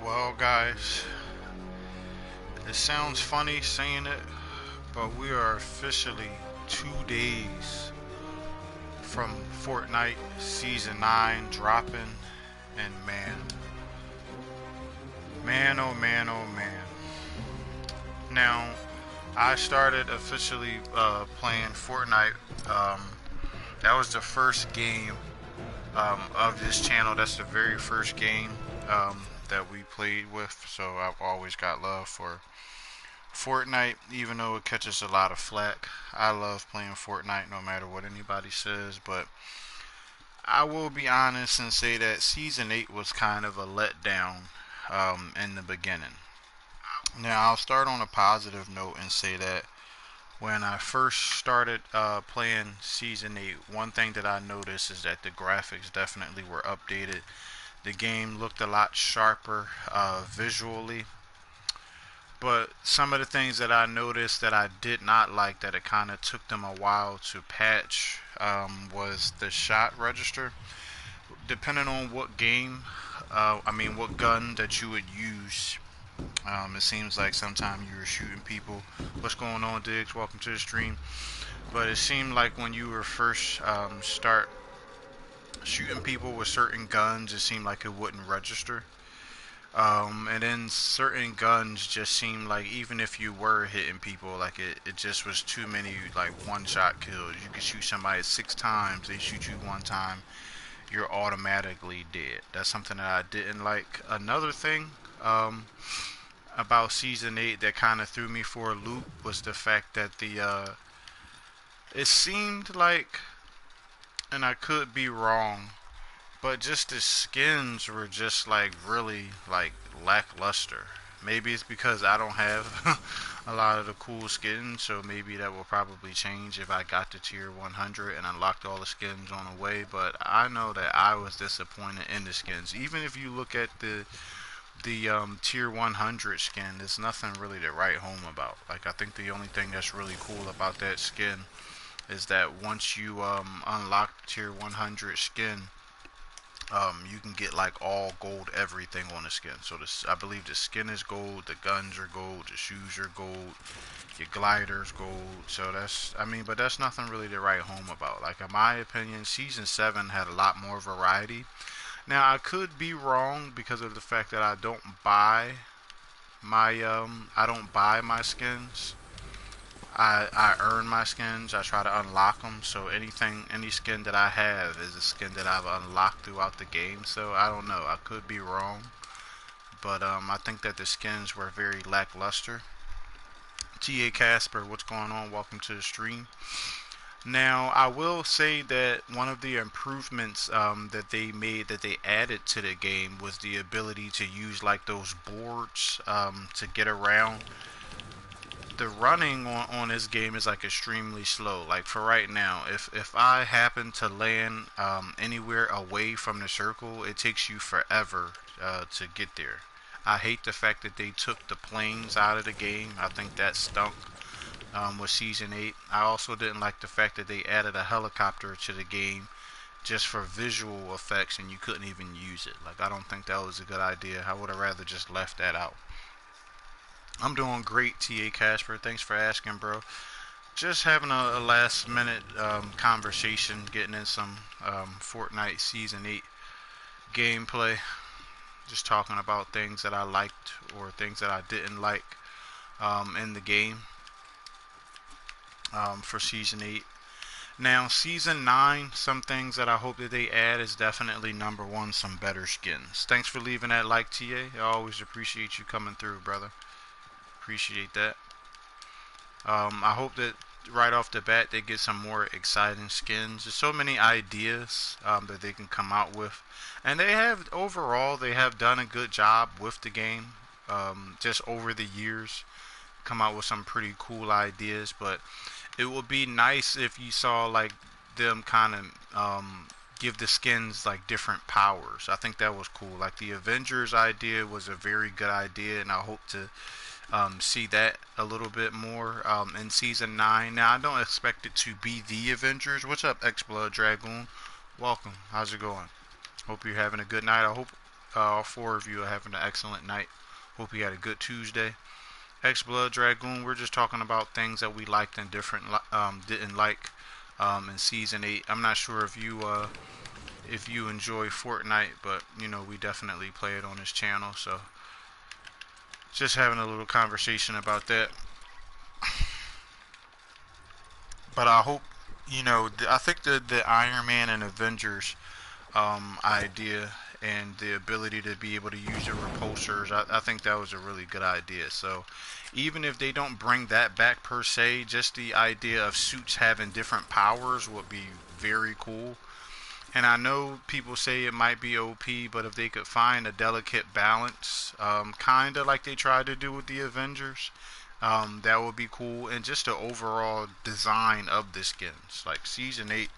Well, guys, it sounds funny saying it, but we are officially 2 days from Fortnite Season 9 dropping, and man, oh man, oh man. Now, I started officially playing Fortnite. Um, that was the first game of this channel. That's the very first game that we played with, so I've always got love for Fortnite, even though it catches a lot of flack. I love playing Fortnite no matter what anybody says, but I will be honest and say that Season 8 was kind of a letdown in the beginning. Now, I'll start on a positive note and say that when I first started playing Season 8, one thing that I noticed is that the graphics definitely were updated. The game looked a lot sharper visually. But some of the things that I noticed that I did not like, that it kind of took them a while to patch, was the shot register. Depending on what game, what gun that you would use, it seems like sometimes you were shooting people. What's going on, Diggs? Welcome to the stream. But it seemed like when you were first start shooting people with certain guns, it seemed like it wouldn't register. And then certain guns just seemed like even if you were hitting people, like it just was too many like one-shot kills. You could shoot somebody 6 times, they shoot you one time, you're automatically dead. That's something that I didn't like. Another thing about Season 8 that kind of threw me for a loop was the fact that it seemed like, and I could be wrong, but just the skins were just like really like lackluster. Maybe it's because I don't have a lot of the cool skins, so maybe that will probably change if I got to tier 100 and unlocked all the skins on the way. But I know that I was disappointed in the skins. Even if you look at the tier 100 skin, there's nothing really to write home about. Like, I think the only thing that's really cool about that skin is that once you unlock the tier 100 skin, you can get like all gold everything on the skin. So this, I believe the skin is gold, the guns are gold, the shoes are gold, your gliders gold. So that's, but that's nothing really to write home about. Like, in my opinion, Season 7 had a lot more variety. Now, I could be wrong because of the fact that I don't buy my skins. I earn my skins. I try to unlock them. So any skin that I have is a skin that I've unlocked throughout the game. So I don't know. I could be wrong, but I think that the skins were very lackluster. TA Casper, what's going on? Welcome to the stream. Now, I will say that one of the improvements that they made, that they added to the game, was the ability to use like those boards to get around. The running on this game is like extremely slow. Like, for right now, if I happen to land anywhere away from the circle, it takes you forever to get there. I hate the fact that they took the planes out of the game. I think that stunk with Season 8. I also didn't like the fact that they added a helicopter to the game just for visual effects, and you couldn't even use it. Like, I don't think that was a good idea. I would have rather just left that out. I'm doing great, TA Casper. Thanks for asking, bro. Just having a last minute conversation, getting in some Fortnite Season 8 gameplay. Just talking about things that I liked or things that I didn't like in the game for Season 8. Now, Season 9, some things that I hope that they add is definitely number one, some better skins. Thanks for leaving that like, TA. I always appreciate you coming through, brother. Appreciate that. I hope that right off the bat they get some more exciting skins. There's so many ideas that they can come out with, and they have done a good job with the game. Just over the years, come out with some pretty cool ideas. But it would be nice if you saw like them kind of give the skins like different powers. I think that was cool. Like, the Avengers idea was a very good idea, and I hope to see that a little bit more in Season 9. Now, I don't expect it to be the Avengers. What's up, X-Blood Dragoon? Welcome. How's it going? Hope you're having a good night. I hope All four of you are having an excellent night. Hope you had a good Tuesday. X Blood Dragoon, we're just talking about things that we liked and didn't like in season 8. I'm not sure if you enjoy Fortnite, but you know we definitely play it on this channel, so just having a little conversation about that. But I hope I think the Iron Man and Avengers idea and the ability to be able to use your repulsors, I think that was a really good idea. So even if they don't bring that back per se, just the idea of suits having different powers would be very cool. And I know people say it might be OP, but if they could find a delicate balance, kind of like they tried to do with the Avengers, that would be cool. And just the overall design of the skins. Like Season 8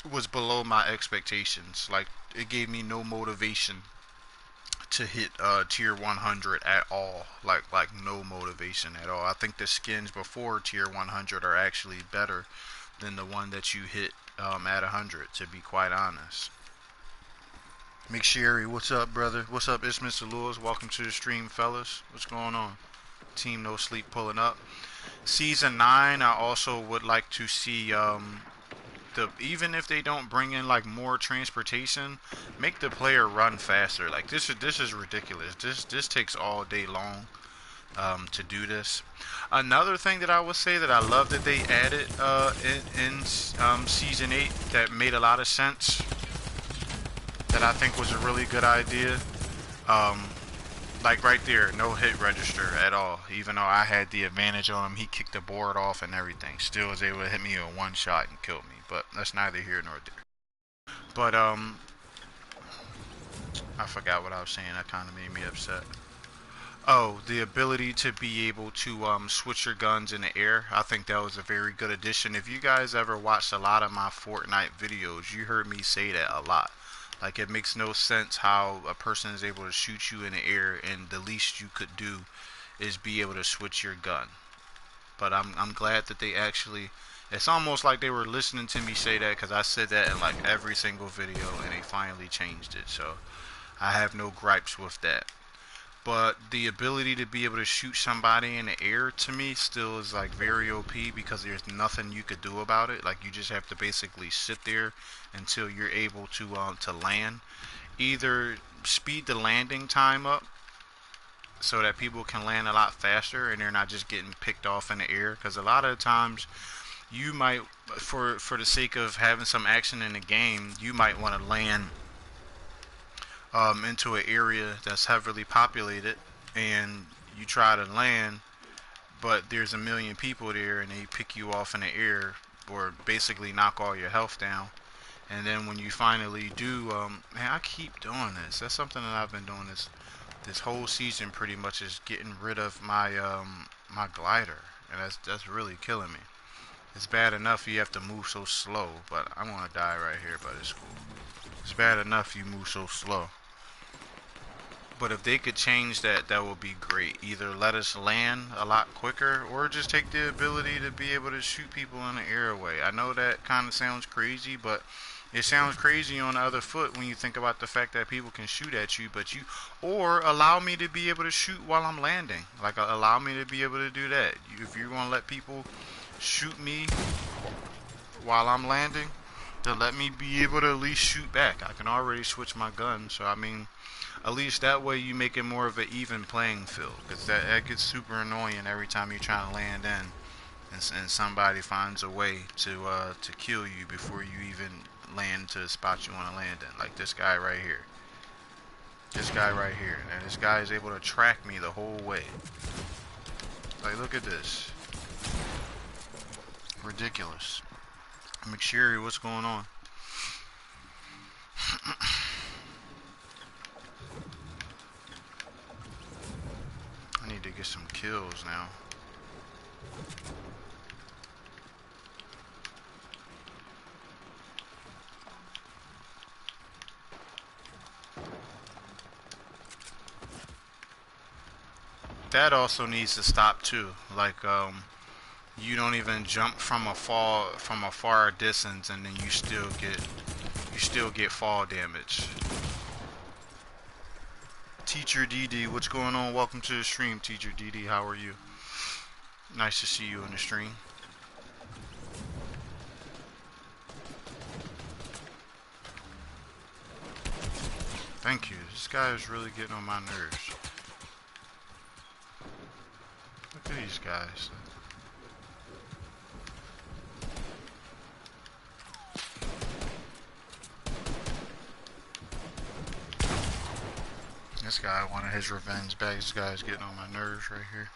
was below my expectations. Like, it gave me no motivation to hit tier 100 at all. Like no motivation at all. I think the skins before tier 100 are actually better than the one that you hit at 100, to be quite honest. McSherry, what's up, brother? What's up? It's Mr. Lewis. Welcome to the stream, fellas. What's going on? Team No Sleep pulling up. Season 9, I also would like to see even if they don't bring in like more transportation, make the player run faster. Like this is ridiculous. This takes all day long to do this. Another thing that I would say that I love that they added in season 8 that made a lot of sense, that I think was a really good idea. Like right there, no hit register at all. Even though I had the advantage on him, he kicked the board off and everything. Still was able to hit me in one shot and kill me. But that's neither here nor there. But I forgot what I was saying. That kind of made me upset. Oh, the ability to be able to switch your guns in the air. I think that was a very good addition. If you guys ever watched a lot of my Fortnite videos, you heard me say that a lot. Like, it makes no sense how a person is able to shoot you in the air and the least you could do is be able to switch your gun. But I'm glad that they actually, it's almost like they were listening to me say that, because I said that in like every single video and they finally changed it. So I have no gripes with that. But the ability to be able to shoot somebody in the air, to me, still is like very OP, because there's nothing you could do about it. Like, you just have to basically sit there until you're able to land. Either speed the landing time up so that people can land a lot faster and they're not just getting picked off in the air, because a lot of times you might, for the sake of having some action in the game, you might want to land into an area that's heavily populated, and you try to land, but there's a million people there and they pick you off in the air, or basically knock all your health down. And then when you finally do, man, I keep doing this. That's something that I've been doing this whole season pretty much, is getting rid of my my glider, and that's really killing me. It's bad enough you have to move so slow, but I'm gonna die right here, but it's cool. It's bad enough you move so slow. But if they could change that, that would be great. Either let us land a lot quicker, or just take the ability to be able to shoot people in the air away. I know that kind of sounds crazy, but it sounds crazy on the other foot when you think about the fact that people can shoot at you, or allow me to be able to shoot while I'm landing. Like, allow me to be able to do that. If you're going to let people shoot me while I'm landing, then let me be able to at least shoot back. I can already switch my gun, so I mean, at least that way you make it more of an even playing field, because that gets super annoying every time you're trying to land in, and somebody finds a way to kill you before you even land to the spot you want to land in. Like this guy right here. This guy right here. And this guy is able to track me the whole way. Like, look at this. Ridiculous. McSherry, what's going on? I need to get some kills now. That also needs to stop too. Like, you don't even jump from a far distance, and then you still get fall damage. Teacher DD. What's going on? Welcome to the stream, Teacher DD. How are you? Nice to see you in the stream. Thank you. This guy is really getting on my nerves. Look at these guys. This guy wanted his revenge back. This guy's getting on my nerves right here.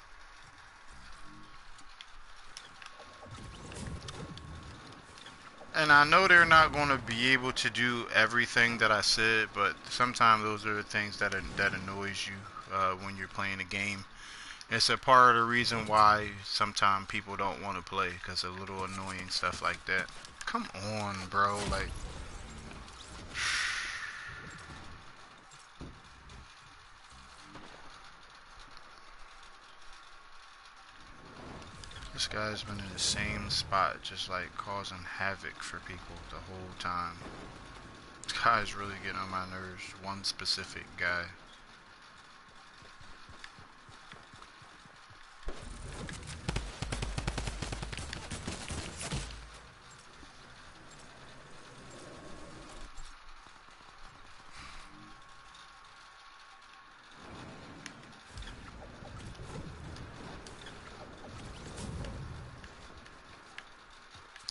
And I know they're not going to be able to do everything that I said, but sometimes those are the things that annoys you when you're playing a game. It's a part of the reason why sometimes people don't want to play, because of little annoying stuff like that. Come on, bro. Like, this guy's been in the same spot, just like causing havoc for people the whole time. This guy's really getting on my nerves. One specific guy.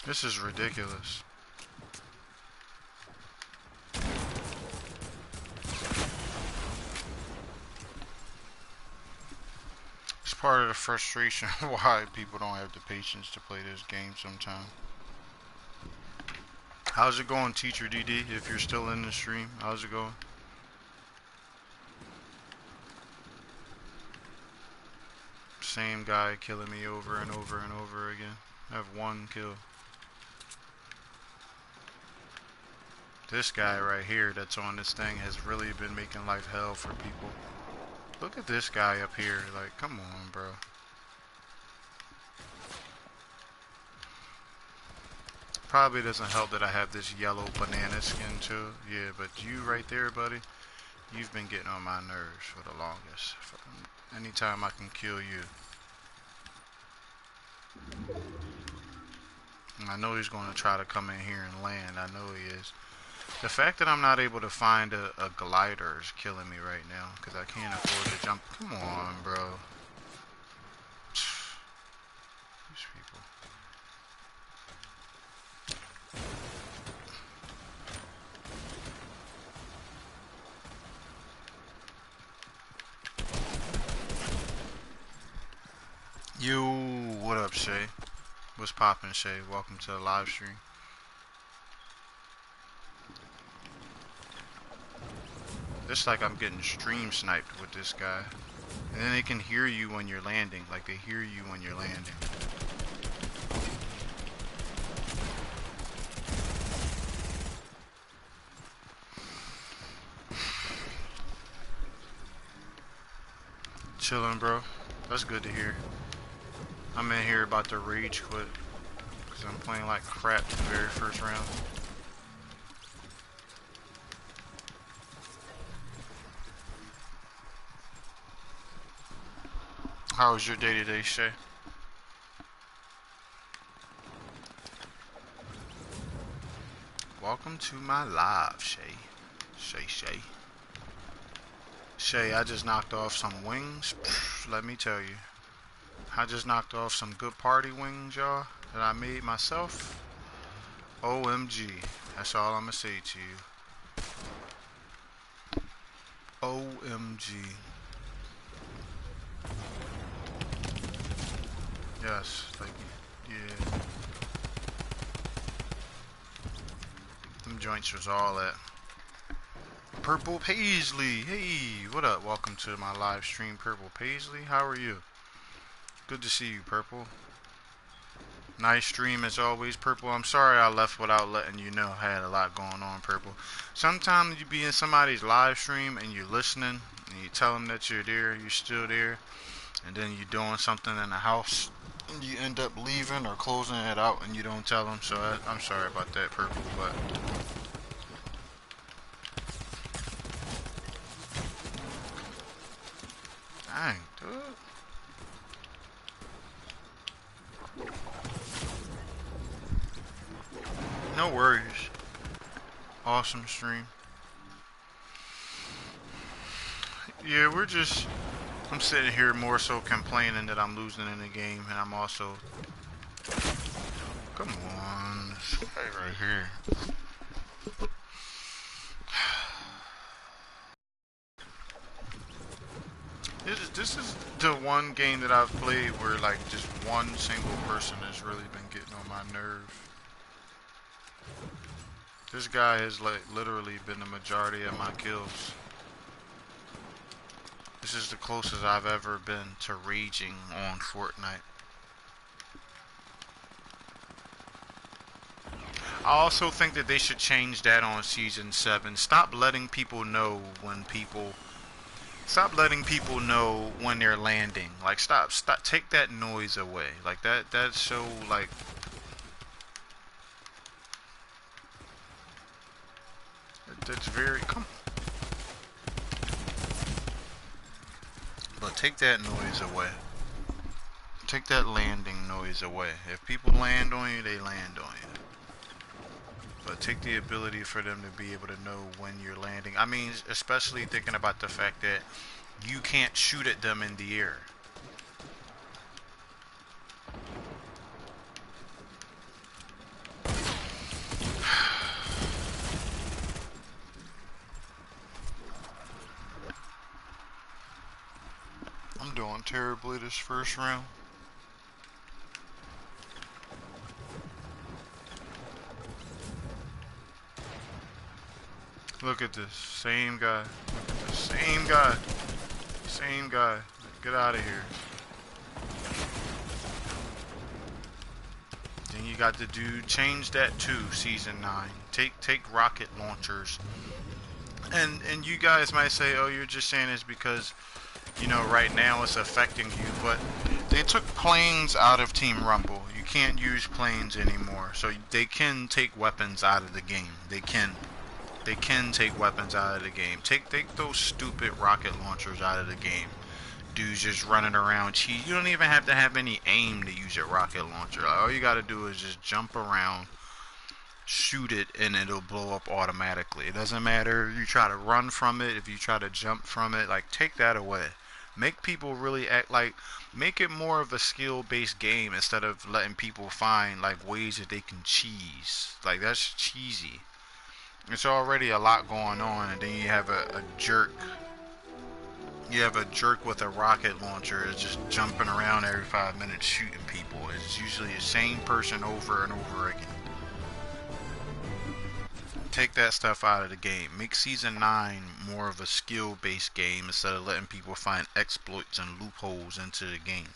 This is ridiculous. It's part of the frustration why people don't have the patience to play this game sometimes. How's it going, Teacher DD? If you're still in the stream, how's it going? Same guy killing me over and over and over again. I have one kill. This guy right here that's on this thing has really been making life hell for people. Look at this guy up here. Like, come on, bro. Probably doesn't help that I have this yellow banana skin too. Yeah, but you right there, buddy, you've been getting on my nerves for the longest. Anytime I can kill you. And I know he's going to try to come in here and land. I know he is. The fact that I'm not able to find a glider is killing me right now, because I can't afford to jump. Come on, bro. These people. What up, Shay? What's poppin', Shay? Welcome to the live stream. It's like I'm getting stream sniped with this guy. And then they can hear you when you're landing. Like, they hear you when you're landing. Chillin', bro. That's good to hear. I'm in here about to rage quit, because I'm playing like crap the very first round. How was your day today, Shay? Welcome to my live, Shay. Shay. Shay, I just knocked off some wings. Let me tell you. I just knocked off some good party wings, y'all, that I made myself. OMG. That's all I'm going to say to you. OMG. Yes, like, yeah. Them joints was all that. Purple Paisley. Hey, what up? Welcome to my live stream, Purple Paisley. How are you? Good to see you, Purple. Nice stream as always, Purple. I'm sorry I left without letting you know. I had a lot going on, Purple. Sometimes you be in somebody's live stream and you're listening and you tell them that you're there, you're still there, and then you're doing something in the house and you end up leaving or closing it out and you don't tell them. So I'm sorry about that, Purple, but Dang, dude. No worries. Awesome stream. Yeah, I'm sitting here more so complaining that I'm losing in the game, and I'm also... Come on, this guy right here. This is the one game that I've played where like just one single person has really been getting on my nerve. This guy has like literally been the majority of my kills. This is the closest I've ever been to raging on Fortnite. I also think that they should change that on Season 7. Stop letting people know when they're landing. Like, stop, take that noise away. Like, that's so, like... That's very... Come But take that noise away. Take that landing noise away. If people land on you, they land on you. But take the ability for them to be able to know when you're landing. I mean, especially thinking about the fact that you can't shoot at them in the air. I'm doing terribly this first round. Look at this. Same guy. Look at this. Same guy. Same guy. Get out of here. Then you got the dude. Change that to Season 9. Take rocket launchers. And you guys might say, oh, you're just saying this because, you know, right now it's affecting you. But they took planes out of Team Rumble. You can't use planes anymore. So they can take weapons out of the game. They can take weapons out of the game. Take those stupid rocket launchers out of the game. Dudes just running around cheat. You don't even have to have any aim to use your rocket launcher. Like, all you gotta do is just jump around, shoot it, and it'll blow up automatically. It doesn't matter if you try to run from it, if you try to jump from it. Like, take that away. Make people really act like... Make it more of a skill-based game instead of letting people find, like, ways that they can cheese. Like, that's cheesy. It's already a lot going on, and then you have a jerk. You have a jerk with a rocket launcher that's just jumping around every 5 minutes shooting people. It's usually the same person over and over again. Take that stuff out of the game. Make Season 9 more of a skill-based game instead of letting people find exploits and loopholes into the game.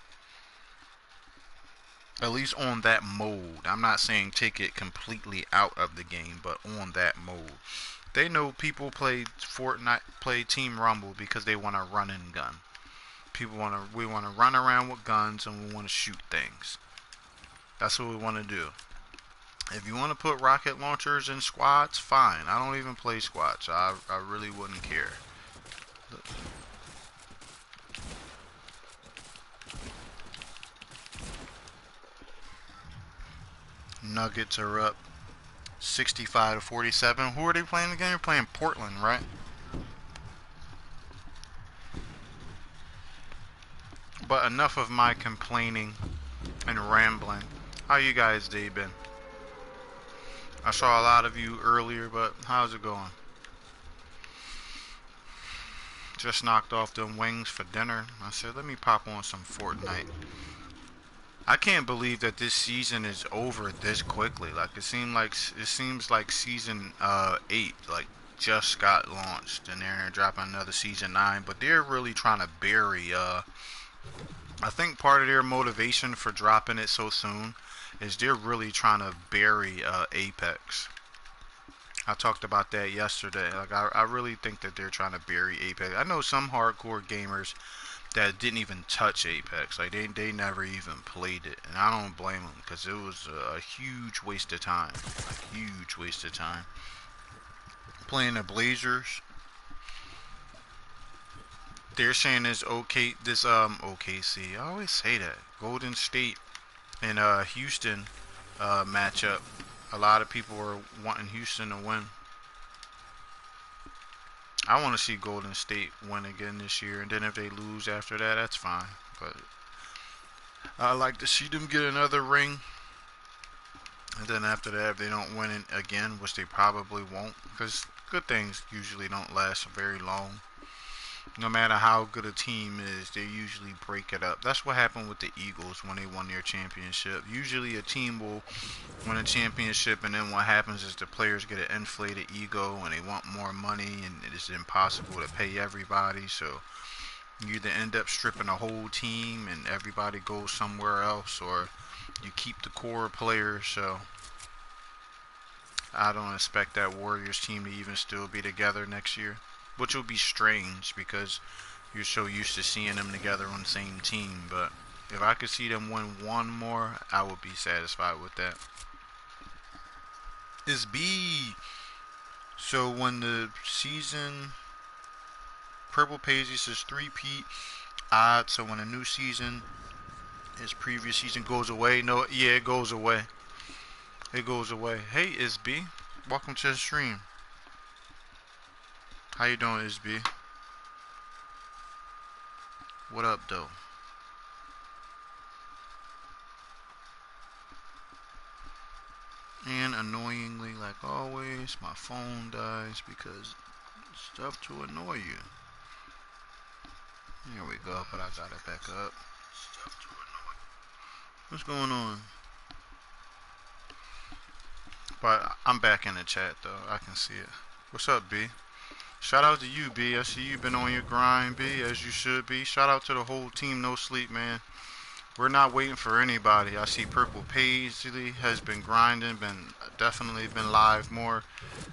At least on that mode. I'm not saying take it completely out of the game, but on that mode. They know people play Fortnite, play Team Rumble because they want to run and gun. We want to run around with guns and we want to shoot things. That's what we want to do. If you want to put rocket launchers in squads, fine. I don't even play squads, so I really wouldn't care. Look. Nuggets are up 65-47. Who are they playing again? They're playing Portland, right? But enough of my complaining and rambling. How you guys' day been? I saw a lot of you earlier, but how's it going? Just knocked off them wings for dinner. I said, let me pop on some Fortnite. I can't believe that this season is over this quickly. Like it seems like season 8 like just got launched, and they're dropping another season 9. But they're really trying to bury. I think part of their motivation for dropping it so soon is they're really trying to bury Apex. I talked about that yesterday. Like I really think that they're trying to bury Apex. I know some hardcore gamers that didn't even touch Apex. Like they never even played it, and I don't blame them because it was a huge waste of time. Like, huge waste of time. Playing the Blazers, they're saying this OKC. I always say that Golden State and Houston matchup. A lot of people are wanting Houston to win. I want to see Golden State win again this year, and then if they lose after that, that's fine. But I like to see them get another ring, and then after that, if they don't win it again, which they probably won't, because good things usually don't last very long. No matter how good a team is, they usually break it up. That's what happened with the Eagles when they won their championship. Usually a team will win a championship, and then what happens is the players get an inflated ego and they want more money, and it is impossible to pay everybody. So you either end up stripping the whole team and everybody goes somewhere else, or you keep the core players. So I don't expect that Warriors team to even still be together next year, which will be strange because you're so used to seeing them together on the same team. But if I could see them win one more, I would be satisfied with that. It's B. So when the season, Purple Paisley says 3-peat odd. So when a new season, his previous season goes away. No, yeah, it goes away. It goes away. Hey, Isb, welcome to the stream. How you doing, Isb? What up, though? And annoyingly, like always, my phone dies because stuff to annoy you. Here we go, but I got it back up. What's going on? But I'm back in the chat, though. I can see it. What's up, B? Shout out to you, B. I see you've been on your grind, B, as you should be. Shout out to the whole team, No Sleep, man. We're not waiting for anybody. I see Purple Paisley has been grinding, definitely been live more.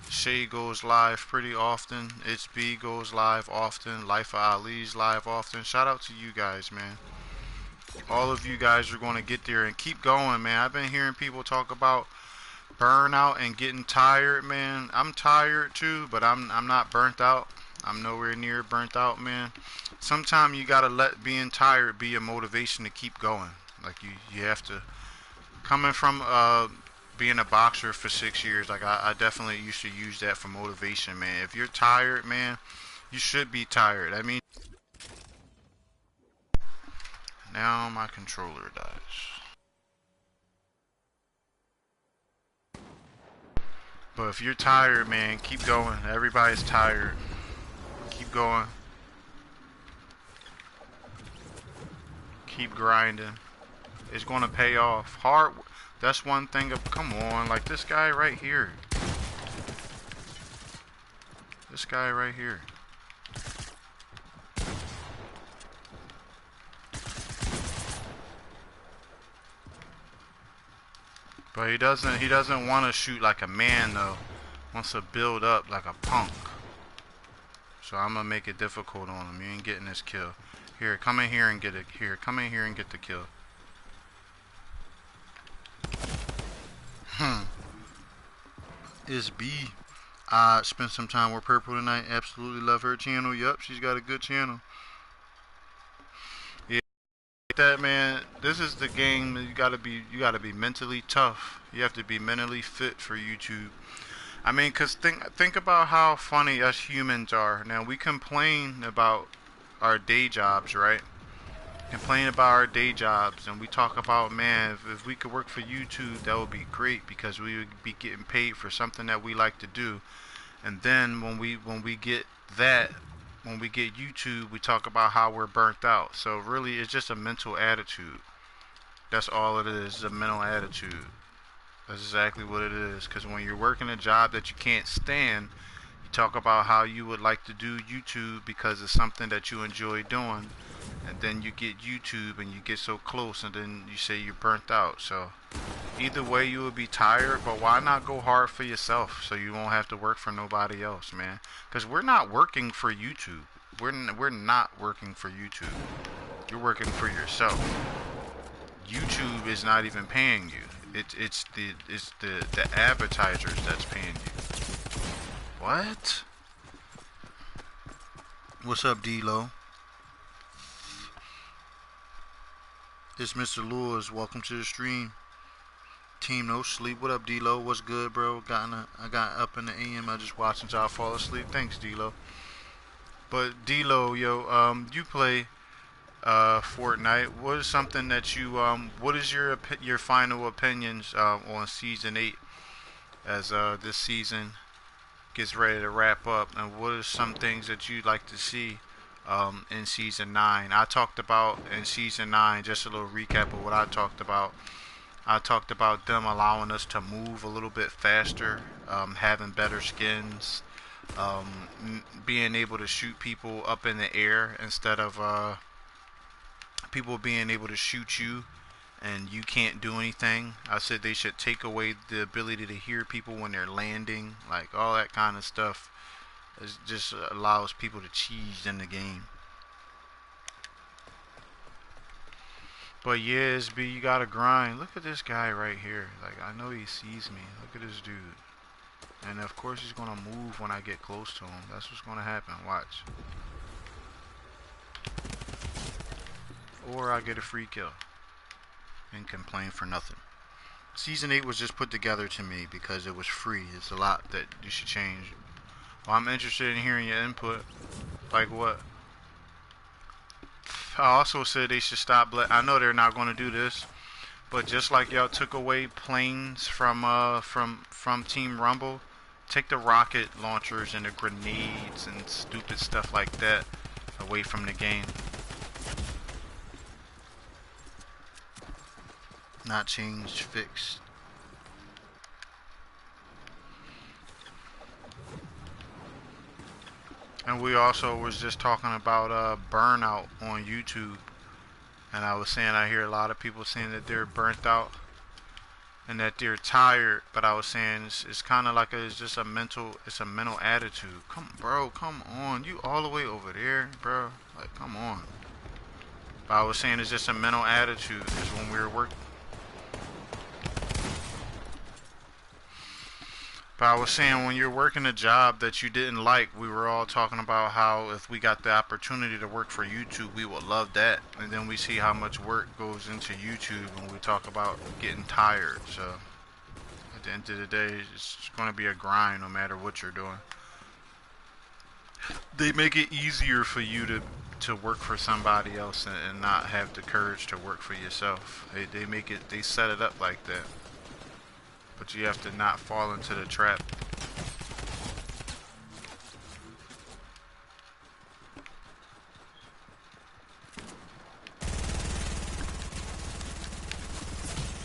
Shay goes live pretty often. It's B goes live often. Life of Ali's live often. Shout out to you guys, man. All of you guys are going to get there and keep going, man. I've been hearing people talk about burnout and getting tired, man. I'm tired too, but I'm not burnt out. I'm nowhere near burnt out, man. Sometimes you gotta let being tired be a motivation to keep going. Like you have to. Coming from being a boxer for 6 years, like I definitely used to use that for motivation, man. If you're tired, man, you should be tired. I mean, now my controller dies. But if you're tired, man, keep going. Everybody's tired. Keep going. Keep grinding. It's going to pay off. Hard. That's one thing of, come on, like this guy right here. This guy right here. But he doesn't want to shoot like a man though. Wants to build up like a punk. So I'm gonna make it difficult on him. You ain't getting this kill. Here, come in here and get it. Here, come in here and get the kill. It's B. I spent some time with Purple tonight. Absolutely love her channel. Yup, she's got a good channel. Yeah, that man. This is the game that you gotta be mentally tough. You have to be mentally fit for YouTube. I mean, cause think about how funny us humans are. Now we complain about our day jobs, right? Complain about our day jobs, and we talk about, man, if we could work for YouTube, that would be great because we would be getting paid for something that we like to do. And then when we get YouTube, we talk about how we're burnt out. So really, it's just a mental attitude. That's all it is, a mental attitude. That's exactly what it is. Because when you're working a job that you can't stand, you talk about how you would like to do YouTube because it's something that you enjoy doing. And then you get YouTube and you get so close and then you say you're burnt out. So either way you will be tired, but why not go hard for yourself so you won't have to work for nobody else, man? Because we're not working for YouTube. We're not working for YouTube. You're working for yourself. YouTube is not even paying you. It's the advertisers that's paying you. What? What's up, D-Lo? It's Mr. Lewis. Welcome to the stream. Team No Sleep. What up, D-Lo? What's good, bro? I got up in the AM. I just watched until I fall asleep. Thanks, D-Lo. But D-Lo, yo, you play Fortnite. What is something that you what is your final opinions on season 8 as this season gets ready to wrap up, and what are some things that you'd like to see in season 9? I talked about in season 9, just a little recap of what I talked about. I talked about them allowing us to move a little bit faster, having better skins, being able to shoot people up in the air instead of people being able to shoot you and you can't do anything. I said they should take away the ability to hear people when they're landing, like all that kind of stuff. It just allows people to cheese in the game. But yeah, SB, you gotta grind. Look at this guy right here. Like, I know he sees me. Look at this dude. And of course he's gonna move when I get close to him. That's what's gonna happen. Watch. Or I get a free kill and complain for nothing. Season 8 was just put together to me because it was free. It's a lot that you should change. Well, I'm interested in hearing your input. Like what? I also said they should stop. I know they're not going to do this, but just like y'all took away planes from Team Rumble, take the rocket launchers and the grenades and stupid stuff like that away from the game. Not changed, fixed. And we also was just talking about burnout on YouTube, and I was saying I hear a lot of people saying that they're burnt out and that they're tired. But I was saying it's kind of like it's just a mental attitude. Come, bro, come on, you all the way over there, bro. Like, come on. But I was saying it's just a mental attitude. Is when we were working. But I was saying when you're working a job that you didn't like, we were all talking about how if we got the opportunity to work for YouTube, we would love that. And then we see how much work goes into YouTube and we talk about getting tired. So at the end of the day, it's going to be a grind no matter what you're doing. They make it easier for you to work for somebody else and not have the courage to work for yourself. They set it up like that. But you have to not fall into the trap.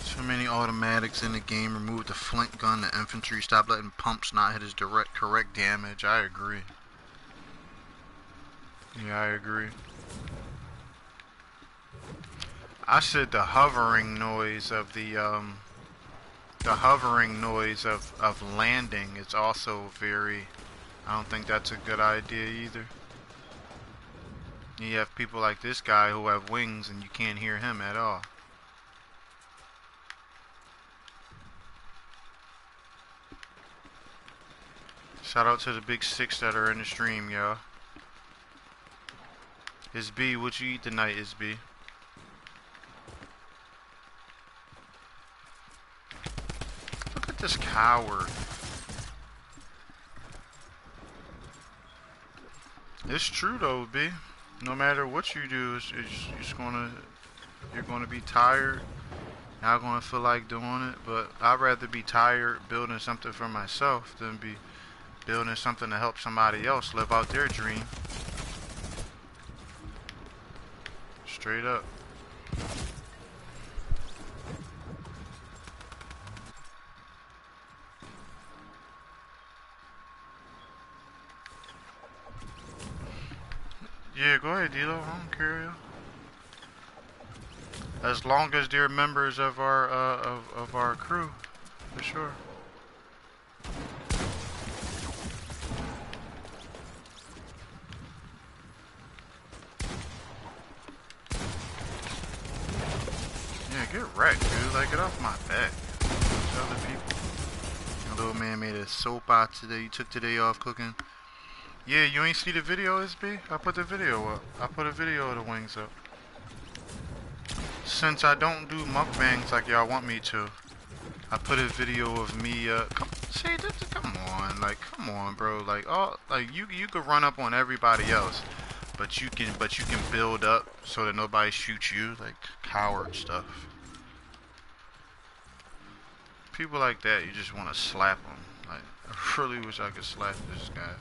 So many automatics in the game. Remove the flint gun, the infantry. Stop letting pumps not hit his correct damage. I agree. Yeah, I agree. I said the hovering noise of landing is also very, I don't think that's a good idea either. You have people like this guy who have wings and you can't hear him at all. Shout out to the big 6 that are in the stream, y'all. It's B, what you eat tonight, is B? This coward. It's true though, B. No matter what you do, you're gonna be tired. Not gonna feel like doing it, but I'd rather be tired building something for myself than be building something to help somebody else live out their dream. Straight up. Yeah, go ahead, D-Lo. I don't care, yo. As long as they're members of our crew, for sure. Yeah, get wrecked, dude. Like, get off my back. There's other people. My little man made a soap out today. You took today off cooking. Yeah, you ain't see the video, SB? I put the video up. I put a video of the wings up. since I don't do mukbangs like y'all want me to, I put a video of me. Come on, like, come on, bro. Like, you could run up on everybody else, but you can build up so that nobody shoots you, like coward stuff. People like that, you just want to slap them. Like, I really wish I could slap this guy.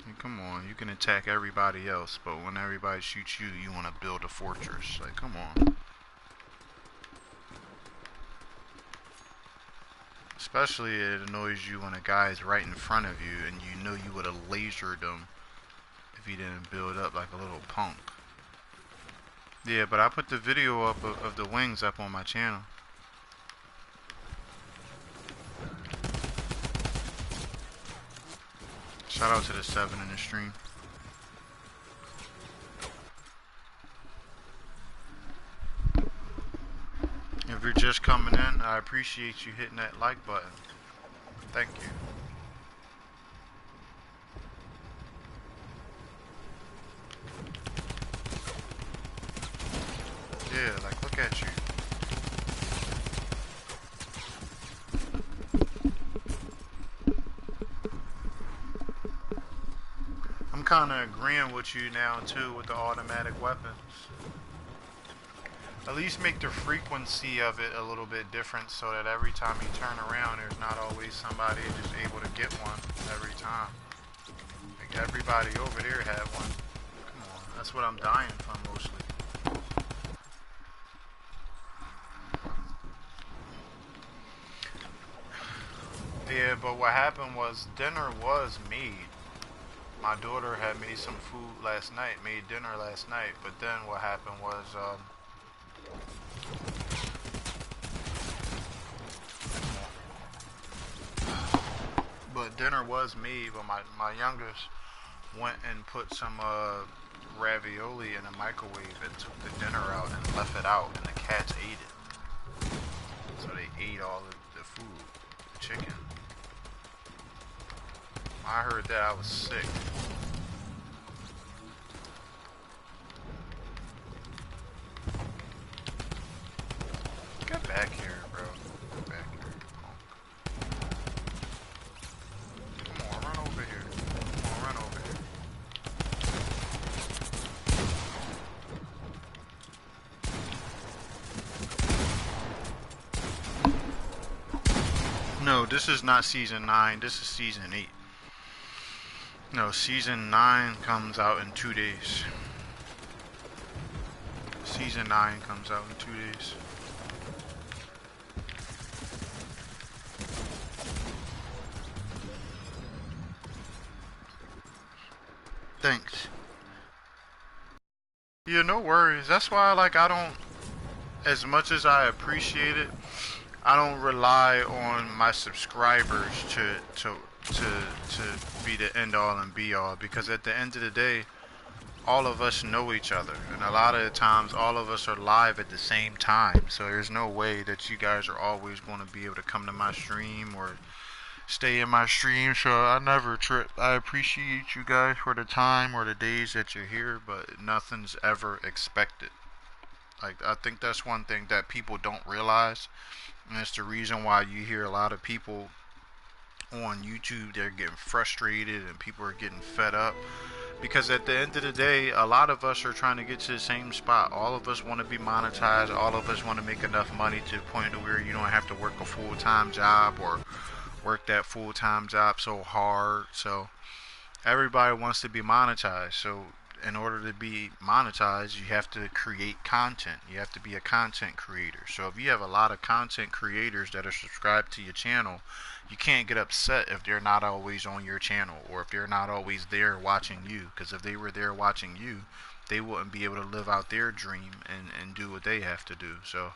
Like, come on, you can attack everybody else, but when everybody shoots you, you want to build a fortress. Like, come on. Especially it annoys you when a guy is right in front of you and you know you would have lasered him if he didn't build up like a little punk. Yeah, but I put the video up of the wings up on my channel. Shout out to the 7 in the stream. If you're just coming in, I appreciate you hitting that like button. Thank you. Yeah, like, look at you. I'm kind of agreeing with you now, too, with the automatic weapons. At least make the frequency of it a little bit different so that every time you turn around, there's not always somebody just able to get one every time. Like, everybody over there had one. Come on, that's what I'm dying from mostly. Yeah, but what happened was dinner was made. My daughter had made some food last night, made dinner last night, but then what happened was, but dinner was made, but my youngest went and put some ravioli in a microwave and took the dinner out and left it out, and the cats ate it. So they ate all the food, the chicken. I heard that, I was sick. Get back here, bro. Get back here, punk. Come on, run over here. Come on, run over here. No, this is not season 9. This is season 8. No, season 9 comes out in 2 days. Season 9 comes out in 2 days. Thanks. Yeah, no worries. That's why, like, I don't, as much as I appreciate it, I don't rely on my subscribers to be the end all and be all, because at the end of the day, all of us know each other, and a lot of the times all of us are live at the same time, so there's no way that you guys are always going to be able to come to my stream or stay in my stream, so I never trip. I appreciate you guys for the time or the days that you're here, but nothing's ever expected. Like, I think that's one thing that people don't realize, and it's the reason why you hear a lot of people on YouTube, they're getting frustrated and people are getting fed up, because at the end of the day, a lot of us are trying to get to the same spot. All of us want to be monetized. All of us want to make enough money to the point to where you don't have to work a full-time job or work that full-time job so hard. So everybody wants to be monetized. So in order to be monetized, you have to create content. You have to be a content creator. So if you have a lot of content creators that are subscribed to your channel, you can't get upset if they're not always on your channel or if they're not always there watching you, because if they were there watching you, they wouldn't be able to live out their dream and do what they have to do. So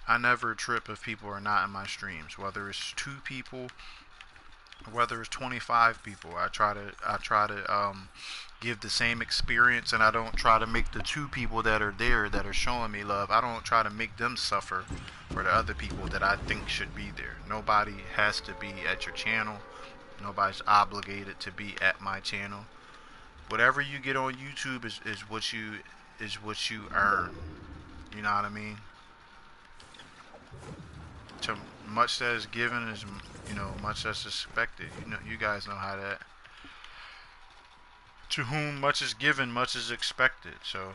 I never trip if people are not in my streams, whether it's 2 people, whether it's 25 people. I try to give the same experience, and I don't try to make the 2 people that are there that are showing me love, I don't try to make them suffer for the other people that I think should be there. Nobody has to be at your channel. Nobody's obligated to be at my channel. Whatever you get on YouTube is what you is what you earn. You know what I mean? To much that is given is, you know, much that's expected. You know, you guys know how that. To whom much is given, much is expected. So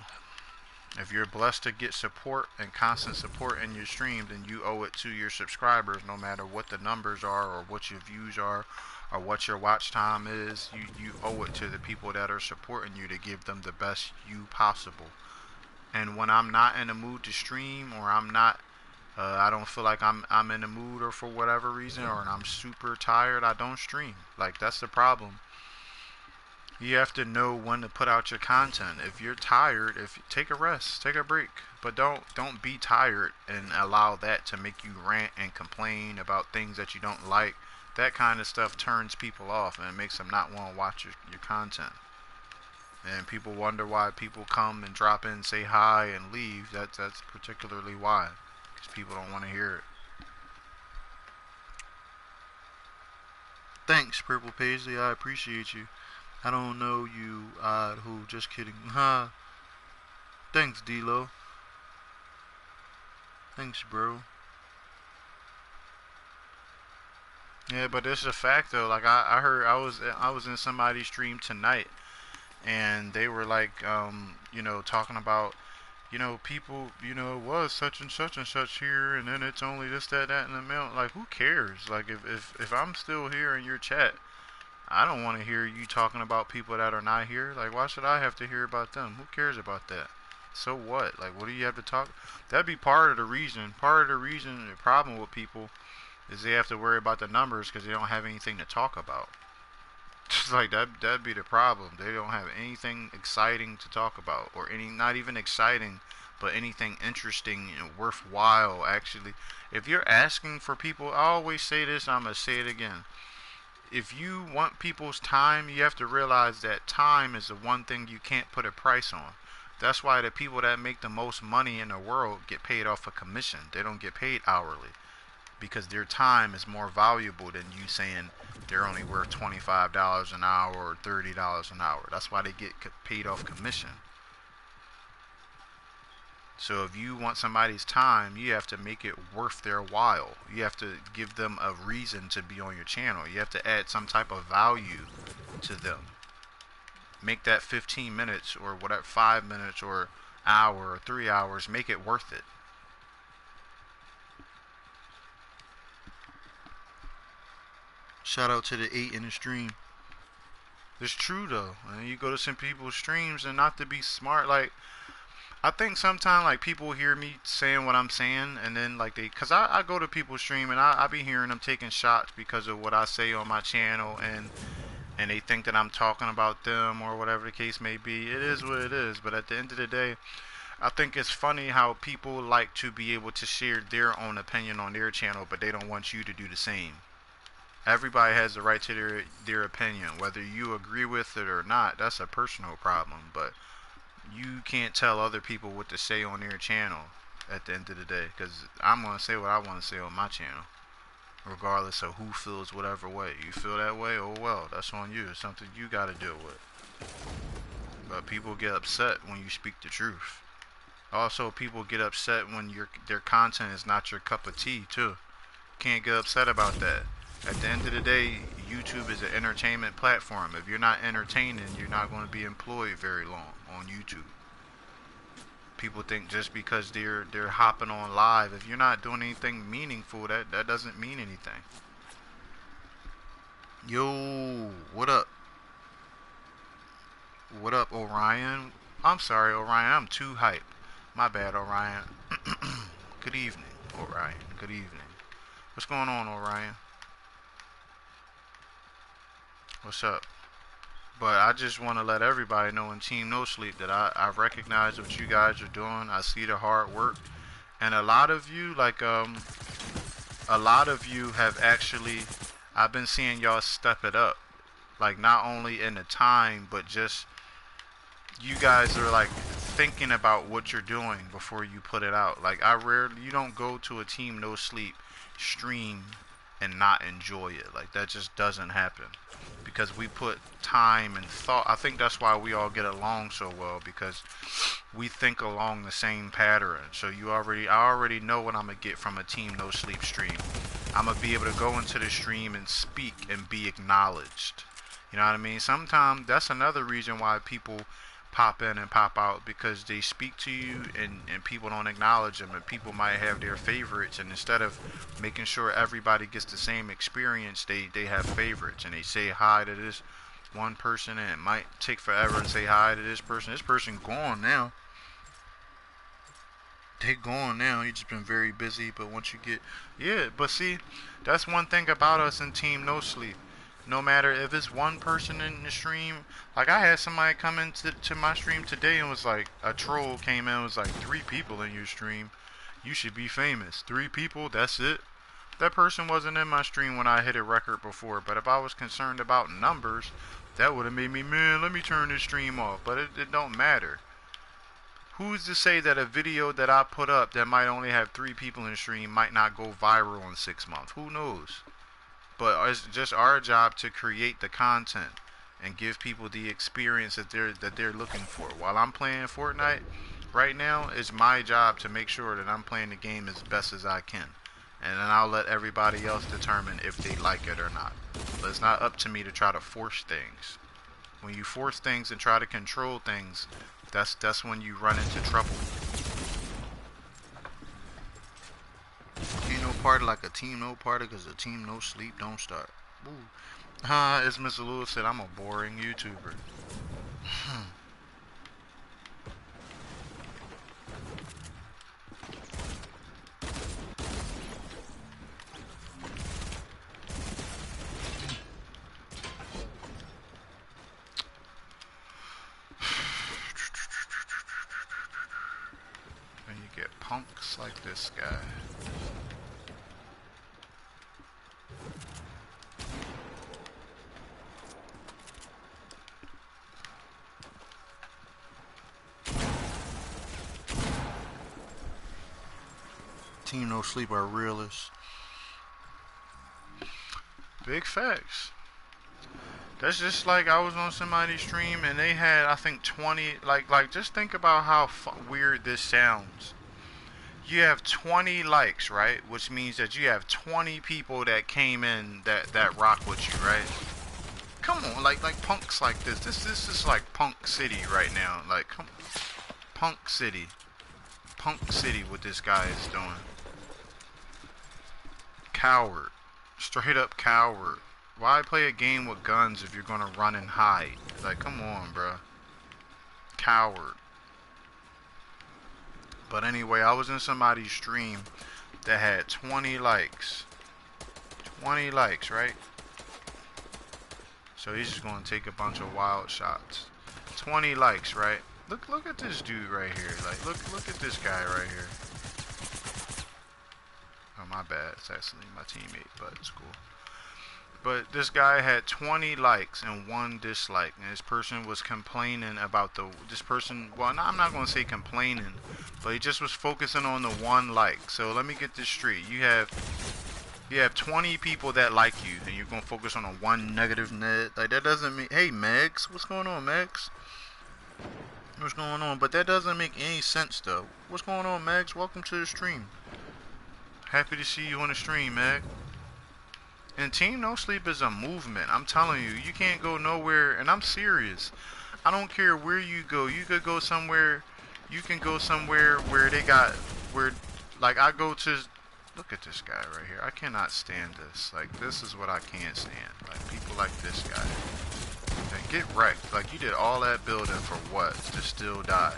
if you're blessed to get support and constant support in your stream, then you owe it to your subscribers, no matter what the numbers are or what your views are or what your watch time is. You owe it to the people that are supporting you to give them the best you possible. And when I'm not in the mood to stream, or I'm not, I don't feel like I'm in the mood, or for whatever reason, or I'm super tired, I don't stream. Like, that's the problem. You have to know when to put out your content. If you're tired, take a rest, take a break, but don't be tired and allow that to make you rant and complain about things that you don't like. That kind of stuff turns people off, and it makes them not want to watch your content. And people wonder why people come and drop in, say hi, and leave. That's particularly why, because people don't want to hear it. Thanks, Purple Paisley. I appreciate you. I don't know you, who, just kidding. Huh. Thanks, D-Lo. Thanks, bro. Yeah, but this is a fact, though. Like, I heard, I was in somebody's stream tonight, and they were like, you know, talking about, you know, people, you know, it was such and such here, and then it's only this, that, and the mail. Like, who cares? Like, if I'm still here in your chat, I don't want to hear you talking about people that are not here. Like, why should I have to hear about them? Who cares about that? So what? Like, what do you have to talk? That'd be part of the reason. Part of the reason, the problem with people is they have to worry about the numbers because they don't have anything to talk about. Just like that'd be the problem. They don't have anything exciting to talk about, or not even exciting, but anything interesting and worthwhile. Actually, if you're asking for people, I always say this, I'm gonna say it again. If you want people's time, you have to realize that time is the one thing you can't put a price on. That's why the people that make the most money in the world get paid off a commission. They don't get paid hourly, because their time is more valuable than you saying they're only worth $25 an hour or $30 an hour. That's why they get paid off commission. So if you want somebody's time, you have to make it worth their while. You have to give them a reason to be on your channel. You have to add some type of value to them. Make that 15 minutes or whatever, 5 minutes or hour or 3 hours, make it worth it. Shout out to the 8 in the stream. It's true though. And you go to some people's streams, and not to be smart, like, I think sometimes, like, people hear me saying what I'm saying, and then, like, cause I go to people's stream, and I be hearing them taking shots because of what I say on my channel, and they think that I'm talking about them or whatever the case may be. It is what it is. But at the end of the day, I think it's funny how people like to be able to share their own opinion on their channel, but they don't want you to do the same. Everybody has the right to their opinion. Whether you agree with it or not, that's a personal problem. But you can't tell other people what to say on their channel at the end of the day, because I'm going to say what I want to say on my channel, regardless of who feels whatever way. You feel that way, oh well, that's on you. It's something you got to deal with. But people get upset when you speak the truth. Also, people get upset when their content is not your cup of tea too. Can't get upset about that. At the end of the day, YouTube is an entertainment platform. If you're not entertaining, you're not going to be employed very long on YouTube. People think just because they're hopping on live, if you're not doing anything meaningful, that doesn't mean anything. Yo, what up? What up, Orion? I'm sorry, Orion, I'm too hype. My bad, Orion. Good evening, Orion. Good evening. What's going on, Orion? What's up? But I just want to let everybody know in Team No Sleep that I recognize what you guys are doing. I see the hard work. And a lot of you, like, a lot of you have actually, I've been seeing y'all step it up. Like, not only in the time, but just, you guys are, like, thinking about what you're doing before you put it out. Like, you don't go to a Team No Sleep stream and not enjoy it. Like, that just doesn't happen, because we put time and thought. I think that's why we all get along so well, because we think along the same pattern. So I already know what I'm gonna get from a Team No Sleep stream. I'm gonna be able to go into the stream and speak and be acknowledged. You know what I mean? Sometimes that's another reason why people pop in and pop out, because they speak to you and people don't acknowledge them, and people might have their favorites, and instead of making sure everybody gets the same experience, they have favorites and they say hi to this one person, and it might take forever to say hi to this person. This person gone now. They gone now. You just been very busy, but once you get, yeah, but see, that's one thing about us in Team No Sleep. No matter if it's one person in the stream, like I had somebody come into my stream today and was like, a troll came in and was like, 3 people in your stream, you should be famous. 3 people, that's it. That person wasn't in my stream when I hit a record before, but if I was concerned about numbers, that would have made me, man, let me turn this stream off. But it don't matter. Who's to say that a video that I put up that might only have 3 people in the stream might not go viral in 6 months? Who knows? But it's just our job to create the content and give people the experience that they're looking for. While I'm playing Fortnite right now, it's my job to make sure that I'm playing the game as best as I can. And then I'll let everybody else determine if they like it or not. But it's not up to me to try to force things. When you force things and try to control things, that's when you run into trouble. Ain't no party like a team no party, because a team no sleep don't start. Ooh. As Mr. Lewis said, I'm a boring YouTuber. And you get punks like this guy. Team No Sleep are realists. Big facts. That's just like I was on somebody's stream and they had, I think, 20, like just think about how weird this sounds. You have 20 likes, right? Which means that you have 20 people that came in that rock with you, right? Come on, like punks like this. This is like Punk City right now. Like, come, Punk City. Punk City, what this guy is doing. Coward. Straight up coward. Why play a game with guns if you're gonna run and hide? Like, come on, bruh. Coward. But anyway, I was in somebody's stream that had 20 likes. 20 likes, right? So he's just gonna take a bunch of wild shots. 20 likes, right? Look at this dude right here. Like, look at this guy right here. Oh, my bad. It's actually my teammate, but it's cool. But this guy had 20 likes and 1 dislike, and this person was complaining about this person, well, no, I'm not going to say complaining, but he just was focusing on the 1 like. So let me get this straight. You have 20 people that like you, and you're going to focus on a 1 negative net. Like, that doesn't mean, hey, Megs, what's going on, Megs? What's going on? But that doesn't make any sense, though. What's going on, Megs? Welcome to the stream. Happy to see you on the stream, Meg. And Team No Sleep is a movement. I'm telling you, you can't go nowhere, and I'm serious. I don't care where you go. You could go somewhere, you can go somewhere where they got, where, like, I go to, look at this guy right here. I cannot stand this. Like, this is what I can't stand. Like, people like this guy. Like, get wrecked. Like, you did all that building for what? To still die.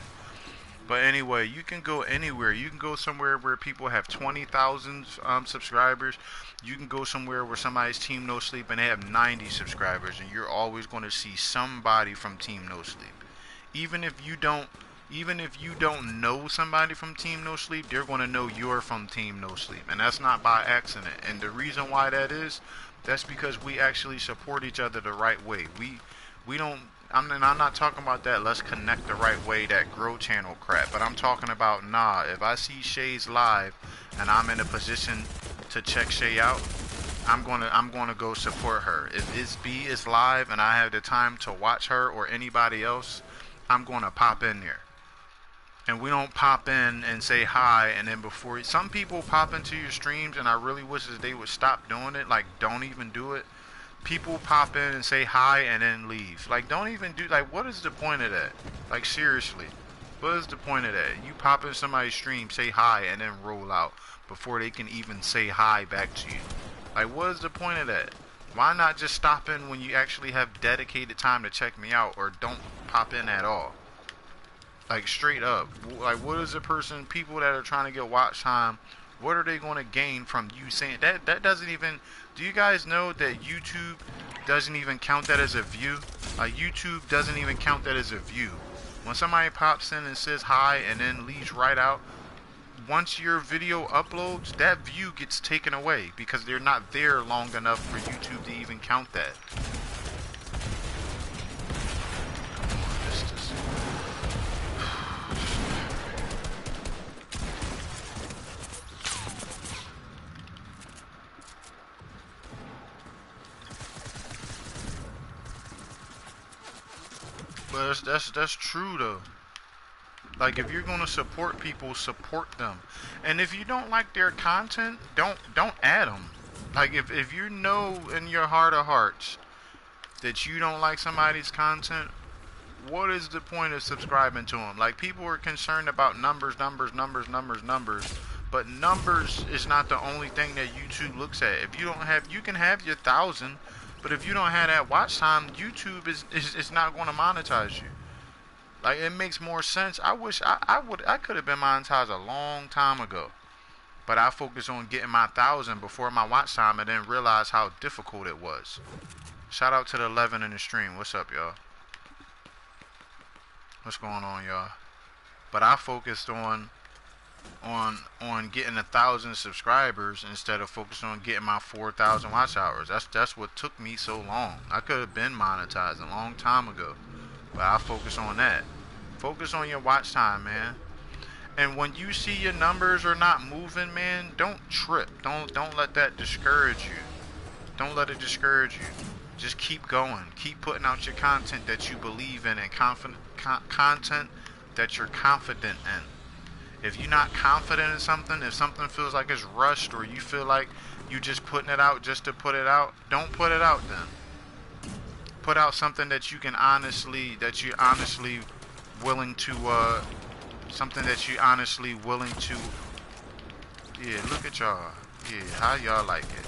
But anyway, you can go anywhere. You can go somewhere where people have 20,000 subscribers. You can go somewhere where somebody's Team No Sleep and they have 90 subscribers, and you're always going to see somebody from Team No Sleep. Even if you don't know somebody from Team No Sleep, they're going to know you're from Team No Sleep, and that's not by accident. And the reason why that is, that's because we actually support each other the right way. We don't. I'm not talking about that let's connect the right way, that grow channel crap, but I'm talking about, nah, if I see Shay's live and I'm in a position to check Shay out, I'm gonna go support her. If Is B is live and I have the time to watch her or anybody else, I'm gonna pop in there. and we don't pop in and say hi, and then before some people pop into your streams, and I really wish that they would stop doing it. Like, don't even do it. People pop in and say hi and then leave. Like, don't even do, like, what is the point of that? Like, seriously, what is the point of that? You pop in somebody's stream, say hi, and then roll out before they can even say hi back to you. Like, what is the point of that? Why not just stop in when you actually have dedicated time to check me out, or don't pop in at all? Like, straight up. Like, what is the person, people that are trying to get watch time, what are they going to gain from you saying that? That doesn't even, do you guys know that YouTube doesn't even count that as a view? YouTube doesn't even count that as a view. When somebody pops in and says hi and then leaves right out, once your video uploads, that view gets taken away because they're not there long enough for YouTube to even count that. But that's true though. Like, if you're gonna support people, support them. And if you don't like their content, don't add them. Like, if you know in your heart of hearts that you don't like somebody's content, what is the point of subscribing to them? Like, people are concerned about numbers, but numbers is not the only thing that YouTube looks at. If you don't have, you can have your 1,000, but if you don't have that watch time, YouTube is not going to monetize you. Like, it makes more sense. I wish I could have been monetized a long time ago, but I focused on getting my 1,000 before my watch time, and then realized how difficult it was. Shout out to the 11 in the stream. What's up, y'all? What's going on, y'all? But I focused on getting 1,000 subscribers instead of focusing on getting my 4,000 watch hours. That's what took me so long. I could have been monetized a long time ago, but I focus on that. Focus on your watch time, man. And when you see your numbers are not moving, man, don't trip. Don't let that discourage you. Don't let it discourage you. Just keep going. Keep putting out your content that you believe in, and content that you're confident in. If you're not confident in something, if something feels like it's rushed, or you feel like you just putting it out just to put it out, don't put it out then. Put out something that you can honestly, willing to, something that you honestly willing to, yeah, look at y'all. Yeah, how y'all like it?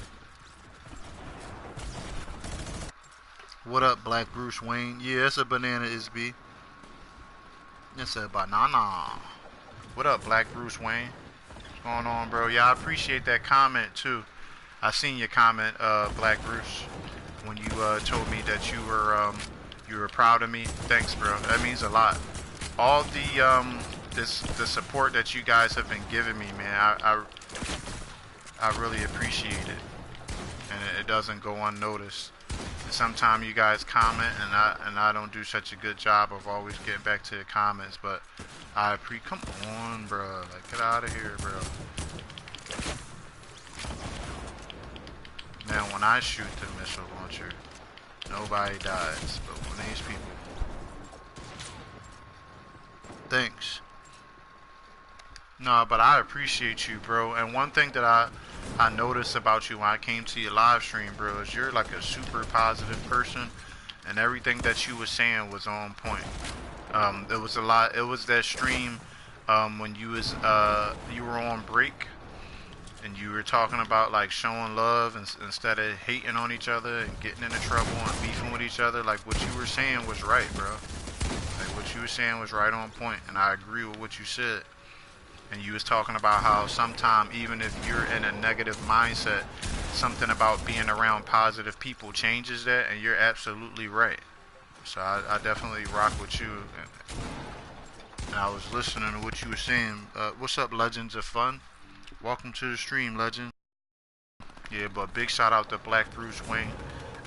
What up, Black Bruce Wayne? Yeah, it's a banana, Isby. It's a banana. What up, Black Bruce Wayne? What's going on, bro? Yeah, I appreciate that comment, too. I seen your comment, Black Bruce, when you told me that you were proud of me. Thanks, bro. That means a lot. All the support that you guys have been giving me, man, I really appreciate it, and it doesn't go unnoticed. Sometimes you guys comment, and I don't do such a good job of always getting back to the comments, but come on, bro, like, get out of here, bro. Now, when I shoot the missile launcher, nobody dies, but when these people, thanks. No, but I appreciate you, bro. And one thing that I noticed about you when I came to your live stream, bro, is you're like a super positive person, and everything that you were saying was on point. It was a lot. It was that stream when you were on break, and you were talking about like showing love instead of hating on each other and getting into trouble and beefing with each other. Like, what you were saying was right, bro. Like, what you were saying was right on point, and I agree with what you said. And you was talking about how sometimes, even if you're in a negative mindset, something about being around positive people changes that, and you're absolutely right. So I definitely rock with you. And I was listening to what you were saying. What's up, Legends of Fun? Welcome to the stream, Legend. Yeah, but big shout out to Black Bruce Wayne.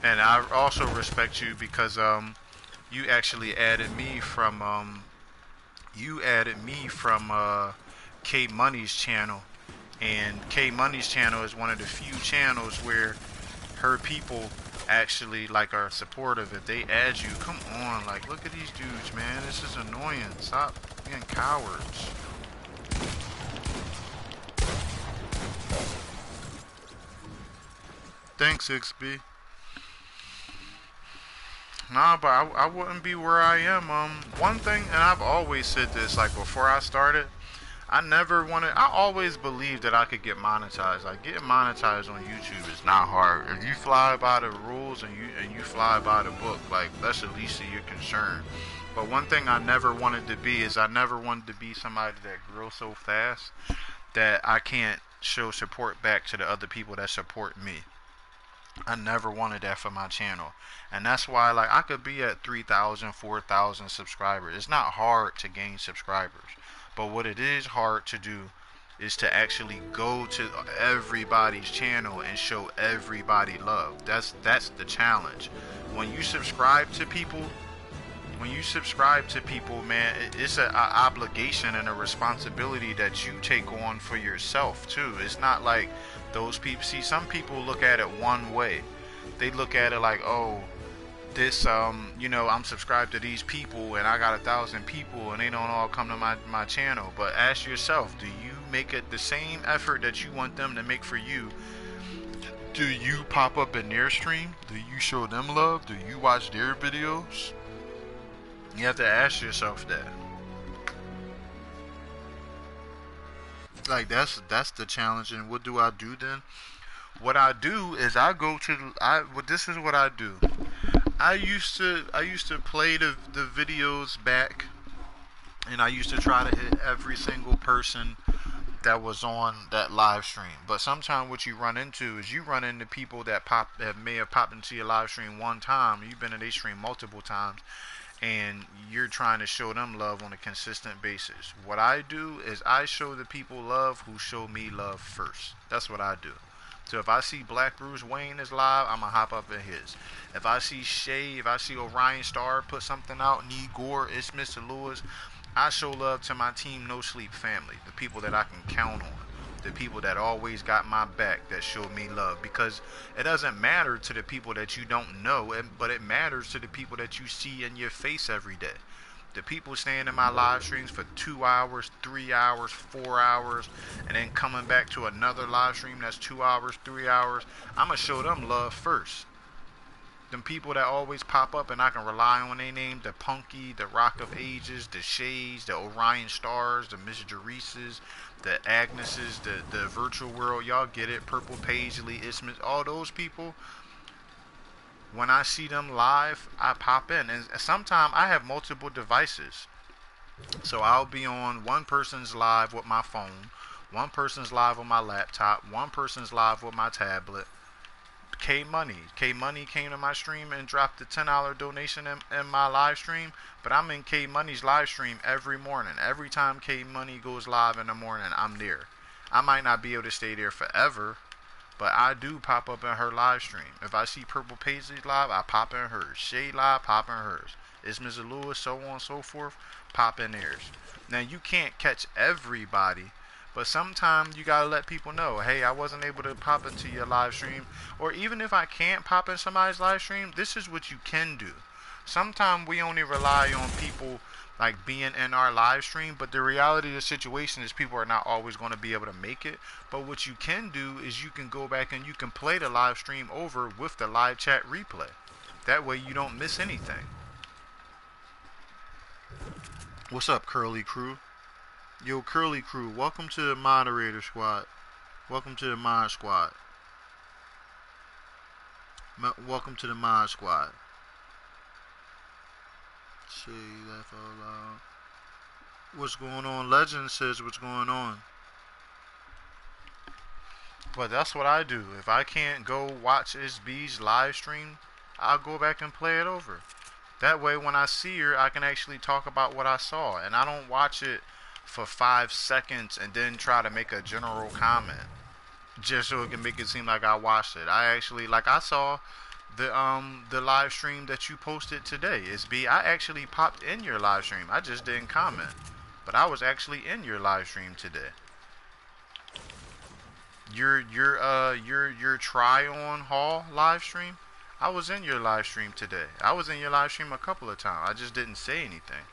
And I also respect you because you actually added me from K Money's channel, and K Money's channel is one of the few channels where her people actually like are supportive, if they add you, come on, like look at these dudes, man. This is annoying. Stop being cowards. Thanks, XB. Nah, but I wouldn't be where I am. One thing, and I've always said this, like before I started, I always believed that I could get monetized. Like getting monetized on YouTube is not hard. If you fly by the rules and you fly by the book, like that's the least of your concern. But one thing I never wanted to be is I never wanted to be somebody that grows so fast that I can't show support back to the other people that support me. I never wanted that for my channel. And that's why like I could be at 3,000, 4,000 subscribers. It's not hard to gain subscribers. But what it is hard to do is to actually go to everybody's channel and show everybody love. That's the challenge. When you subscribe to people, man, it's an obligation and a responsibility that you take on for yourself too. It's not like those people. See, some people look at it one way. They look at it like, oh, this, I'm subscribed to these people and I got 1,000 people and they don't all come to my channel. But ask yourself, do you make it the same effort that you want them to make for you? Do you pop up in their stream? Do you show them love? Do you watch their videos? You have to ask yourself that. Like that's the challenge. And what do I do then? What I do is I go to this is what I do. I used to play the videos back, and I used to try to hit every single person that was on that live stream. But sometimes what you run into is you run into people that may have popped into your live stream one time. You've been in their stream multiple times, and you're trying to show them love on a consistent basis. What I do is I show the people love who show me love first. That's what I do. So if I see Black Bruce Wayne is live, I'm going to hop up in his. If I see Shay, if I see Orion Star put something out, Need Gore, it's Mr. Lewis, I show love to my Team No Sleep family, the people that I can count on, the people that always got my back, that show me love. Because it doesn't matter to the people that you don't know, but it matters to the people that you see in your face every day. The people staying in my live streams for 2 hours, 3 hours, 4 hours, and then coming back to another live stream that's 2 hours, 3 hours, I'm going to show them love first. Them people that always pop up and I can rely on their name, the Punky, the Rock of Ages, the Shades, the Orion Stars, the Miss Jerices, the Agneses, the Virtual World, y'all get it, Purple Paisley, Isthmus, all those people. When I see them live, I pop in. And sometimes I have multiple devices. So I'll be on one person's live with my phone, one person's live on my laptop, one person's live with my tablet. K Money came to my stream and dropped a $10 donation in my live stream. But I'm in K Money's live stream every morning. Every time K Money goes live in the morning, I'm there. I might not be able to stay there forever, but I do pop up in her live stream. If I see Purple Paisley live, I pop in hers. Shay live, pop in hers. It's Mr. Lewis, so on and so forth, pop in theirs. Now, you can't catch everybody, but sometimes you gotta let people know, hey, I wasn't able to pop into your live stream. Or even if I can't pop in somebody's live stream, this is what you can do. Sometimes we only rely on people like being in our live stream, but the reality of the situation is people are not always going to be able to make it. But what you can do is you can go back and you can play the live stream over with the live chat replay. That way you don't miss anything. What's up, Curly Crew? Yo, Curly Crew, welcome to the moderator squad. Welcome to the mod squad. Welcome to the mod squad. See, that's all out. What's going on? Legend says what's going on. But that's what I do. If I can't go watch SB's live stream, I'll go back and play it over. That way when I see her, I can actually talk about what I saw. And I don't watch it for 5 seconds and then try to make a general comment just so it can make it seem like I watched it. I actually, like I saw the live stream that you posted today, SB. I actually popped in your live stream. I just didn't comment, but I was actually in your live stream today. Your try on haul live stream, I was in your live stream today. I was in your live stream a couple of times. I just didn't say anything.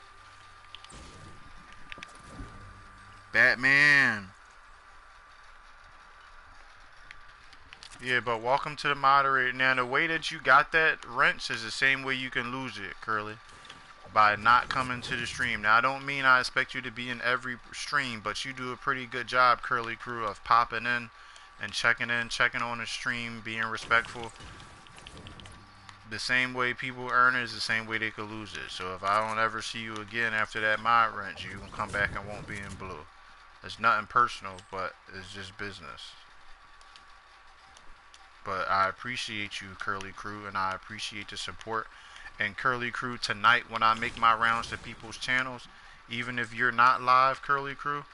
Batman. Yeah, but welcome to the moderator. Now, the way that you got that wrench is the same way you can lose it, Curly. By not coming to the stream. Now, I don't mean I expect you to be in every stream, but you do a pretty good job, Curly Crew, of popping in, checking on the stream, being respectful. The same way people earn it is the same way they could lose it. So if I don't ever see you again after that mod wrench, you can come back and won't be in blue. It's nothing personal, but it's just business. But I appreciate you, Curly Crew, and I appreciate the support. And Curly Crew, tonight when I make my rounds to people's channels, even if you're not live, Curly Crew,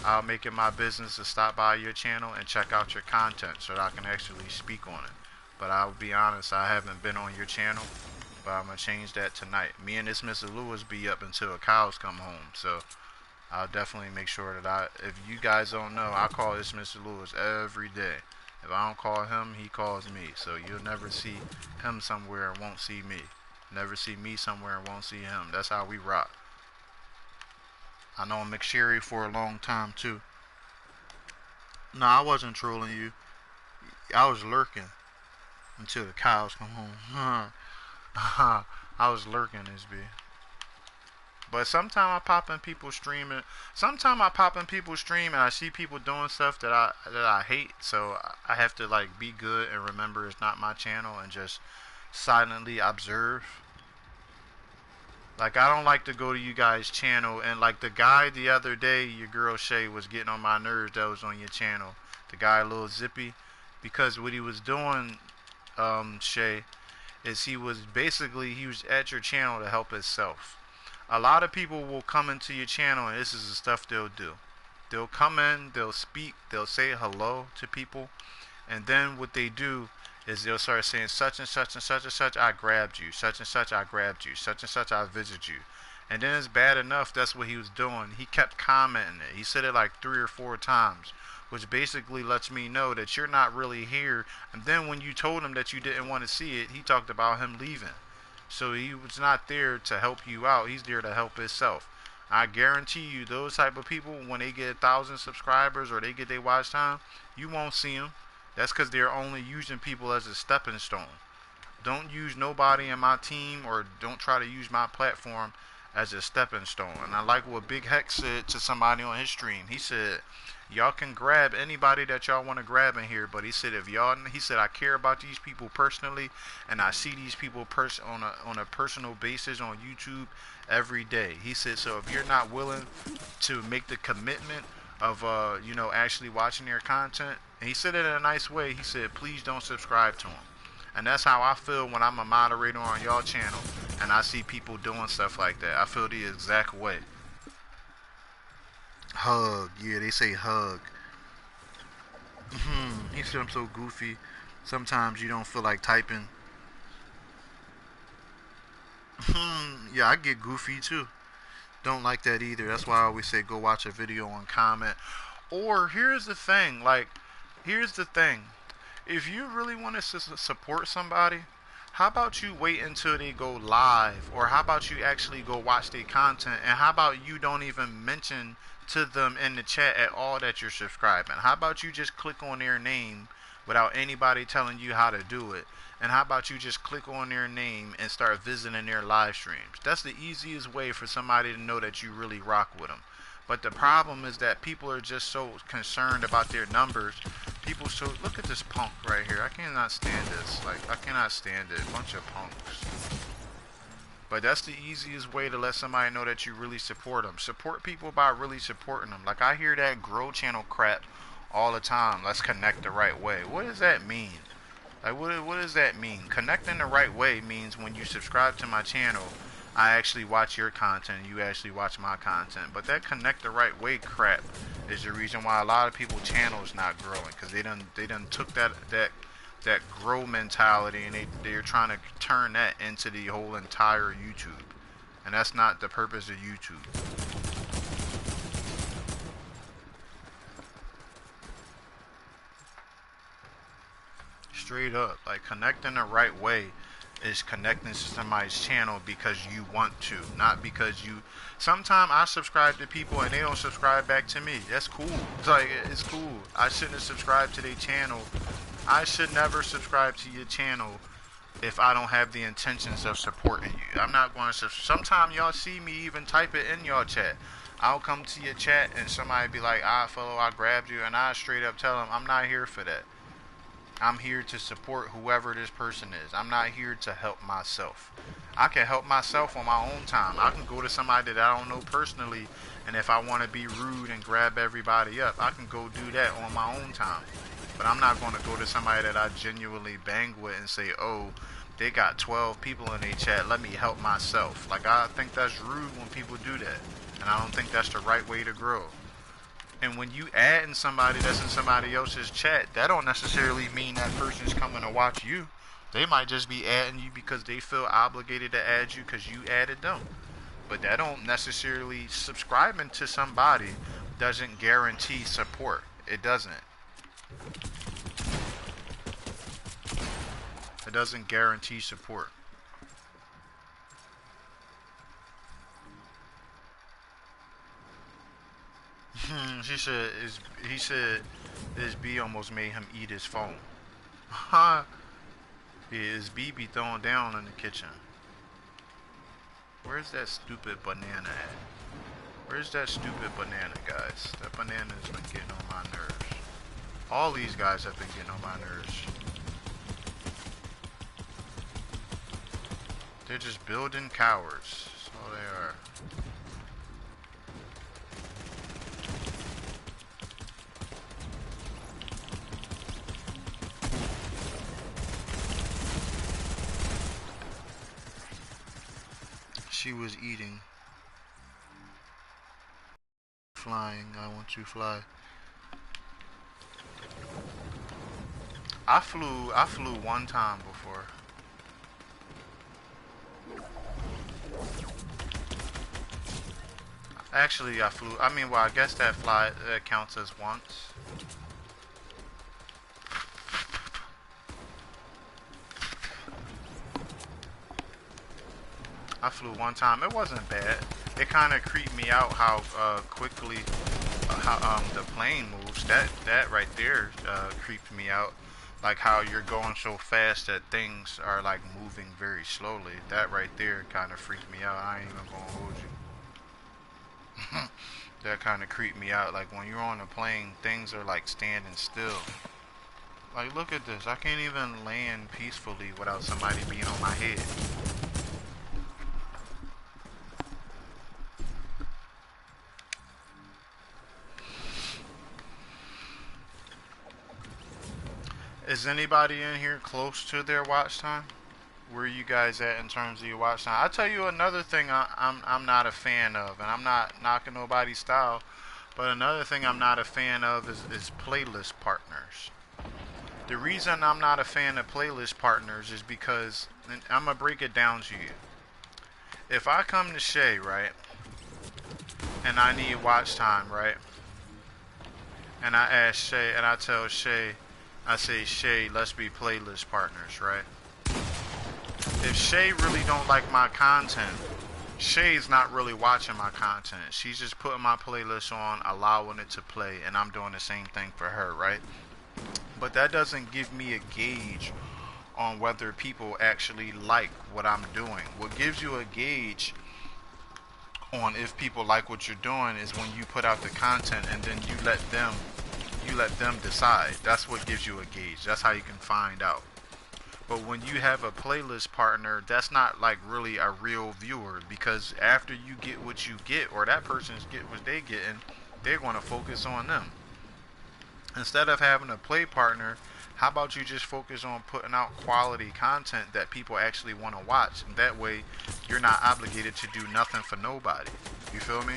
I'll make it my business to stop by your channel and check out your content so that I can actually speak on it. But I'll be honest, I haven't been on your channel, but I'm going to change that tonight. Me and this Mr. Lewis be up until the cows come home, so I'll definitely make sure that if you guys don't know, I call this Mr. Lewis every day. If I don't call him, he calls me. So you'll never see him somewhere and won't see me. Never see me somewhere and won't see him. That's how we rock. I know McSherry for a long time too. No, I wasn't trolling you. I was lurking until the cows come home. I was lurking this bit. But sometimes I pop in people's stream and I see people doing stuff that I hate, so I have to like be good and remember it's not my channel and just silently observe. Like, I don't like to go to you guys' channel, and like the guy the other day, your girl Shay was getting on my nerves that was on your channel. The guy Lil Zippy, because what he was doing, Shay, is he was at your channel to help himself. A lot of people will come into your channel, and this is the stuff they'll do. They'll come in, they'll speak, they'll say hello to people, and then what they do is they'll start saying such and such and such and such, I grabbed you, such and such, I grabbed you, such and such, I visited you. And then it's bad enough, that's what he was doing. He kept commenting it. He said it like 3 or 4 times, which basically lets me know that you're not really here. And then when you told him that you didn't want to see it, he talked about him leaving. So he was not there to help you out. He's there to help himself. I guarantee you, those type of people, when they get 1,000 subscribers or they get their watch time, you won't see them. That's because they're only using people as a stepping stone. Don't use nobody in my team, or don't try to use my platform as a stepping stone. And I like what Big Hex said to somebody on his stream. He said, y'all can grab anybody that y'all want to grab in here, but he said I care about these people personally, and I see these people on a personal basis on YouTube every day. He said, so if you're not willing to make the commitment of actually watching their content, and he said it in a nice way, he said, please don't subscribe to him. And that's how I feel when I'm a moderator on y'all channel and I see people doing stuff like that. I feel the exact way. Hug, yeah, they say hug. He said I'm so goofy. Sometimes you don't feel like typing. Yeah, I get goofy too. Don't like that either. That's why I always say go watch a video and comment. Or here's the thing, if you really want to support somebody, how about you wait until they go live, or how about you actually go watch their content, and how about you don't even mention to them in the chat at all that you're subscribing? How about you just click on their name without anybody telling you how to do it? And how about you just click on their name and start visiting their live streams? That's the easiest way for somebody to know that you really rock with them. But the problem is that people are just so concerned about their numbers. Look at this punk right here. I cannot stand this. I cannot stand it. Bunch of punks. But that's the easiest way to let somebody know that you really support them. Support people by really supporting them. Like, I hear that grow channel crap all the time. Let's connect the right way. What does that mean? Like, what does that mean? Connecting the right way means when you subscribe to my channel, I actually watch your content, you actually watch my content. But that connect the right way crap is the reason why a lot of people's channel is not growing, because they done took that grow mentality and they're trying to turn that into the whole entire YouTube, and that's not the purpose of YouTube. Straight up, like, connecting the right way is connecting to somebody's channel because you want to, not because you. Sometimes I subscribe to people and they don't subscribe back to me. That's cool. It's like, it's cool. I shouldn't have subscribed to their channel. I should never subscribe to your channel if I don't have the intentions of supporting you. I'm not going to. Sometimes y'all see me even type it in y'all chat. I'll come to your chat and somebody be like, "Ah, fellow, I grabbed you," and I straight up tell them, I'm not here for that. I'm here to support whoever this person is. I'm not here to help myself. I can help myself on my own time. I can go to somebody that I don't know personally, and if I want to be rude and grab everybody up, I can go do that on my own time. But I'm not going to go to somebody that I genuinely bang with and say, "Oh, they got 12 people in their chat, let me help myself." Like, I think that's rude when people do that. And I don't think that's the right way to grow. And when you add in somebody that's in somebody else's chat, that don't necessarily mean that person's coming to watch you. They might just be adding you because they feel obligated to add you because you added them. But that don't necessarily, subscribing to somebody doesn't guarantee support. It doesn't. It doesn't guarantee support. He said his B almost made him eat his phone. Huh? Yeah, his B be thrown down in the kitchen. Where's that stupid banana at? Where's that stupid banana, guys? That banana's been getting on my nerves. All these guys have been getting on my nerves. They're just building cowards. That's all they are. She was eating. Flying. I want to fly. I flew one time before. Actually, I flew. I mean, well, I guess that counts as once. I flew one time. It wasn't bad. It kind of creeped me out how quickly the plane moves. That right there creeped me out. Like how you're going so fast that things are like moving very slowly. That right there kind of freaked me out. I ain't even gonna hold you. That kind of creeped me out. Like when you're on a plane, things are like standing still. Like, look at this. I can't even land peacefully without somebody being on my head. Is anybody in here close to their watch time? Where are you guys at in terms of your watch time? I'll tell you another thing I'm not a fan of, and I'm not knocking nobody's style, but another thing I'm not a fan of is playlist partners. The reason I'm not a fan of playlist partners is because, and I'm going to break it down to you. If I come to Shay, right, and I need watch time, right, and I ask Shay, and I tell Shay, I say, "Shay, let's be playlist partners," right? If Shay really don't like my content, Shay's not really watching my content. She's just putting my playlist on, allowing it to play, and I'm doing the same thing for her, right? But that doesn't give me a gauge on whether people actually like what I'm doing. What gives you a gauge on if people like what you're doing is when you put out the content and then you let them decide. That's what gives you a gauge. That's how you can find out. But when you have a playlist partner, that's not like really a real viewer, because after you get what you get, or that person's get what they getting, they're going to focus on them. Instead of having a play partner, how about you just focus on putting out quality content that people actually want to watch? And that way, you're not obligated to do nothing for nobody. You feel me?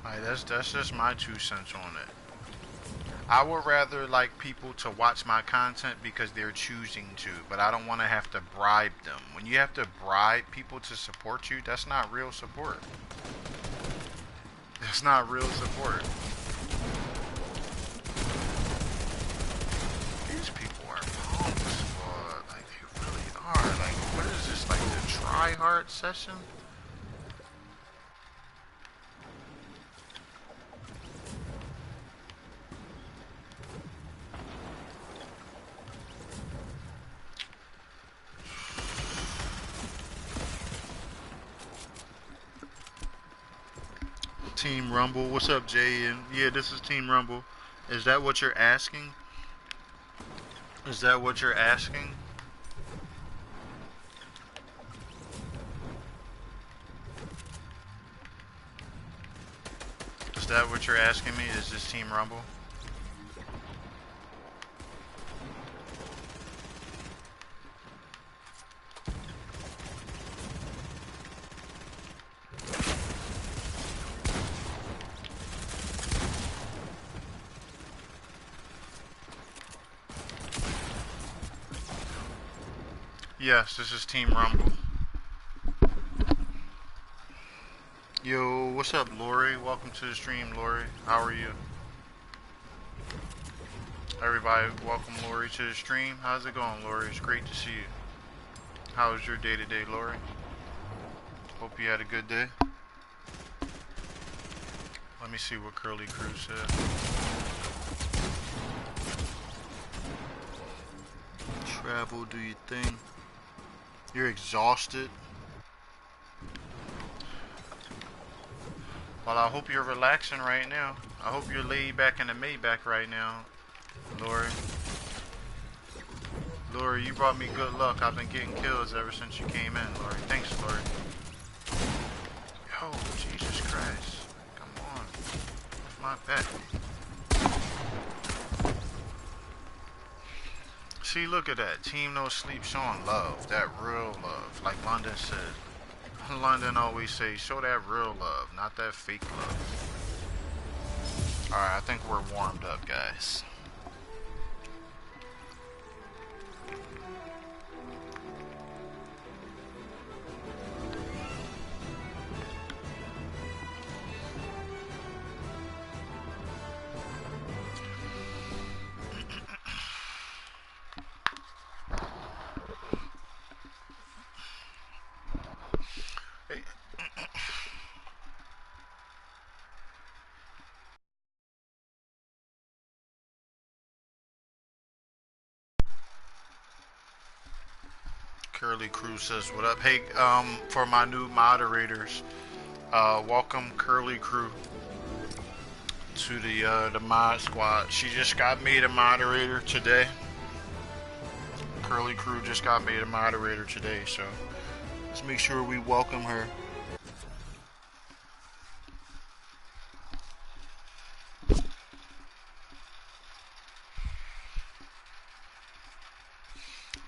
Alright, that's just my 2 cents on it. I would rather like people to watch my content because they're choosing to, but I don't want to have to bribe them. When you have to bribe people to support you, that's not real support. That's not real support. These people are punks, but like they really are. Like, what is this? Like the try hard session? Team Rumble. What's up, Jay? And yeah, this is Team Rumble. Is that what you're asking? Is that what you're asking? Is that what you're asking me? Is this Team Rumble? Yes, this is Team Rumble. Yo, what's up, Lori? Welcome to the stream, Lori. How are you? Everybody, welcome Lori to the stream. How's it going, Lori? It's great to see you. How was your day today, Lori? Hope you had a good day. Let me see what Curly Crew said. Travel, do you think? You're exhausted? Well, I hope you're relaxing right now. I hope you're laid back in the Maybach right now, Lori. Lori, you brought me good luck. I've been getting kills ever since you came in, Lori. Thanks, Lori. Yo, Jesus Christ. Come on. What's my bet? See, look at that. Team No Sleep showing love. That real love. Like London said. London always say, show that real love, not that fake love. Alright, I think we're warmed up, guys. Curly Crew says, what up? Hey, for my new moderators, welcome Curly Crew to the mod squad. She just got made a moderator today. Curly Crew just got made a moderator today, so let's make sure we welcome her.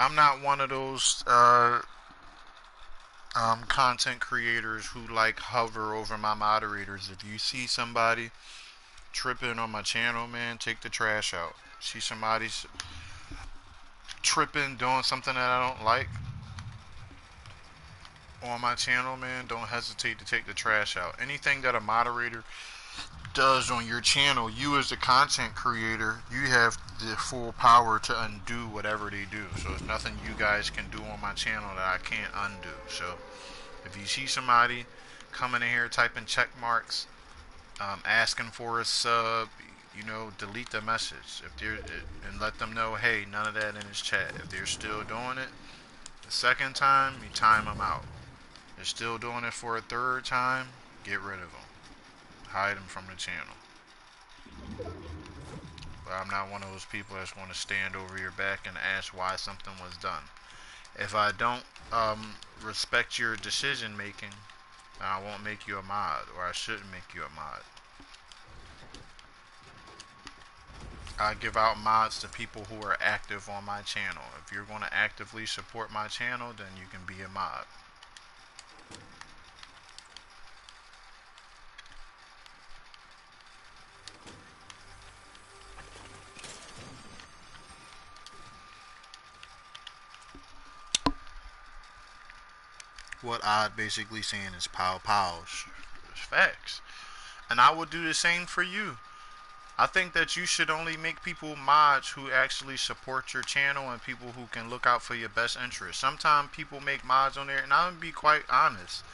I'm not one of those content creators who like hover over my moderators. If you see somebody tripping on my channel, man, take the trash out. See somebody's tripping, doing something that I don't like on my channel, man, don't hesitate to take the trash out. Anything that a moderator does on your channel, you as the content creator, you have the full power to undo whatever they do. So there's nothing you guys can do on my channel that I can't undo. So if you see somebody coming in here typing check marks, asking for a sub, you know, delete the message. If they're, and let them know, hey, none of that in his chat. If they're still doing it the second time, you time them out. If they're still doing it for a third time, get rid of them. Hide them from the channel. But I'm not one of those people that's going to stand over your back and ask why something was done. If I don't respect your decision making, I won't make you a mod, or I shouldn't make you a mod. I give out mods to people who are active on my channel. If you're going to actively support my channel, then you can be a mod. What Odd basically saying is pow pows. It's facts. And I will do the same for you. I think that you should only make people mods who actually support your channel and people who can look out for your best interest. Sometimes people make mods on there, and I'm gonna be quite honest.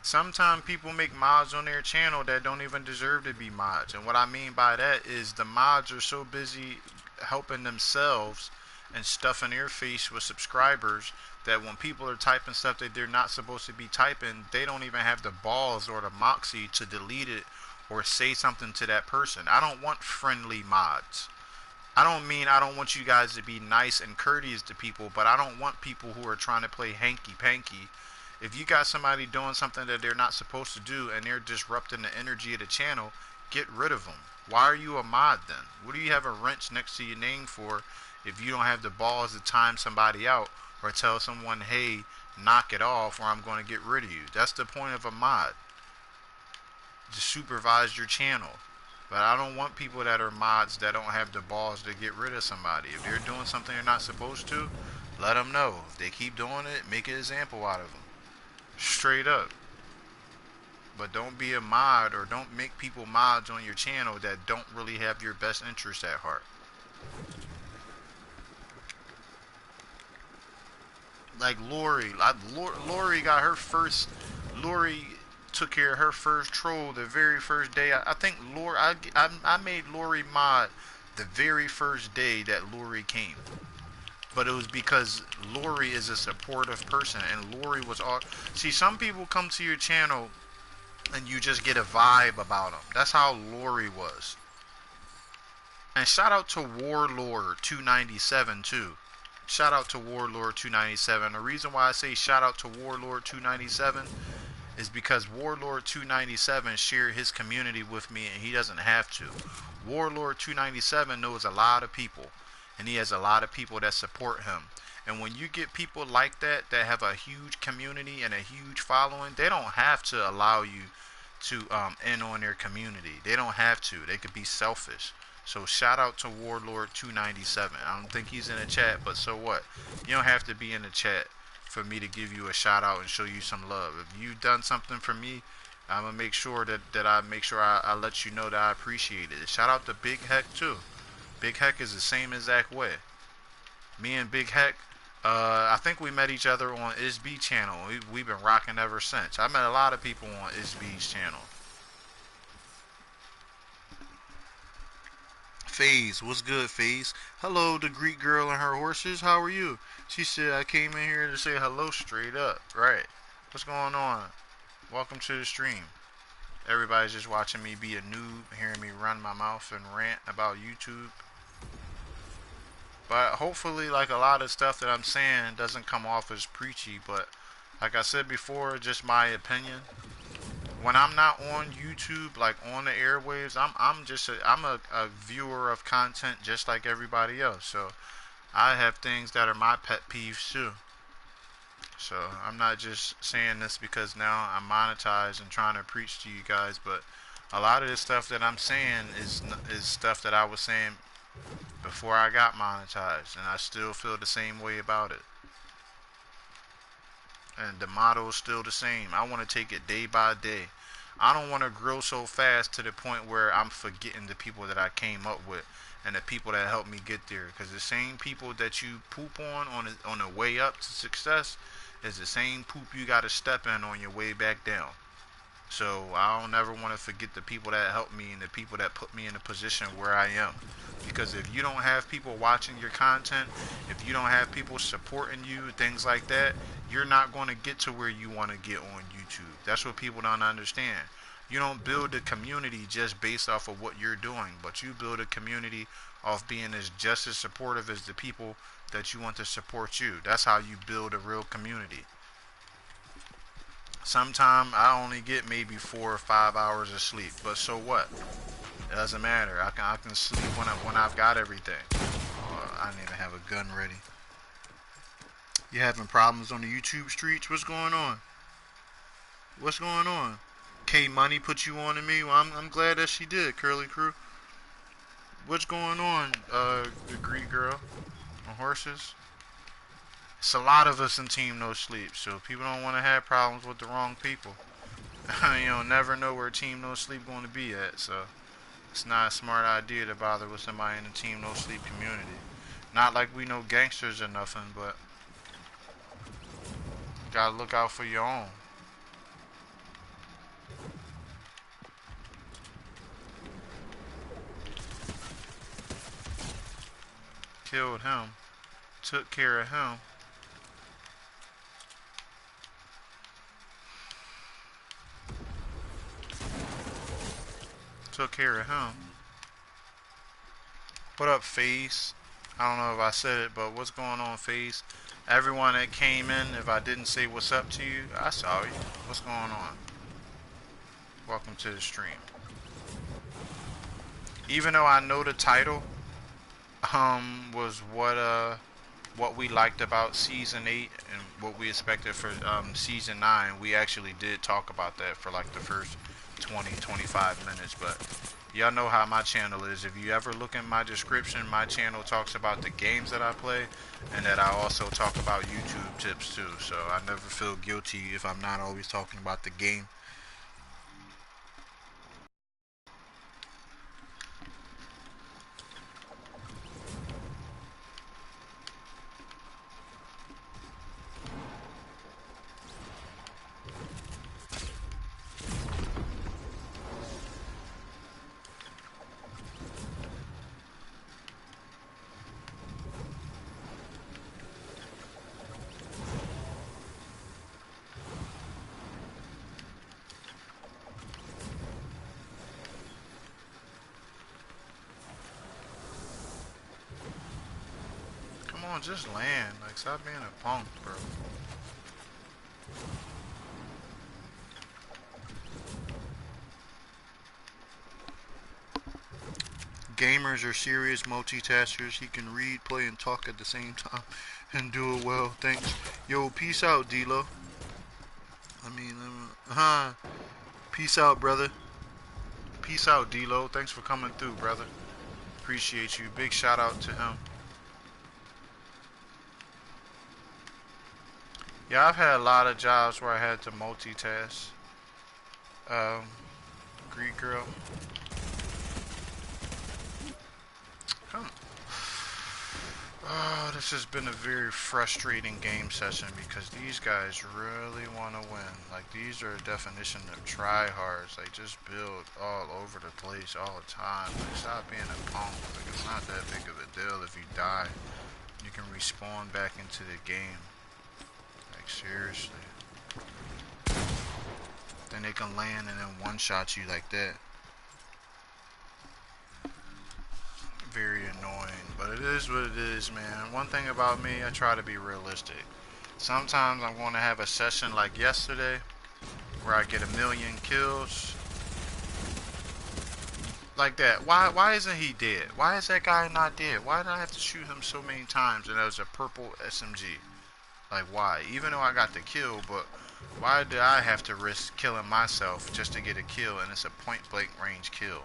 Sometimes people make mods on their channel that don't even deserve to be mods. And what I mean by that is the mods are so busy helping themselves and stuffing their face with subscribers that when people are typing stuff that they're not supposed to be typing, they don't even have the balls or the moxie to delete it or say something to that person. I don't want friendly mods. I don't mean I don't want you guys to be nice and courteous to people, but I don't want people who are trying to play hanky panky. If you got somebody doing something that they're not supposed to do and they're disrupting the energy of the channel, get rid of them. Why are you a mod then? What do you have a wrench next to your name for if you don't have the balls to time somebody out or tell someone, hey, knock it off or I'm going to get rid of you? That's the point of a mod. To supervise your channel. But I don't want people that are mods that don't have the balls to get rid of somebody. If they're doing something they're not supposed to, let them know. If they keep doing it, make an example out of them. Straight up. But don't be a mod or don't make people mods on your channel that don't really have your best interest at heart. Like Lori. Lori got her first... Lori took care of her first troll the very first day. I think Lori... I made Lori mod the very first day that Lori came. But it was because Lori is a supportive person, and Lori was all... See, some people come to your channel and you just get a vibe about them. That's how Lori was. And shout out to Warlord 297 too. Shout out to Warlord 297. The reason why I say shout out to Warlord 297 is because Warlord 297 shared his community with me, and he doesn't have to. Warlord 297 knows a lot of people, and he has a lot of people that support him. And when you get people like that have a huge community and a huge following, they don't have to allow you to in on their community. They don't have to. They could be selfish. So shout out to Warlord 297. I don't think he's in the chat, but so what? You don't have to be in the chat for me to give you a shout out and show you some love. If you've done something for me, I'm gonna make sure that I let you know that I appreciate it. Shout out to Big Heck too. Big Heck is the same exact way. Me and Big Heck, I think we met each other on ISB channel. We've been rocking ever since. I met a lot of people on ISB's channel. FaZe, what's good, FaZe? Hello, the Greek girl and her horses. How are you? She said I came in here to say hello straight up. Right. What's going on? Welcome to the stream. Everybody's just watching me be a noob, hearing me run my mouth and rant about YouTube. But hopefully, like, a lot of stuff that I'm saying doesn't come off as preachy. But like I said before, just my opinion. When I'm not on YouTube, like on the airwaves, I'm a viewer of content just like everybody else. So I have things that are my pet peeves too. So I'm not just saying this because now I'm monetized and trying to preach to you guys, but a lot of this stuff that I'm saying is stuff that I was saying before I got monetized, and I still feel the same way about it. And the motto is still the same. I want to take it day by day. I don't want to grow so fast to the point where I'm forgetting the people that I came up with and the people that helped me get there. Because the same people that you poop on the way up to success is the same poop you got to step in on your way back down. So I don't ever want to forget the people that helped me and the people that put me in the position where I am. Because if you don't have people watching your content, if you don't have people supporting you, things like that, you're not going to get to where you want to get on YouTube. That's what people don't understand. You don't build a community just based off of what you're doing, but you build a community off being just as supportive as the people that you want to support you. That's how you build a real community. Sometimes I only get maybe 4 or 5 hours of sleep, but so what? It doesn't matter. I can sleep when I've got everything. I didn't even have a gun ready. You having problems on the YouTube streets? What's going on? What's going on? K Money put you on to me. Well, I'm glad that she did, Curly Crew. What's going on, the Greek girl on horses? It's a lot of us in Team No Sleep, so people don't want to have problems with the wrong people. You don't never know where Team No Sleep going to be at, so it's not a smart idea to bother with somebody in the Team No Sleep community. Not like we know gangsters or nothing, but you gotta look out for your own. Killed him. Took care of him. Took care of him. What up, FaZe? I don't know if I said it, but what's going on, FaZe? Everyone that came in, if I didn't say what's up to you, I saw you. What's going on? Welcome to the stream. Even though I know the title was what we liked about season 8 and what we expected for season 9, we actually did talk about that for like the first 20-25 minutes. But y'all know how my channel is. If you ever look in my description, my channel talks about the games that I play, and that I also talk about YouTube tips too. So I never feel guilty if I'm not always talking about the game. Just land. Like, stop being a punk, bro. Gamers are serious multitaskers. He can read, play, and talk at the same time and do it well. Thanks. Yo, peace out, D-Lo. Peace out, brother. Peace out, D-Lo. Thanks for coming through, brother. Appreciate you. Big shout out to him. Yeah, I've had a lot of jobs where I had to multitask. Greek girl. Come. Oh, this has been a very frustrating game session because these guys really want to win. Like, these are a definition of tryhards. Like, just build all over the place all the time. Like, stop being a punk. Like, it's not that big of a deal if you die. You can respawn back into the game. Seriously. Then they can land and then one-shot you like that. Very annoying. But it is what it is, man. One thing about me, I try to be realistic. Sometimes I'm going to have a session like yesterday where I get 1,000,000 kills. Like that. Why isn't he dead? Why is that guy not dead? Why did I have to shoot him so many times and that was a purple SMG? Like, why? Even though I got the kill, but why did I have to risk killing myself just to get a kill, and it's a point-blank range kill?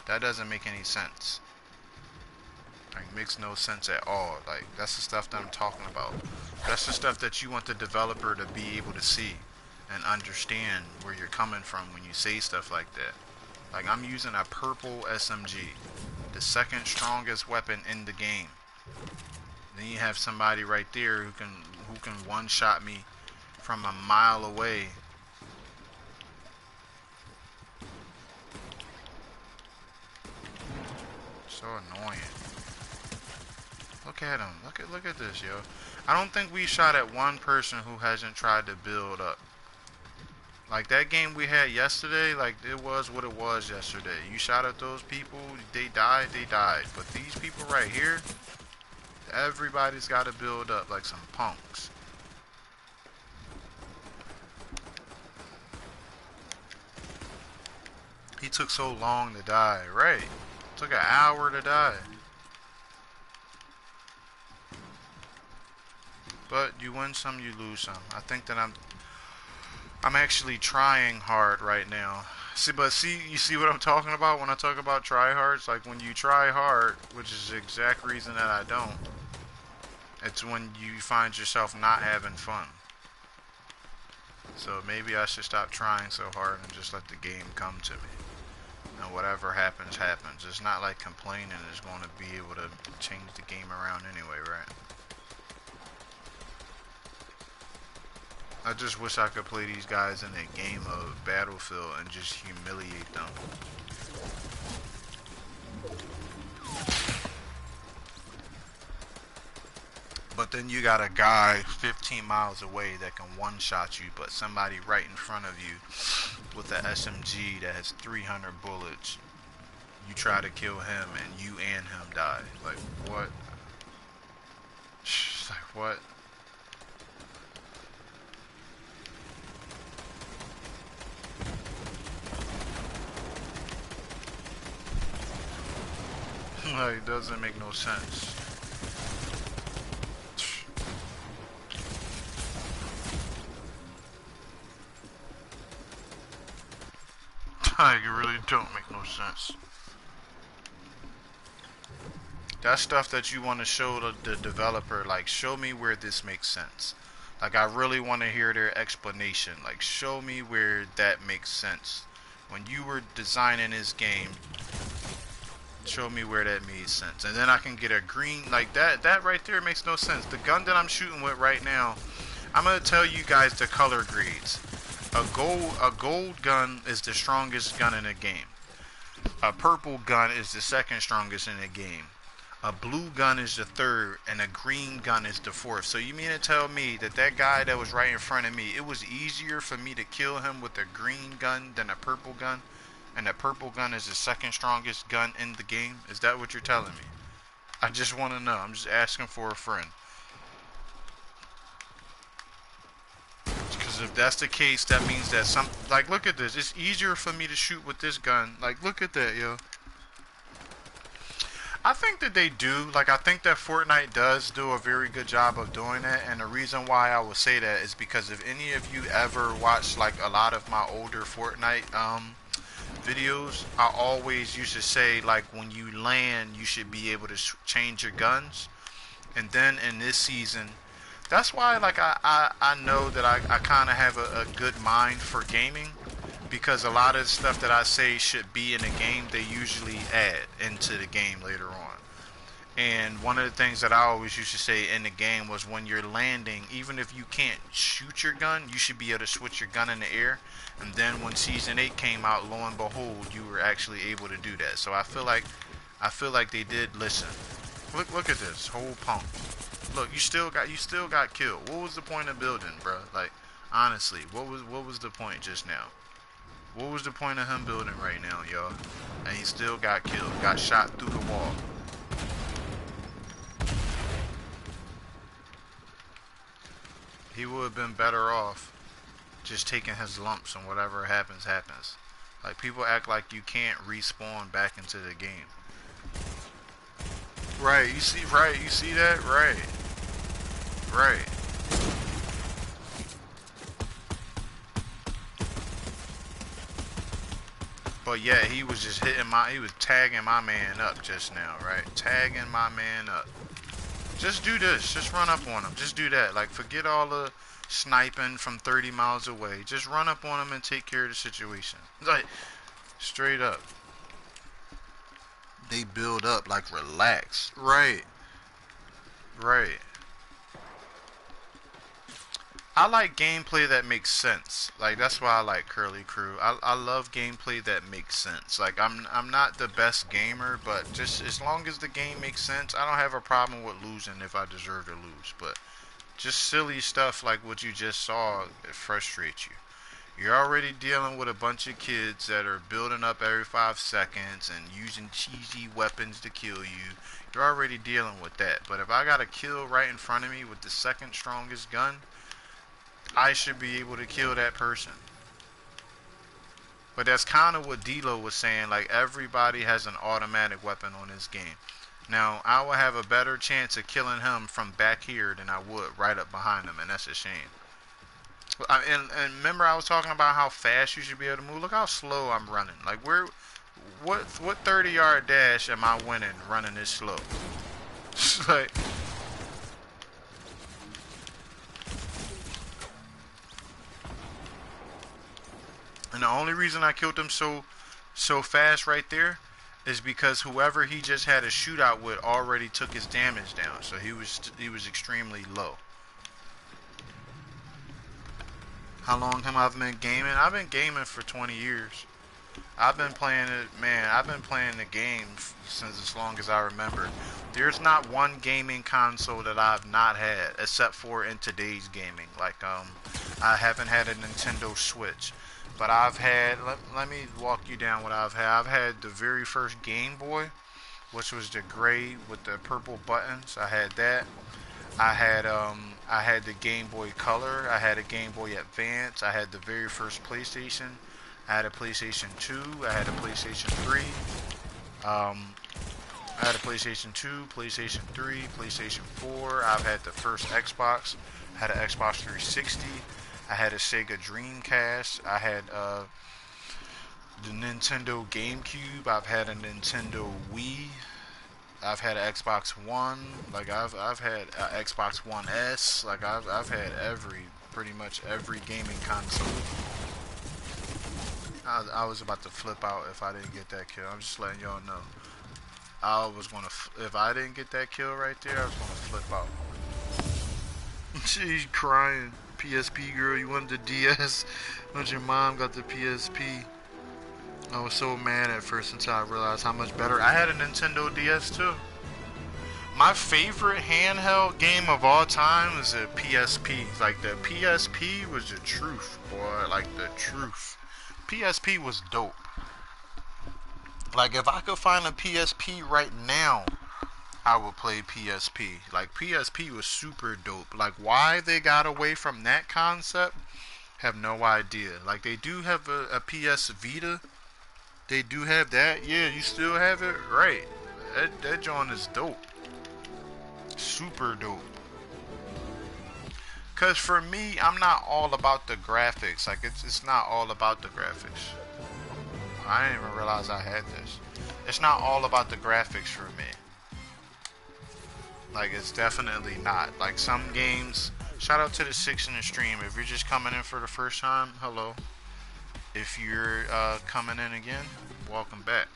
That doesn't make any sense. Like, makes no sense at all. Like, that's the stuff that I'm talking about. That's the stuff that you want the developer to be able to see and understand where you're coming from when you say stuff like that. Like, I'm using a purple SMG, the second strongest weapon in the game. Then you have somebody right there who can one-shot me from a mile away. So annoying. Look at him. Look at this, yo. I don't think we shot at one person who hasn't tried to build up. Like that game we had yesterday, like it was what it was yesterday. You shot at those people, they died. But these people right here, everybody's got to build up like some punks. He took so long to die, right? Took an hour to die. But you win some, you lose some. I think that I'm actually trying hard right now. You see what I'm talking about when I talk about try hards? Like when you try hard, which is the exact reason that I don't. It's when you find yourself not having fun. So maybe I should stop trying so hard and just let the game come to me. And whatever happens, happens. It's not like complaining is going to be able to change the game around anyway, right? I just wish I could play these guys in a game of Battlefield and just humiliate them. But then you got a guy 15 miles away that can one-shot you, but somebody right in front of you with an SMG that has 300 bullets, you try to kill him and you and him die. Like, what? Like, what? Like, it doesn't make no sense. Like, it really don't make no sense. That's stuff that you want to show the developer, like, show me where this makes sense. Like, I really want to hear their explanation. Like, show me where that makes sense. When you were designing this game, show me where that made sense. And then I can get a green, like that right there makes no sense. The gun that I'm shooting with right now, I'm going to tell you guys the color grades. A gold gun is the strongest gun in the game. A purple gun is the second strongest in the game. A blue gun is the third, and a green gun is the fourth. So you mean to tell me that that guy that was right in front of me, it was easier for me to kill him with a green gun than a purple gun? And the purple gun is the second strongest gun in the game? Is that what you're telling me? I just want to know. I'm just asking for a friend. Because if that's the case, that means that some... Like, look at this. It's easier for me to shoot with this gun. Like, look at that, yo. I think that they do. Like, I think that Fortnite does do a very good job of doing that. And the reason why I would say that is because if any of you ever watched, like, a lot of my older Fortnite, videos, I always used to say, like, when you land, you should be able to change your guns. And then in this season, that's why, like, I know that I kind of have a good mind for gaming, because a lot of stuff that I say should be in the game, they usually add into the game later on. And one of the things that I always used to say in the game was when you're landing, even if you can't shoot your gun, you should be able to switch your gun in the air. And then when Season 8 came out, lo and behold, you were actually able to do that. So I feel like they did listen. Look at this whole pump. Look, you still got killed. What was the point of building, bro? Like, honestly, what was the point just now? What was the point of him building right now, y'all? And he still got killed, got shot through the wall. He would have been better off just taking his lumps, and whatever happens, happens. Like, people act like you can't respawn back into the game. Right, you see that? Right. Right. But yeah, he was just he was tagging my man up just now, right? Tagging my man up. Just do this. Just run up on him. Just do that. Like, forget all the sniping from 30 miles away. Just run up on him and take care of the situation. Like, straight up. They build up, like, relax. Right. Right. I like gameplay that makes sense. Like, that's why I like Curly Crew. I love gameplay that makes sense. Like, I'm not the best gamer, but just as long as the game makes sense, I don't have a problem with losing if I deserve to lose. But just silly stuff like what you just saw, it frustrates you. You're already dealing with a bunch of kids that are building up every 5 seconds and using cheesy weapons to kill you. You're already dealing with that. But if I got a kill right in front of me with the second strongest gun, I should be able to kill that person. But that's kind of what D-Lo was saying. Like, everybody has an automatic weapon on this game. Now, I will have a better chance of killing him from back here than I would right up behind him, and that's a shame. And remember I was talking about how fast you should be able to move? Look how slow I'm running. Like, what 30-yard dash am I winning running this slow? Like, And the only reason I killed him so fast right there is because whoever he just had a shootout with already took his damage down, so he was extremely low. How long have I been gaming? I've been gaming for 20 years. I've been playing it, man. I've been playing the game since as long as I remember. There's not one gaming console that I've not had, except for in today's gaming. Like, I haven't had a Nintendo Switch, but I've had. Let me walk you down what I've had. I've had the very first Game Boy, which was the gray with the purple buttons. I had that. I had the Game Boy Color. I had a Game Boy Advance. I had the very first PlayStation. I had a PlayStation 2. I had a PlayStation 3. I had a PlayStation 2, PlayStation 3, PlayStation 4. I've had the first Xbox. I had an Xbox 360. I had a Sega Dreamcast. I had the Nintendo GameCube. I've had a Nintendo Wii. I've had an Xbox One. Like I've had an Xbox One S. Like I've had pretty much every gaming console. I was about to flip out if I didn't get that kill. I'm just letting y'all know. I was gonna, if I didn't get that kill right there, I was gonna flip out. She's crying. PSP girl, you wanted the DS, but your mom got the PSP. I was so mad at first until I realized how much better. I had a Nintendo DS too. My favorite handheld game of all time was the PSP. Like the PSP was the truth, boy. Like the truth. PSP was dope. Like if I could find a PSP right now, I would play PSP. Like PSP was super dope. Like why they got away from that concept, have no idea. Like they do have a PS Vita. They do have that. Yeah, you still have it, right? That joint is dope. Super dope. Cause for me, I'm not all about the graphics. Like it's not all about the graphics. I didn't even realize I had this. It's not all about the graphics for me. Like it's definitely not. Like some games. Shout out to the 6 in the stream. If you're just coming in for the first time, hello. If you're coming in again, welcome back.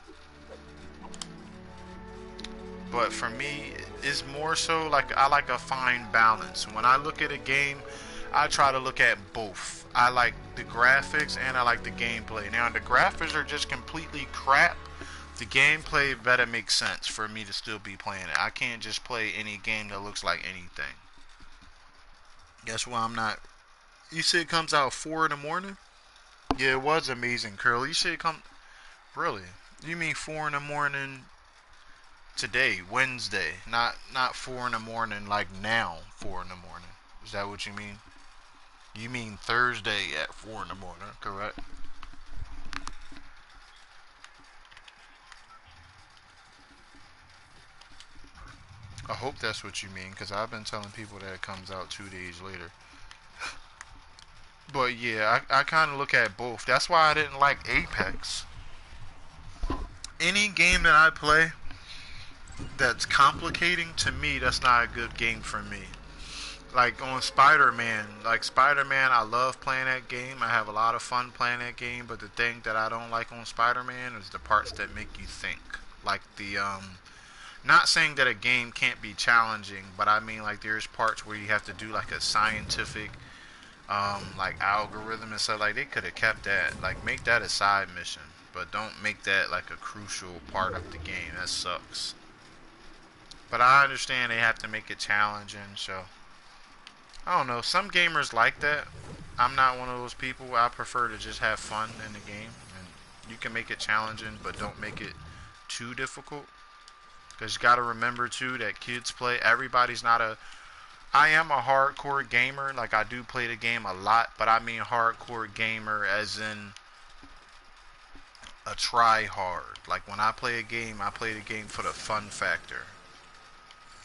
But for me, it's more so like I like a fine balance. When I look at a game, I try to look at both. I like the graphics and I like the gameplay. Now, the graphics are just completely crap. The gameplay better make sense for me to still be playing it. I can't just play any game that looks like anything. Guess why I'm not. You said it comes out 4 in the morning? Yeah, it was amazing, Curl. You said it come. Really? You mean 4 in the morning today, Wednesday? Not 4 in the morning like now, 4 in the morning. Is that what you mean? You mean Thursday at 4 in the morning, correct? I hope that's what you mean, because I've been telling people that it comes out 2 days later. But yeah, I kind of look at both. That's why I didn't like Apex. Any game that I play that's complicating, to me, that's not a good game for me. Like on Spider-Man, I love playing that game. I have a lot of fun playing that game, but the thing that I don't like on Spider-Man is the parts that make you think. Like the, not saying that a game can't be challenging, but I mean like there's parts where you have to do like a scientific, like algorithm and stuff. Like they could have kept that, like make that a side mission, but don't make that like a crucial part of the game. That sucks. But I understand they have to make it challenging, so I don't know. Some gamers like that. I'm not one of those people. I prefer to just have fun in the game, and you can make it challenging, but don't make it too difficult. Because you got to remember too that kids play. Everybody's not a. I am a hardcore gamer. Like I do play the game a lot, but I mean hardcore gamer as in a try hard. Like when I play a game, I play the game for the fun factor.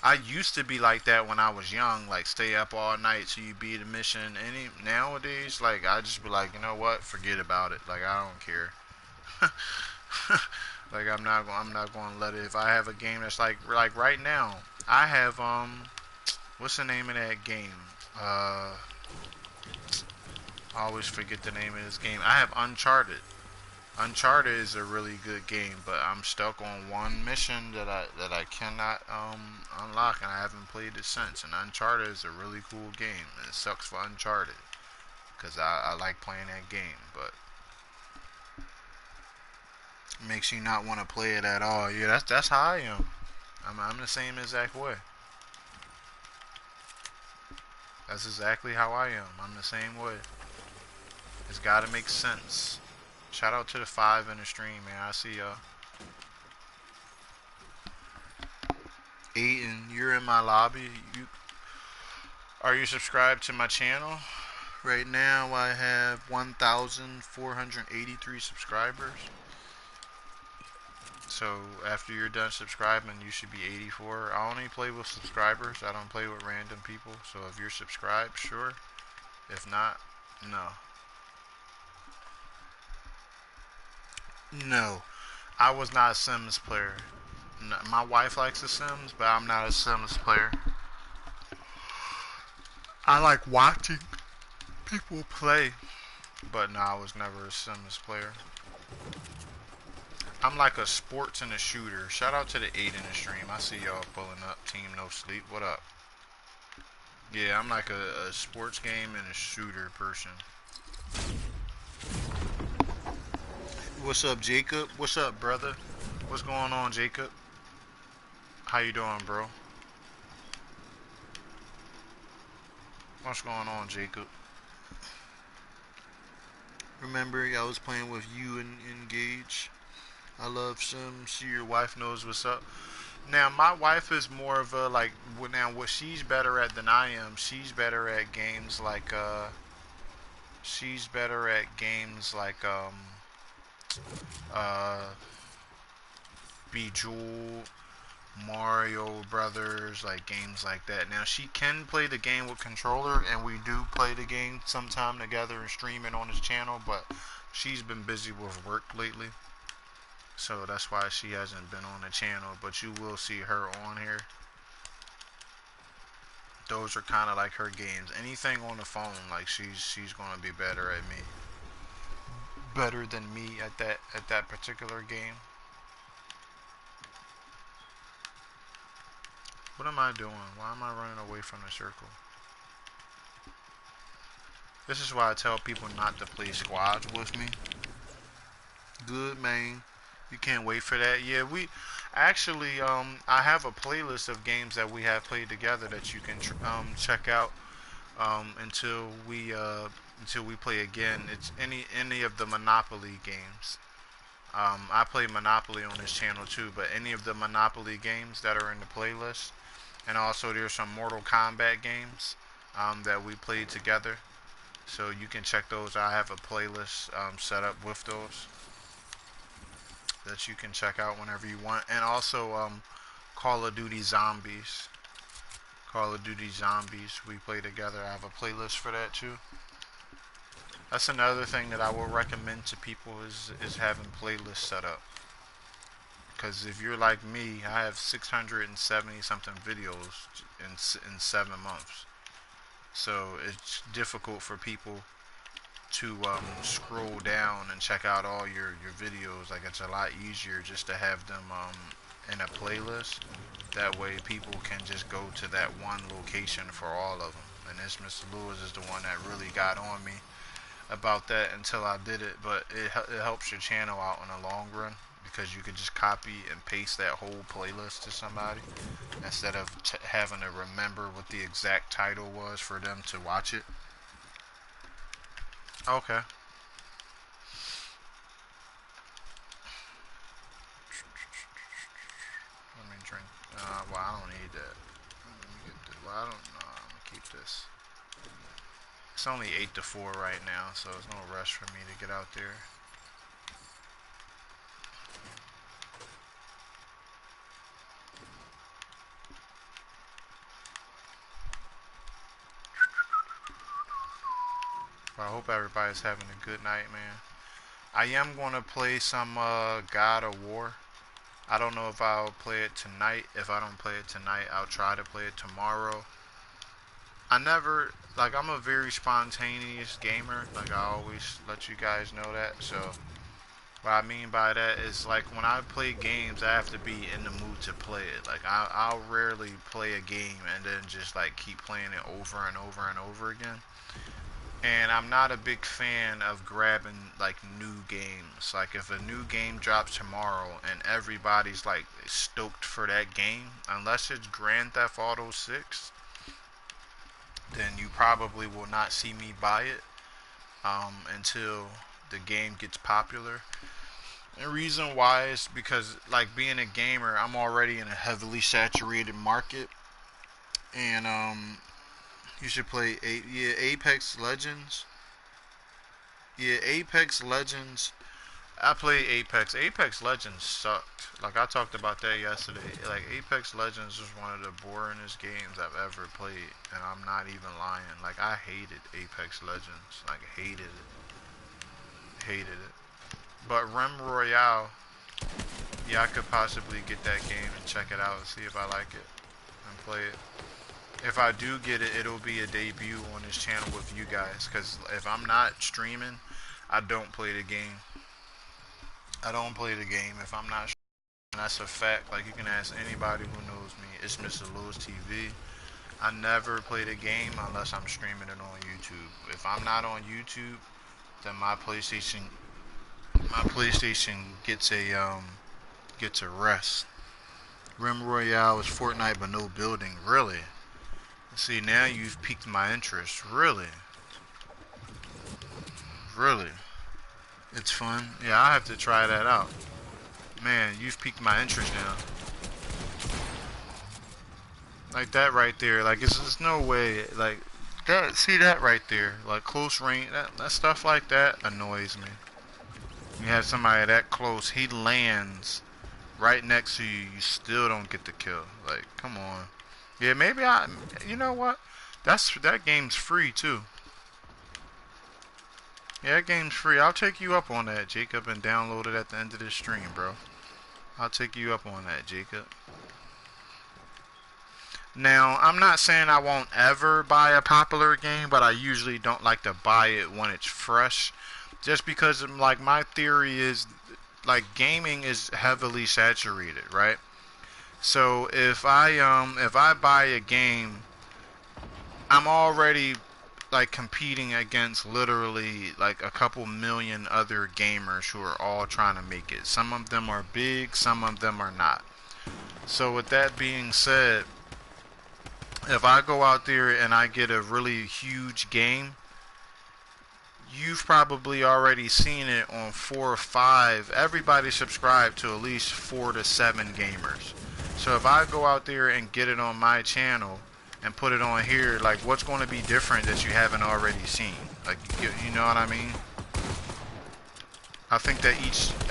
I used to be like that when I was young, like stay up all night so you beat a mission. Nowadays, like I just be like, you know what, forget about it. Like I don't care. Like I'm not going to let it. If I have a game that's like right now, I have what's the name of that game? I always forget the name of this game. I have Uncharted. Uncharted is a really good game, but I'm stuck on one mission that I cannot unlock, and I haven't played it since. And Uncharted is a really cool game. And it sucks for Uncharted because I like playing that game, but it makes you not want to play it at all. Yeah, that's how I am. I'm the same exact way. That's exactly how I am. I'm the same way. It's got to make sense. Shout out to the 5 in the stream, man. I see y'all. Aiden, you're in my lobby. Are you subscribed to my channel? Right now I have 1,483 subscribers. So after you're done subscribing, you should be 84. I only play with subscribers. I don't play with random people. So if you're subscribed, sure. If not, no. No. I was not a Sims player. No, my wife likes The Sims, but I'm not a Sims player. I like watching people play, but no, I was never a Sims player. I'm like a sports and a shooter. Shout out to the 8 in the stream. I see y'all pulling up. Team No Sleep. What up? Yeah, I'm like a sports game and a shooter person. What's up, Jacob? What's up, brother? What's going on, Jacob? How you doing, bro? What's going on, Jacob? Remember, I was playing with you and Engage. I love Sims. See, your wife knows what's up. Now, my wife is more of a, like, now what she's better at than I am. She's better at games like, uh, Bejeweled, Mario Brothers, like games like that. Now, she can play the game with controller, and we do play the game sometime together and stream it on his channel, but she's been busy with work lately. So that's why she hasn't been on the channel, but you will see her on here. Those are kind of like her games. Anything on the phone, like she's gonna be better at me, better than me at that particular game. What am I doing? Why am I running away from the circle? This is why I tell people not to play squads with me. Good, man. You can't wait for that. Yeah, we actually I have a playlist of games that we have played together that you can check out until we play again. It's any of the Monopoly games. I play Monopoly on this channel too, but any of the Monopoly games that are in the playlist, and also there's some Mortal Kombat games that we played together. So you can check those. I have a playlist set up with those that you can check out whenever you want. And also Call of Duty Zombies. Call of Duty Zombies we play together. I have a playlist for that too. That's another thing that I will recommend to people is having playlists set up. Because if you're like me, I have 670 something videos in 7 months. So it's difficult for people to scroll down and check out all your videos. Like, it's a lot easier just to have them in a playlist. That way people can just go to that one location for all of them. And this Mr. Lewis is the one that really got on me about that until I did it. But it helps your channel out in the long run, because you could just copy and paste that whole playlist to somebody instead of having to remember what the exact title was for them to watch it. Okay. Let me drink. Well, I don't need that. Let me get this. Well, I don't know. I'm gonna keep this. It's only 8 to 4 right now, so there's no rush for me to get out there. But I hope everybody's having a good night, man. I am going to play some God of War. I don't know if I'll play it tonight. If I don't play it tonight, I'll try to play it tomorrow. I never, like, I'm a very spontaneous gamer. Like, I always let you guys know that. So what I mean by that is, like, when I play games, I have to be in the mood to play it. Like, I'll rarely play a game and then just, like, keep playing it over and over and over again. And I'm not a big fan of grabbing, like, new games. Like, if a new game drops tomorrow and everybody's, like, stoked for that game, unless it's Grand Theft Auto 6, then you probably will not see me buy it until the game gets popular. The reason why is because, like, being a gamer, I'm already in a heavily saturated market, and you should play Apex Legends. Yeah, Apex Legends. I play Apex. Apex Legends sucked. Like, I talked about that yesterday. Like, Apex Legends was one of the boringest games I've ever played, and I'm not even lying. Like, I hated Apex Legends. Like, hated it. Hated it. But Rem Royale, yeah, I could possibly get that game and check it out and see if I like it and play it. If I do get it, it'll be a debut on this channel with you guys. Because if I'm not streaming, I don't play the game. I don't play the game if I'm not streaming. That's a fact. Like, you can ask anybody who knows me. It's Mr. Lewis TV. I never play the game unless I'm streaming it on YouTube. If I'm not on YouTube, then my PlayStation gets a rest. Rim Royale is Fortnite but no building. Really? See, now you've piqued my interest. Really? Really? It's fun? Yeah, I'll have to try that out. Man, you've piqued my interest now. Like that right there. Like, there's no way. Like, that. See that right there? Like, close range. That stuff like that annoys me. You have somebody that close, he lands right next to you, you still don't get the kill. Like, come on. Yeah, maybe you know what? That game's free too. Yeah, that game's free. I'll take you up on that, Jacob, and download it at the end of this stream, bro. I'll take you up on that, Jacob. Now, I'm not saying I won't ever buy a popular game, but I usually don't like to buy it when it's fresh. Just because, like, my theory is, like, gaming is heavily saturated, right? So if I buy a game, I'm already, like, competing against literally like a couple million other gamers who are all trying to make it. Some of them are big, some of them are not. So with that being said, if I go out there and I get a really huge game, you've probably already seen it on 4 or 5. Everybody subscribed to at least 4 to 7 gamers. So if I go out there and get it on my channel and put it on here, like, what's going to be different that you haven't already seen? Like, you know what I mean? I think that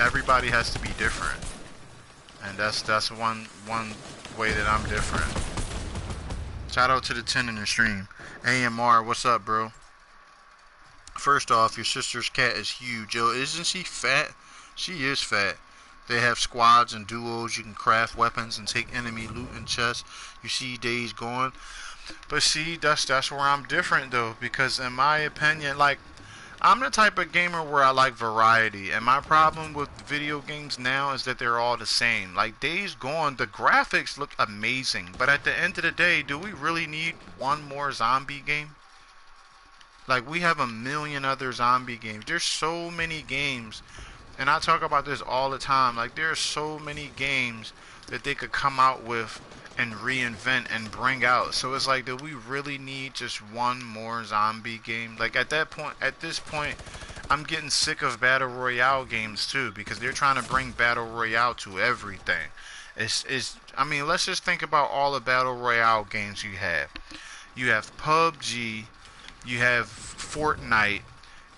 everybody has to be different, and that's one way that I'm different. Shout out to the 10 in the stream. AMR, what's up, bro? First off, your sister's cat is huge. Yo, isn't she fat? She is fat. They have squads and duos. You can craft weapons and take enemy loot and chests. You see Days Gone. But see, that's where I'm different, though. Because in my opinion, like, I'm the type of gamer where I like variety. And my problem with video games now is that they're all the same. Like, Days Gone, the graphics look amazing. But at the end of the day, do we really need one more zombie game? Like, we have a million other zombie games. There's so many games, and I talk about this all the time. Like, there's so many games that they could come out with and reinvent and bring out. So it's like, do we really need just one more zombie game? Like, at this point, I'm getting sick of Battle Royale games too, because they're trying to bring Battle Royale to everything. I mean, let's just think about all the Battle Royale games you have. You have PUBG, you have Fortnite,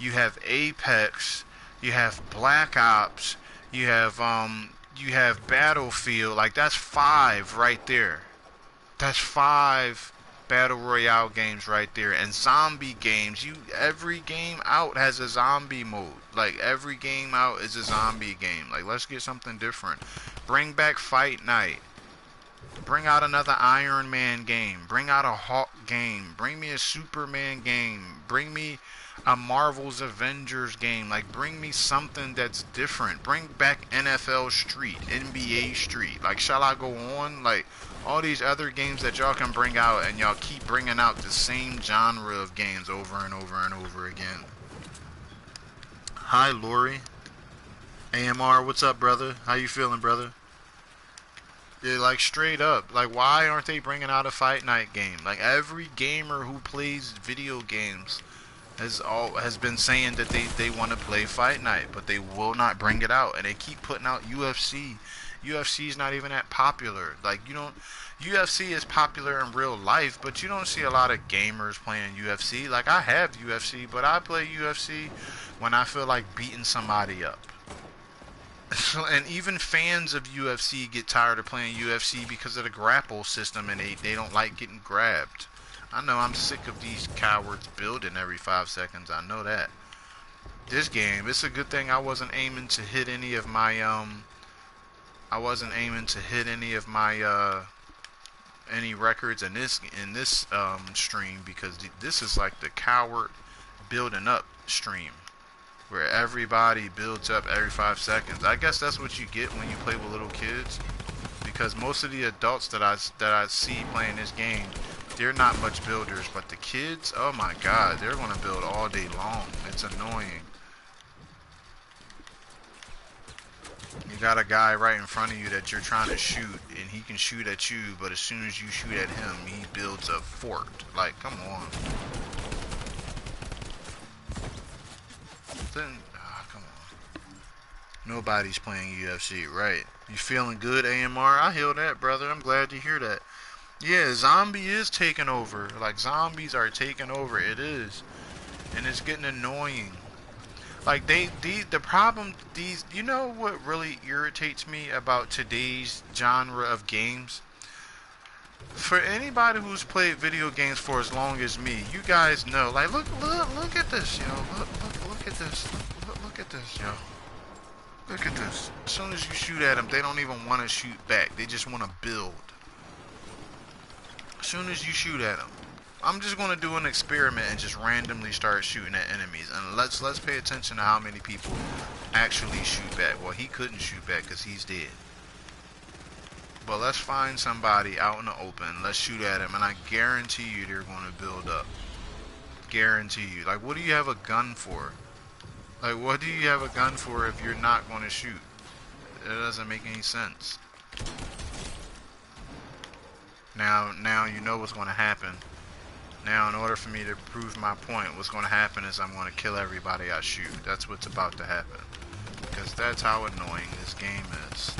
you have Apex, you have Black Ops, you have Battlefield. Like, that's 5 right there. That's 5 Battle Royale games right there. And zombie games, every game out has a zombie mode. Like, every game out is a zombie game. Like, let's get something different. Bring back Fight Night. Bring out another Iron Man game. Bring out a Hulk game. Bring me a Superman game. Bring me a Marvel's Avengers game. Like, bring me something that's different. Bring back NFL Street, NBA Street. Like, shall I go on? Like, all these other games that y'all can bring out, and y'all keep bringing out the same genre of games over and over and over again. Hi, Lori. AMR, what's up, brother? How you feeling, brother? Yeah, like, straight up. Like, why aren't they bringing out a Fight Night game? Like, every gamer who plays video games has been saying that they want to play Fight Night, but they will not bring it out. And they keep putting out UFC. UFC's not even that popular. Like, you don't... UFC is popular in real life, but you don't see a lot of gamers playing UFC. Like, I have UFC, but I play UFC when I feel like beating somebody up. And even fans of UFC get tired of playing UFC because of the grapple system, and they don't like getting grabbed. I know, I'm sick of these cowards building every 5 seconds. I know that. This game, it's a good thing I wasn't aiming to hit any of my any records in this stream, because this is like the coward building up stream, where everybody builds up every 5 seconds. I guess that's what you get when you play with little kids, because most of the adults that I see playing this game, they're not much builders, but the kids, oh my god, they're gonna build all day long. It's annoying. You got a guy right in front of you that you're trying to shoot, and he can shoot at you, but as soon as you shoot at him, he builds a fort. Like, come on. Then, come on. Nobody's playing UFC, right? You feeling good, AMR? I hear that, brother. I'm glad to hear that. Yeah, zombie is taking over. Like, zombies are taking over. It is. And it's getting annoying. Like, the problem, you know what really irritates me about today's genre of games? For anybody who's played video games for as long as me, you guys know, like, look at this, yo. Look at this. Look at this, yo. Look at this. As soon as you shoot at them, they don't even want to shoot back. They just want to build. As soon as you shoot at them. I'm just going to do an experiment and just randomly start shooting at enemies. And let's pay attention to how many people actually shoot back. Well, he couldn't shoot back because he's dead. But let's find somebody out in the open. Let's shoot at him. And I guarantee you they're going to build up. Guarantee you. Like, what do you have a gun for? Like, what do you have a gun for if you're not going to shoot? It doesn't make any sense. Now you know what's going to happen. Now, in order for me to prove my point, what's going to happen is I'm going to kill everybody I shoot. That's what's about to happen. Because that's how annoying this game is.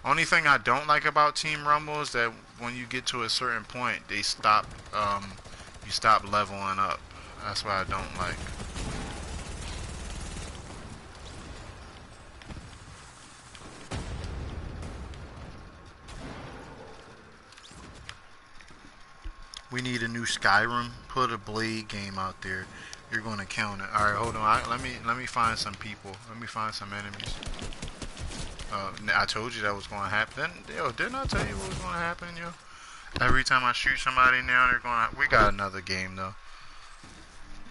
Only thing I don't like about Team Rumble is that when you get to a certain point, they stop, you stop leveling up. That's what I don't like. We need a new Skyrim. Put a Blade game out there. You're going to count it. All right, hold on. Let me find some people. Let me find some enemies. I told you that was going to happen. Yo, didn't I tell you what was going to happen, yo? Every time I shoot somebody now, they're going to... We got another game, though.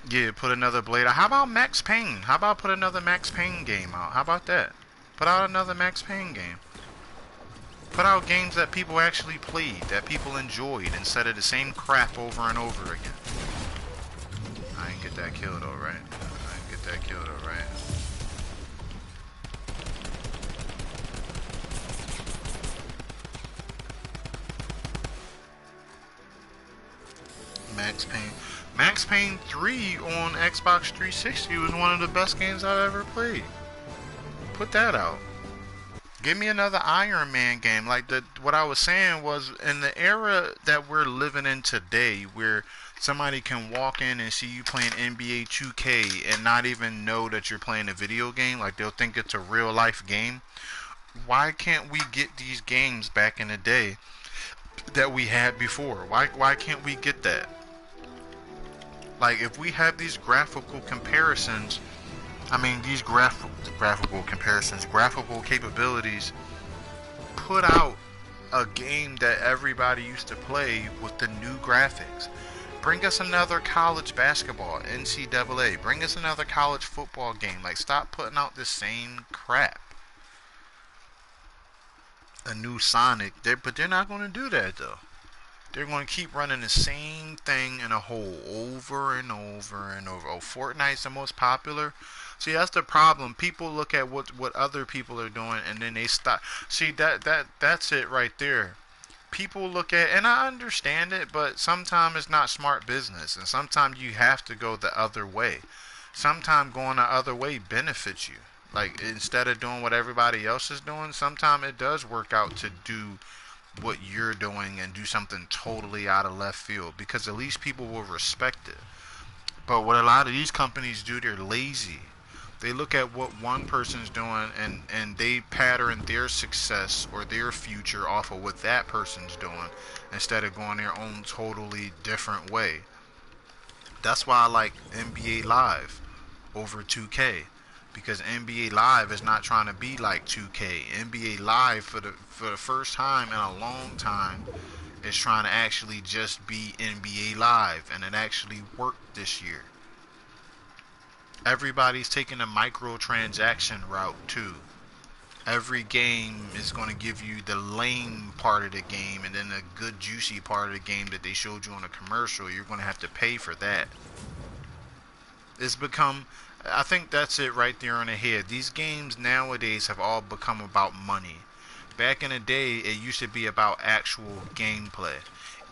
Yeah, put another Blade out. How about Max Payne? How about put another Max Payne game out? How about that? Put out another Max Payne game. Put out games that people actually played, that people enjoyed, instead of the same crap over and over again. I ain't get that kill though, right? I ain't get that kill though, right? Max Payne. Max Payne 3 on Xbox 360 was one of the best games I've ever played. Put that out. Give me another Iron Man game. Like, what I was saying was, in the era that we're living in today, where somebody can walk in and see you playing NBA 2K and not even know that you're playing a video game, like they'll think it's a real life game. Why can't we get these games back in the day that we had before? Why can't we get that? Like, if we have these graphical comparisons, I mean, these graphical capabilities, put out a game that everybody used to play with the new graphics. Bring us another college basketball, NCAA. Bring us another college football game. Like, stop putting out the same crap. A new Sonic, but they're not going to do that though. They're going to keep running the same thing in a hole over and over and over. Oh, Fortnite's the most popular. See, that's the problem. People look at what other people are doing and then they stop. See, that's it right there. People look at, and I understand it, but sometimes it's not smart business, and sometimes you have to go the other way. Sometimes going the other way benefits you. Like, instead of doing what everybody else is doing, sometimes it does work out to do what you're doing and do something totally out of left field, because at least people will respect it. But what a lot of these companies do, they're lazy. They look at what one person's doing and they pattern their success or their future off of what that person's doing instead of going their own totally different way. That's why I like NBA Live over 2K, because NBA Live is not trying to be like 2K. NBA Live for the first time in a long time is trying to actually just be NBA Live, and it actually worked this year. Everybody's taking a microtransaction route too. Every game is going to give you the lame part of the game and then the good juicy part of the game that they showed you on a commercial. You're going to have to pay for that. It's become, I think that's it right there on the head. These games nowadays have all become about money. Back in the day, it used to be about actual gameplay.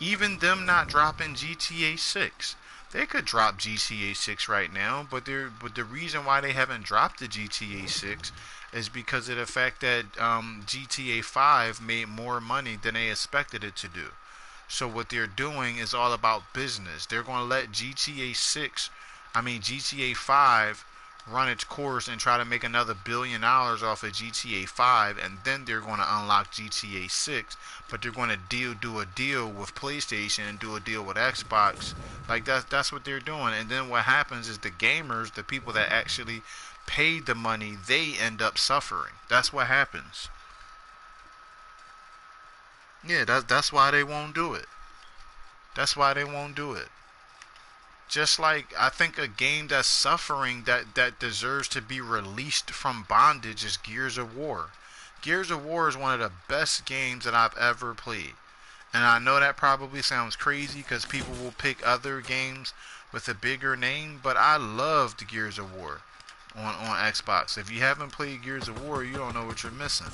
Even them not dropping GTA 6. They could drop GTA 6 right now, but the reason why they haven't dropped the GTA 6 is because of the fact that GTA 5 made more money than they expected it to do. So what they're doing is all about business. They're going to let GTA 5 run its course and try to make another $1 billion off of GTA 5, and then they're going to unlock GTA 6, but they're going to do a deal with PlayStation and do a deal with Xbox. Like, that's what they're doing. And then what happens is the gamers, the people that actually paid the money, they end up suffering. That's what happens. Yeah, that's why they won't do it. That's why they won't do it. Just like I think a game that's suffering that deserves to be released from bondage is Gears of War. Gears of War is one of the best games that I've ever played. And I know that probably sounds crazy because people will pick other games with a bigger name, but I loved Gears of War on Xbox. If you haven't played Gears of War, you don't know what you're missing.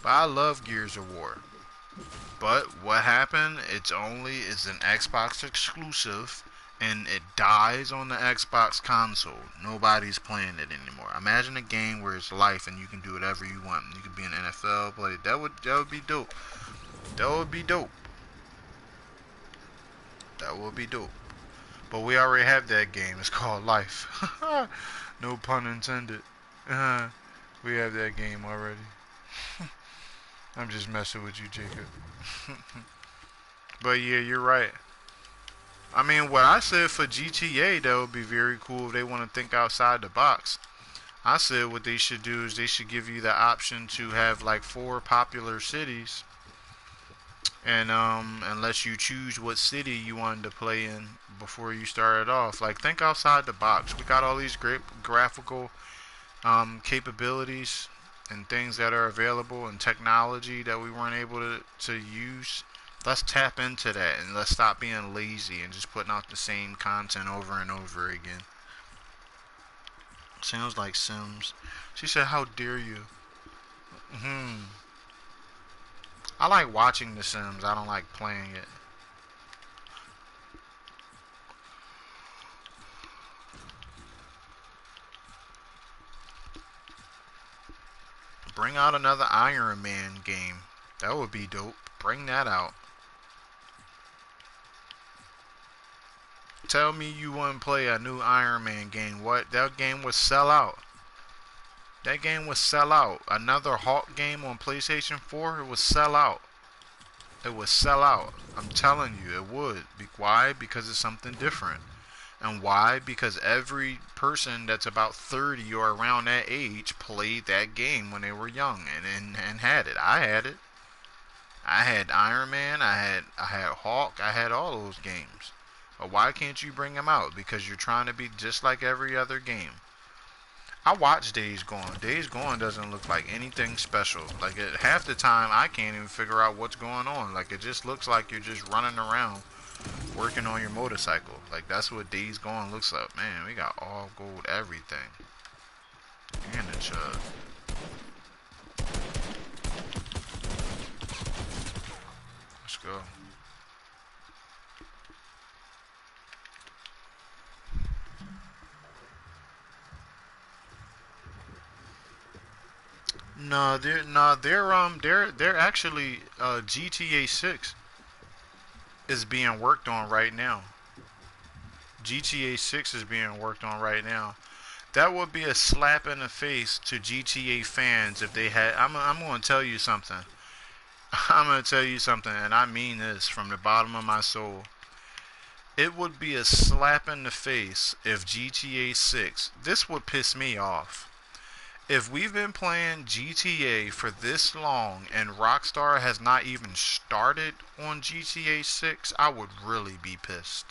But I love Gears of War. But what happened? It's an Xbox exclusive, and it dies on the Xbox console. Nobody's playing it anymore. Imagine a game where it's life and you can do whatever you want. You could be an NFL player. That would be dope. That would be dope. That would be dope. But we already have that game. It's called Life. No pun intended. We have that game already. I'm just messing with you, Jacob. But yeah, you're right. I mean, what I said for GTA, that would be very cool if they want to think outside the box. I said what they should do is they should give you the option to have like 4 popular cities, and unless you choose what city you wanted to play in before you started off. Like, think outside the box. We got all these great graphical capabilities and things that are available and technology that we weren't able to use. Let's tap into that and let's stop being lazy and just putting out the same content over and over again. Sounds like Sims. She said, "How dare you?" I like watching The Sims. I don't like playing it. Bring out another Iron Man game. That would be dope. Bring that out. Tell me you wouldn't play a new Iron Man game. What? That game would sell out. That game would sell out. Another Hulk game on PlayStation 4, it would sell out. It would sell out. I'm telling you, it would. Why? Because it's something different. And why? Because every person that's about 30 or around that age played that game when they were young and had it. I had it. I had Iron Man, I had Hulk, I had all those games. But why can't you bring them out? Because you're trying to be just like every other game. I watched Days Gone. Days Gone doesn't look like anything special. Like half the time, I can't even figure out what's going on. Like it just looks like you're just running around working on your motorcycle. Like that's what Days Gone looks like. Man, we got all gold everything. And the chug. Let's go. They're actually GTA 6 is being worked on right now. GTA 6 is being worked on right now. That would be a slap in the face to GTA fans if they had. I'm going to tell you something. I'm going to tell you something, and I mean this from the bottom of my soul. It would be a slap in the face if GTA 6. This would piss me off. If we've been playing GTA for this long and Rockstar has not even started on GTA 6, I would really be pissed.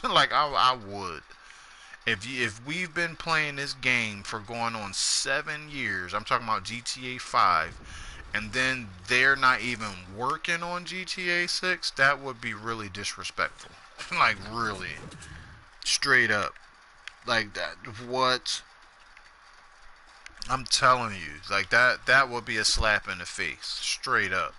Like I would. If we've been playing this game for going on 7 years, I'm talking about GTA 5, and then they're not even working on GTA 6, that would be really disrespectful. Like really, straight up, like that. What? I'm telling you, like that would be a slap in the face, straight up.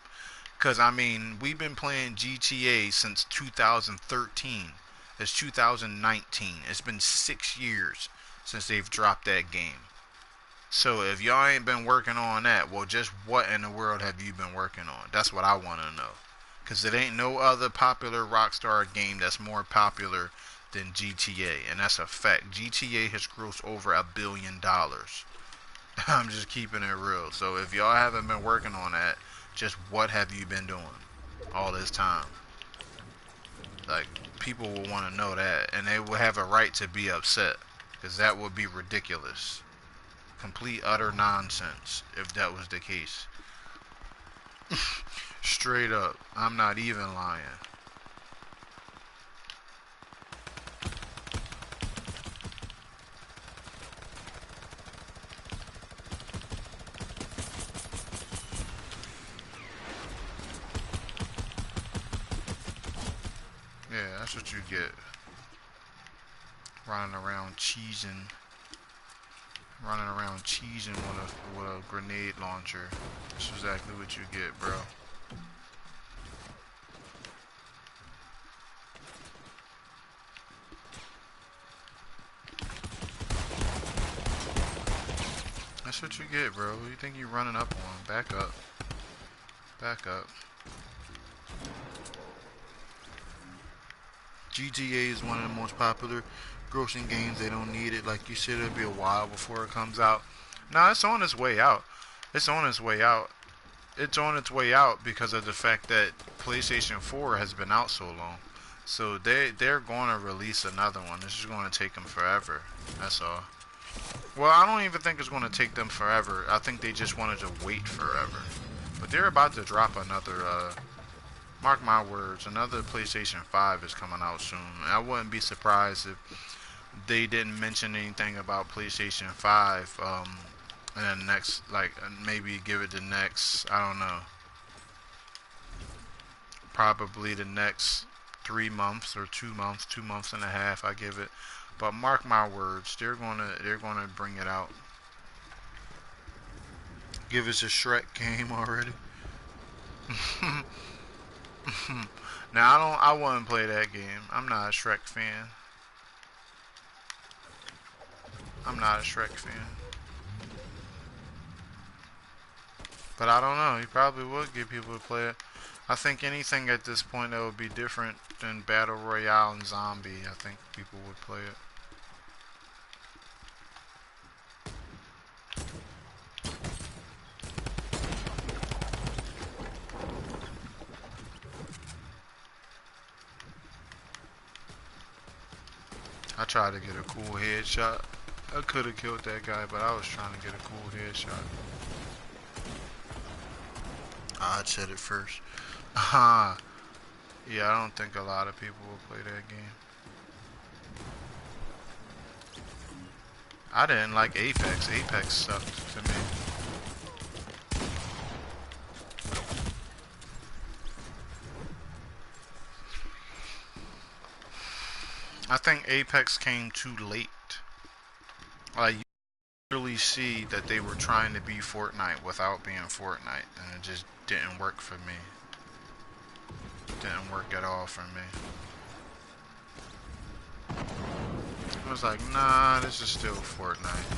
Cause I mean, we've been playing GTA since 2013. It's 2019. It's been 6 years since they've dropped that game. So if y'all ain't been working on that, well, just what in the world have you been working on? That's what I want to know. Cause it ain't no other popular Rockstar game that's more popular than GTA, and that's a fact. GTA has grossed over $1 billion. I'm just keeping it real. So if y'all haven't been working on that, just what have you been doing all this time? Like, people will want to know that, and they will have a right to be upset, because that would be ridiculous. Complete, utter nonsense if that was the case. Straight up. I'm not even lying. Yeah, that's what you get. Running around cheesing. Running around cheesing with a grenade launcher. That's exactly what you get, bro. That's what you get, bro. Who you think you running up on? Back up. Back up. GTA is one of the most popular grossing games. They don't need it. Like you said, it'll be a while before it comes out. Nah, it's on its way out. It's on its way out. It's on its way out because of the fact that PlayStation 4 has been out so long. So they're going to release another one. It's just going to take them forever. That's all. Well, I don't even think it's going to take them forever. I think they just wanted to wait forever. But they're about to drop another, mark my words, another PlayStation 5 is coming out soon. I wouldn't be surprised if they didn't mention anything about PlayStation 5, in the next, like, maybe give it the next, I don't know, probably the next 3 months or 2 months, 2 months and a half, I give it. But mark my words, they're gonna bring it out. Give us a Shrek game already. Now I wouldn't play that game. I'm not a Shrek fan. I'm not a Shrek fan. But I don't know. He probably would get people to play it. I think anything at this point that would be different than Battle Royale and Zombie, I think people would play it. I tried to get a cool headshot. I could have killed that guy, but I was trying to get a cool headshot. Odd said it first. Yeah, I don't think a lot of people will play that game. I didn't like Apex. Apex sucked to me. I think Apex came too late. Like, you really see that they were trying to be Fortnite without being Fortnite, and it just didn't work for me. Didn't work at all for me. I was like, nah, this is still Fortnite.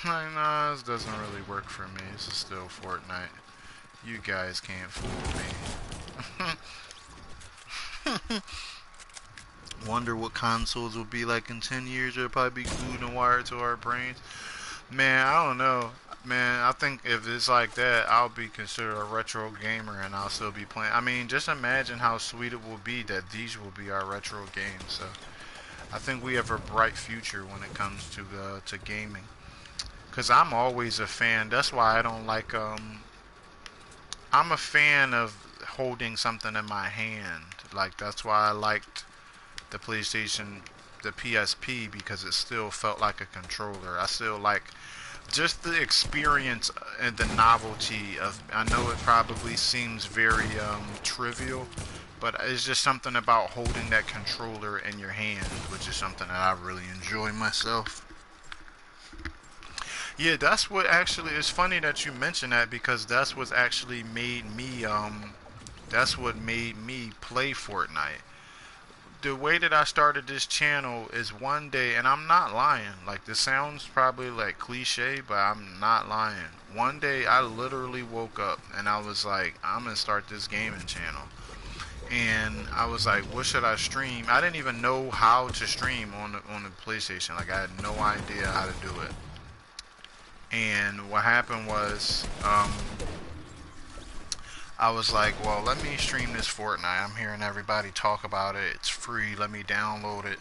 Like, nah, this doesn't really work for me. This is still Fortnite. You guys can't fool me. Wonder what consoles will be like in 10 years. They'll probably be glued and wired to our brains. Man, I don't know. Man, I think if it's like that, I'll be considered a retro gamer and I'll still be playing. I mean, just imagine how sweet it will be that these will be our retro games. So, I think we have a bright future when it comes to gaming. Cause I'm always a fan. That's why I don't like I'm a fan of holding something in my hand. Like that's why I liked the PlayStation, the PSP, because it still felt like a controller. I still like just the experience and the novelty of. I know it probably seems very trivial, but it's just something about holding that controller in your hand, which is something that I really enjoy myself. Yeah, that's what actually. It's funny that you mention that because that's what actually made me that's what made me play Fortnite. The way that I started this channel is one day, and I'm not lying. Like, this sounds probably like cliche, but I'm not lying. One day, I literally woke up and I was like, I'm gonna start this gaming channel. And I was like, what should I stream? I didn't even know how to stream on the PlayStation. Like, I had no idea how to do it. And what happened was, I was like, well, let me stream this Fortnite. I'm hearing everybody talk about it. It's free. Let me download it.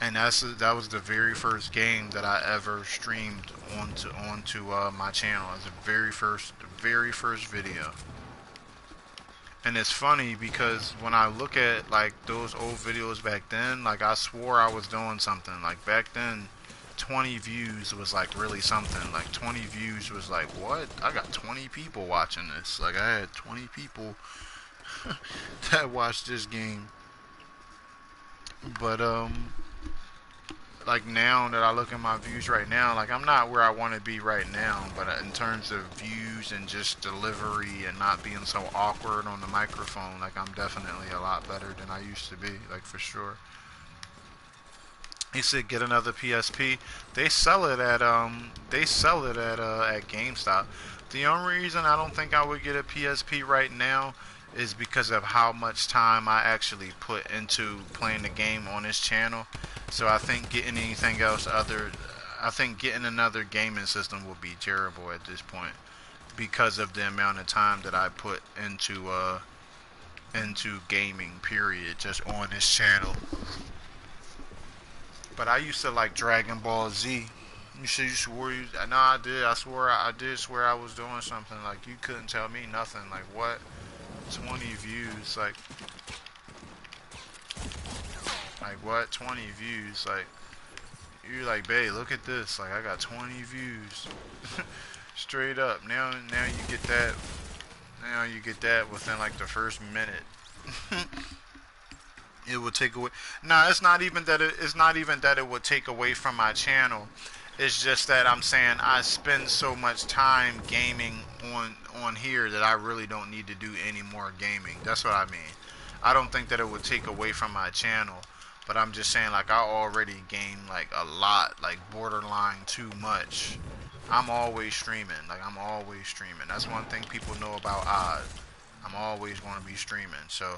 And that was the very first game that I ever streamed onto my channel. It was the very first video. And it's funny because when I look at like those old videos back then, like I swore I was doing something. Like back then, 20 views was like really something. Like 20 views was like, what? I got 20 people watching this. Like I had 20 people that watched this game. But like now that I look at my views right now, like I'm not where I want to be right now, but in terms of views and just delivery and not being so awkward on the microphone, like I'm definitely a lot better than I used to be, like for sure. He said get another PSP. They sell it at GameStop. The only reason I don't think I would get a PSP right now is because of how much time I actually put into playing the game on this channel. So I think getting anything else other I think getting another gaming system would be terrible at this point because of the amount of time that I put into gaming period just on this channel. But I used to like Dragon Ball Z. You said you swore you. No, I did. I swore. I did swear I was doing something. Like you couldn't tell me nothing. Like what? 20 views. Like what? 20 views. Like you're like, babe, look at this. Like I got 20 views. Straight up. Now you get that. Now you get that within like the first minute. It would take away. No, it's not even that. It's not even that it would take away from my channel. It's just that I'm saying I spend so much time gaming on here that I really don't need to do any more gaming. That's what I mean. I don't think that it would take away from my channel, but I'm just saying like I already game like a lot, like borderline too much. I'm always streaming. Like I'm always streaming. That's one thing people know about Odd. I'm always going to be streaming. So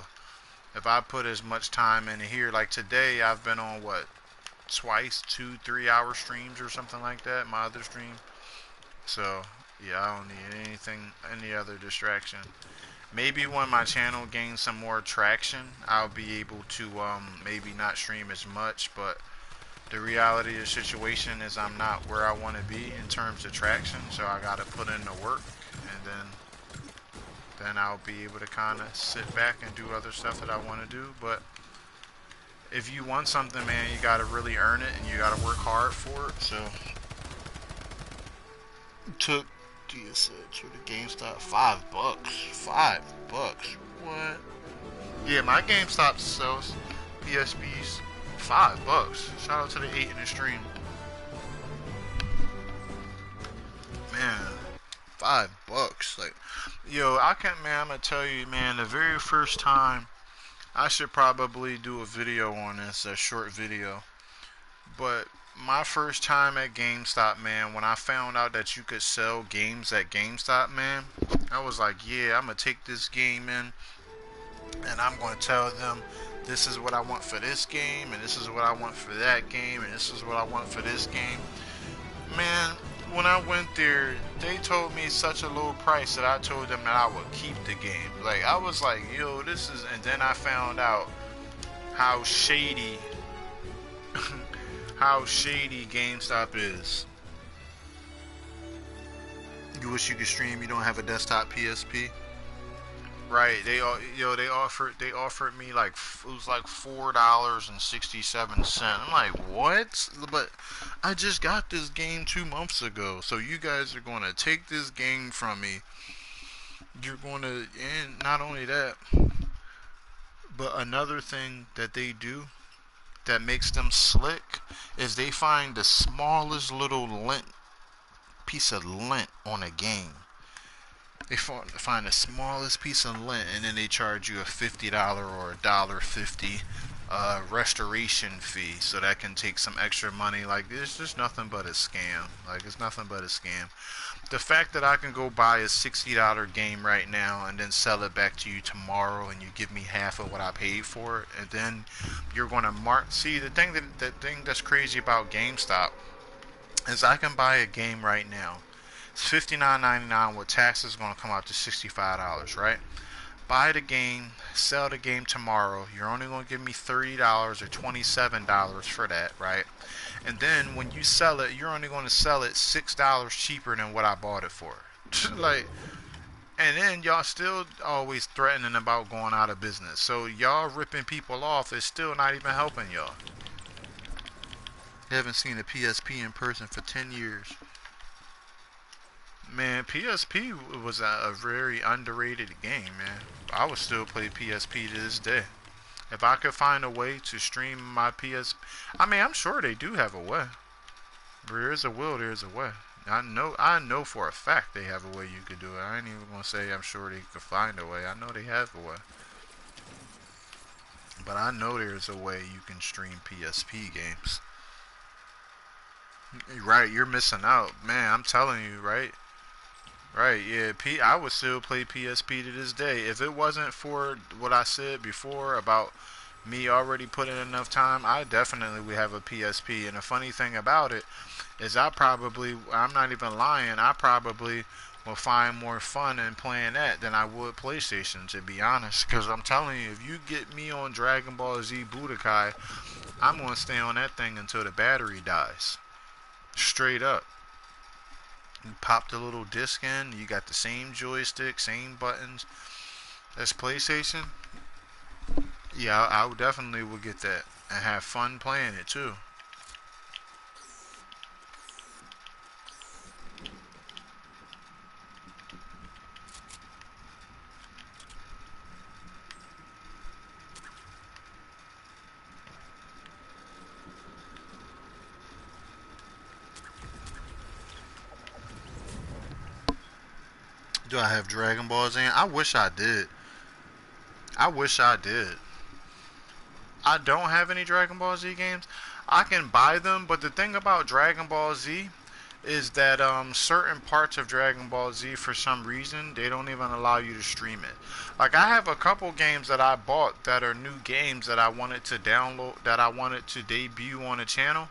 if I put as much time into here, like today, I've been on what, twice, 2, 3 hour streams or something like that. My other stream. So yeah, I don't need anything, any other distraction. Maybe when my channel gains some more traction, I'll be able to maybe not stream as much, but The reality of the situation is I'm not where I want to be in terms of traction, so I gotta put in the work, and then I'll be able to kind of sit back and do other stuff that I want to do. But if you want something, man, you gotta really earn it, and you gotta work hard for it. So took to the GameStop $5. $5. What? Yeah, my GameStop sells PSPs $5. Shout out to the 8 in the stream. Man, $5. Like, yo, I can't, man, I'm gonna tell you, man, the very first time, I should probably do a video on this, a short video. But my first time at GameStop, man, when I found out that you could sell games at GameStop, man, I was like, yeah, I'm gonna take this game in, and I'm gonna tell them this is what I want for this game, and this is what I want for that game, and this is what I want for this game. Man, when I went there, they told me such a low price that I told them that I would keep the game. Like, I was like, yo, this is, and then I found out how shady how shady GameStop is. You wish you could stream, you don't have a desktop PSP? Right, they offered me like, it was like $4.67. I'm like, what? But I just got this game 2 months ago, so you guys are going to take this game from me. You're going to, and not only that, but another thing that they do that makes them slick is they find the smallest little piece of lint on a game. They find the smallest piece of lint, and then they charge you a $50 or $1.50 restoration fee, so that can take some extra money. Like, it's just nothing but a scam. Like, it's nothing but a scam. The fact that I can go buy a $60 game right now and then sell it back to you tomorrow, and you give me half of what I paid for it, and then you're going to see, the thing that's crazy about GameStop is I can buy a game right now. It's $59.99 with taxes going to come out to $65, right? Buy the game, sell the game tomorrow. You're only going to give me $30 or $27 for that, right? And then when you sell it, you're only going to sell it $6 cheaper than what I bought it for. Like, and then y'all still always threatening about going out of business. So y'all ripping people off is still not even helping y'all. Haven't seen a PSP in person for 10 years. Man, PSP was a very underrated game, man. I would still play PSP to this day. If I could find a way to stream my PSP, I mean, I'm sure they do have a way. Where there's a will, there's a way. I know for a fact they have a way you could do it. I ain't even gonna say I'm sure they could find a way. I know they have a way. But I know there's a way you can stream PSP games. Right, you're missing out. Man, I'm telling you, right? Right, yeah, I would still play PSP to this day. If it wasn't for what I said before about me already putting enough time, I definitely would have a PSP. And the funny thing about it is I'm not even lying, I probably will find more fun in playing that than I would PlayStation, to be honest. Because I'm telling you, if you get me on Dragon Ball Z Budokai, I'm going to stay on that thing until the battery dies. Straight up. You pop the little disc in, you got the same joystick, same buttons as PlayStation. Yeah, I would definitely would get that and have fun playing it too. Do I have Dragon Ball Z? I wish I did. I wish I did. I don't have any Dragon Ball Z games. I can buy them, but the thing about Dragon Ball Z is that certain parts of Dragon Ball Z, for some reason, they don't even allow you to stream it. Like, I have a couple games that I bought that are new games that I wanted to download, that I wanted to debut on the channel,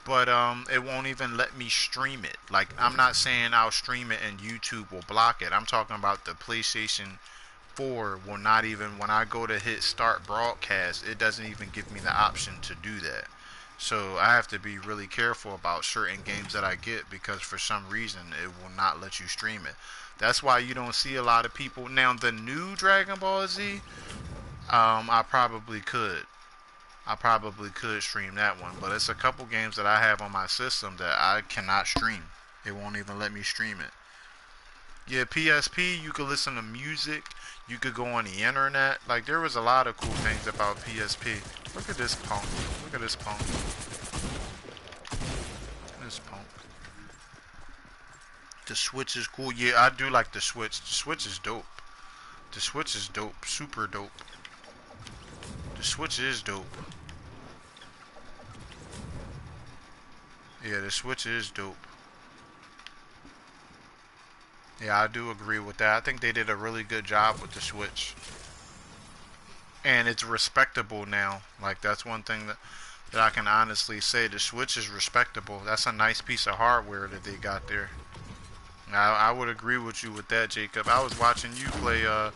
but it won't even let me stream it. Like, I'm not saying I'll stream it and YouTube will block it. I'm talking about the PlayStation 4 will not even, when I go to hit start broadcast, it doesn't even give me the option to do that. So I have to be really careful about certain games that I get because for some reason it will not let you stream it. That's why you don't see a lot of people now. The new Dragon Ball Z, I probably could. I probably could stream that one, but it's a couple games that I have on my system that I cannot stream. It won't even let me stream it. Yeah, PSP, you could listen to music. You could go on the internet. Like, there was a lot of cool things about PSP. Look at this punk. Look at this punk. This punk. The Switch is cool. Yeah, I do like the Switch. The Switch is dope. The Switch is dope. Super dope. The Switch is dope. Yeah, the Switch is dope. Yeah, I do agree with that. I think they did a really good job with the Switch. And it's respectable now. Like, that's one thing that I can honestly say. The Switch is respectable. That's a nice piece of hardware that they got there. I would agree with you with that, Jacob. I was watching you play, yeah,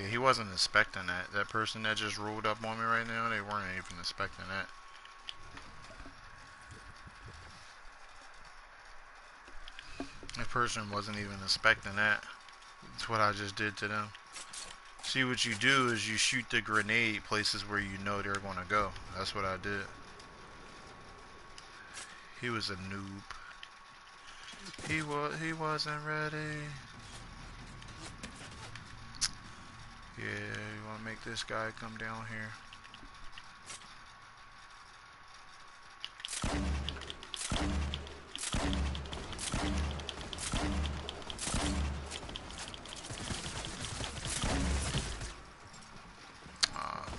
he wasn't expecting that. That person that just rolled up on me right now, they weren't even expecting that. That person wasn't even expecting that. That's what I just did to them. See, what you do is you shoot the grenade places where you know they're going to go. That's what I did. He was a noob. He wasn't ready. Yeah, you want to make this guy come down here.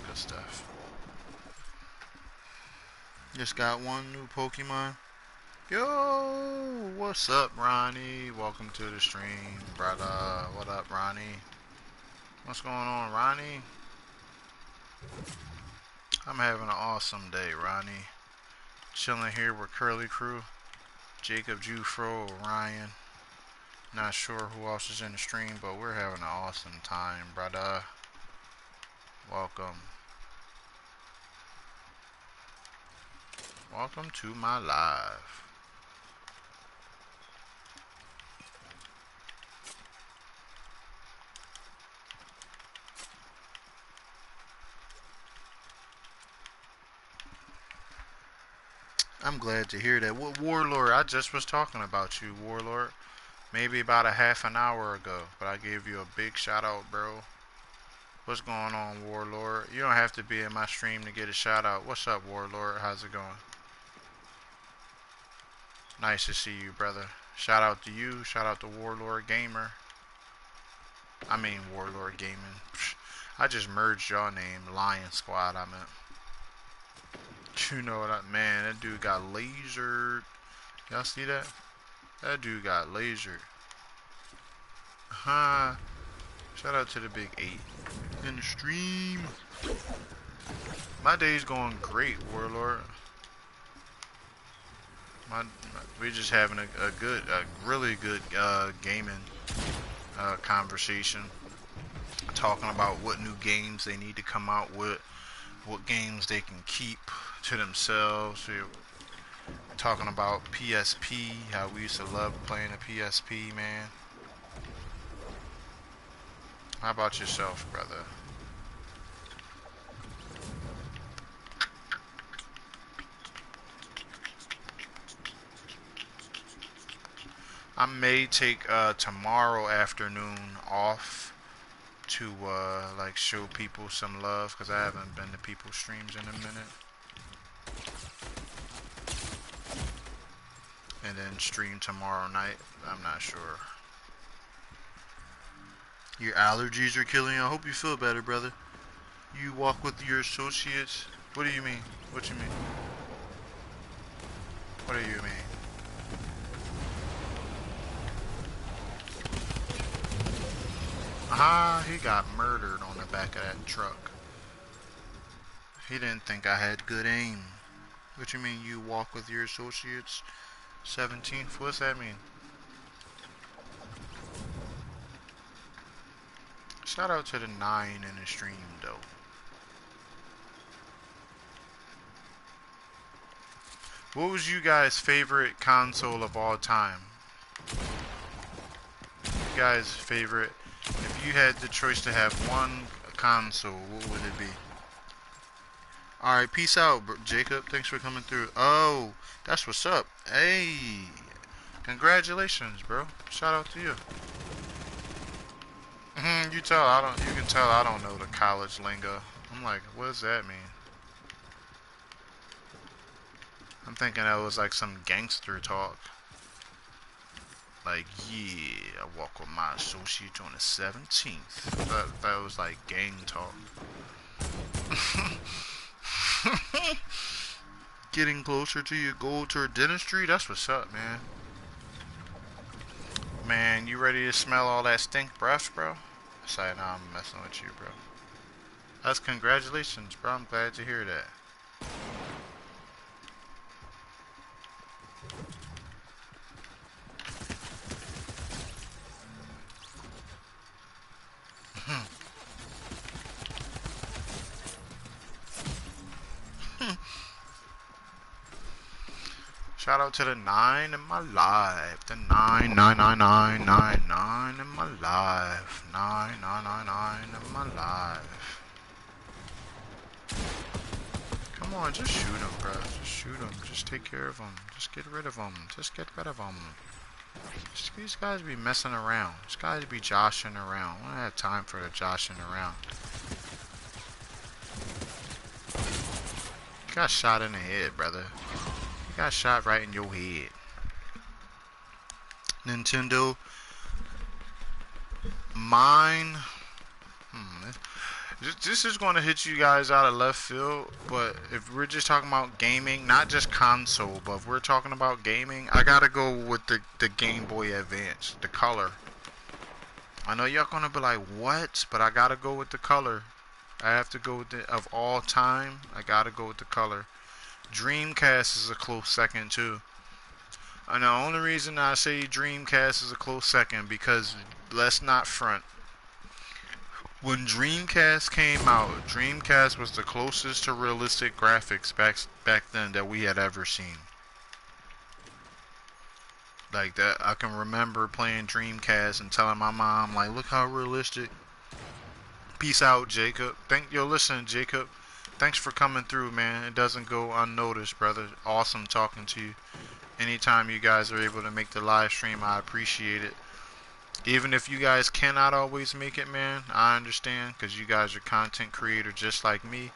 Good stuff. Just got one new Pokemon. Yo, what's up, Ronnie? Welcome to the stream, brother. What up, Ronnie? What's going on, Ronnie? I'm having an awesome day, Ronnie. Chilling here with Curly Crew, Jacob, Jufro, Ryan. Not sure who else is in the stream, but we're having an awesome time, brother. Welcome. Welcome to my live. I'm glad to hear that. What, Warlord? I just was talking about you, Warlord. Maybe about a half an hour ago, but I gave you a big shout out, bro. What's going on, Warlord? You don't have to be in my stream to get a shout out. What's up, Warlord? How's it going? Nice to see you, brother. Shout out to you. Shout out to Warlord Gamer. I mean Warlord Gaming. I just merged your name. Lion Squad, I meant. You know what man, that dude got lasered. Y'all see that? That dude got lasered. Huh. Shout out to the big 8 in the stream. My day's going great, Warlord. We're just having a really good gaming conversation. Talking about what new games they need to come out with, what games they can keep to themselves. We're talking about PSP, how we used to love playing the PSP, man. How about yourself, brother? I may take tomorrow afternoon off to like show people some love, because I haven't been to people's streams in a minute. And then stream tomorrow night. I'm not sure. Your allergies are killing you. I hope you feel better, brother. You walk with your associates. What do you mean? What you mean? What do you mean? He got murdered on the back of that truck. He didn't think I had good aim. What you mean you walk with your associates? 17th? What's that mean? Shout out to the 9 in the stream though. What was you guys' favorite console of all time? You guys' favorite, if you had the choice to have one console, what would it be? Alright, peace out, Jacob. Thanks for coming through. Oh, that's what's up. Hey, congratulations, bro. Shout out to you. You can tell I don't know the college lingo. I'm like, what does that mean? I'm thinking that was like some gangster talk. Like, yeah, I walk with my associate on the 17th. That was like gang talk. Getting closer to your goal toward dentistry? That's what's up, man. Man, you ready to smell all that stink breath, bro? Sorry, nah, I'm messing with you, bro. That's congratulations, bro. I'm glad to hear that. Shout out to the 9 in my life. The 9 in my life. 9 in my life. Come on, just shoot him, bro. Just shoot him. Just take care of him. Just get rid of him. Just get rid of him. These guys be messing around. These guys be joshing around. I don't have time for the joshing around. You got shot in the head, brother. You got shot right in your head. Nintendo. Mine. This is going to hit you guys out of left field, but if we're just talking about gaming, not just console, but if we're talking about gaming, I gotta go with the Game Boy Advance, the color. I know y'all gonna be like, what? But I gotta go with the color. I have to go with the, of all time, I gotta go with the color. Dreamcast is a close second too. And the only reason I say Dreamcast is a close second, because let's not front. When Dreamcast came out, Dreamcast was the closest to realistic graphics back then that we had ever seen. Like that, I can remember playing Dreamcast and telling my mom, like, look how realistic. Peace out, Jacob. Listen, Jacob. Thanks for coming through, man. It doesn't go unnoticed, brother. Awesome talking to you. Anytime you guys are able to make the live stream, I appreciate it. Even if you guys cannot always make it, man, I understand, because you guys are content creators just like me.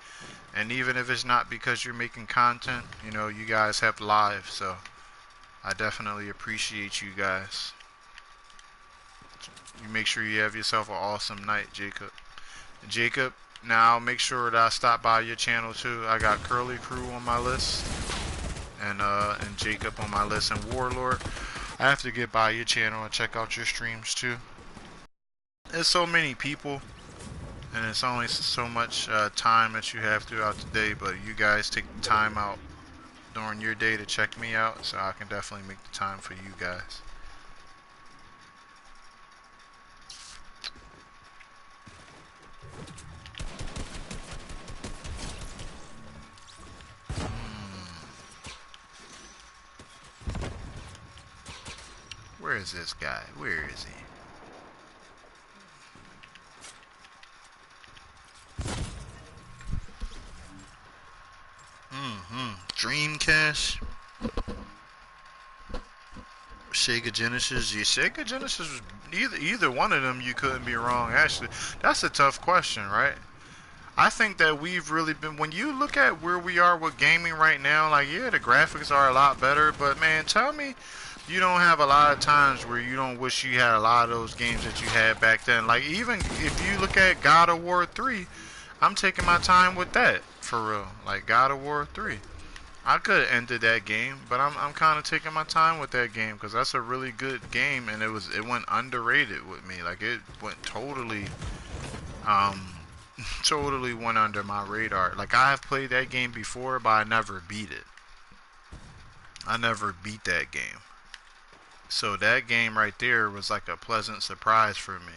And even if it's not because you're making content, you know, you guys have lives, so I definitely appreciate you guys. You make sure you have yourself an awesome night, Jacob. Jacob, now make sure that I stop by your channel too. I got Curly Crew on my list, and Jacob on my list, and Warlord. I have to get by your channel and check out your streams too. There's so many people, and it's only so much time that you have throughout the day, but you guys take the time out during your day to check me out, so I can definitely make the time for you guys. Where is this guy? Where is he? Dreamcast, Sega Genesis. Yeah, Sega Genesis was either one of them. You couldn't be wrong. Actually, that's a tough question, right? I think that we've really been, when you look at where we are with gaming right now, like, yeah, the graphics are a lot better, but man, tell me you don't have a lot of times where you don't wish you had a lot of those games that you had back then. Like, even if you look at God of War 3, I'm taking my time with that, for real. Like, God of War 3. I could have ended that game, but I'm kind of taking my time with that game, because that's a really good game, and it went underrated with me. Like, it went totally totally went under my radar. Like, I have played that game before, but I never beat it. I never beat that game. So that game right there was like a pleasant surprise for me.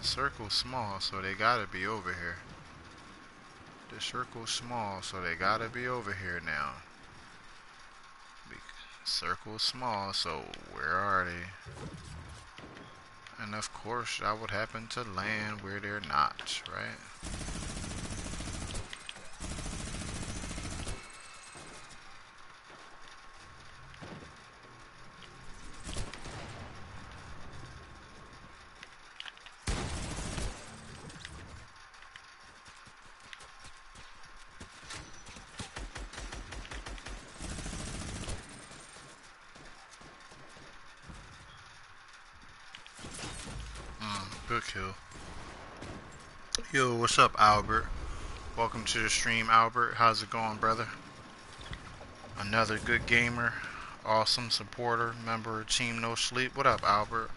The circle's small, so they gotta be over here. The circle's small, so they gotta be over here now. Circle's small, so where are they? And of course, I would happen to land where they're not, right? Good kill. Yo, what's up, Albert? Welcome to the stream, Albert. How's it going, brother? Another good gamer, awesome supporter, member of Team No Sleep. What up, Albert?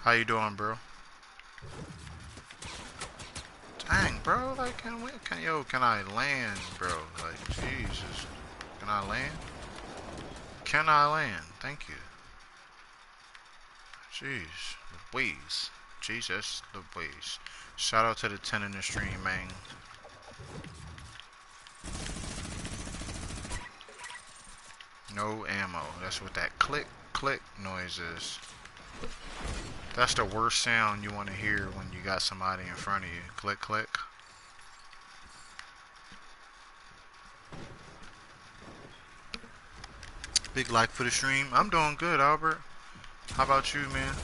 How you doing, bro? Dang, bro, like, can I land, bro? Like, Jesus, can I land? Can I land? Thank you. Jeez, Louise. Jesus, Louise. Shout out to the 10 in the stream, man. No ammo. That's what that click, click noise is. That's the worst sound you want to hear when you got somebody in front of you. Click, click. Big like for the stream. I'm doing good, Albert. How about you, man?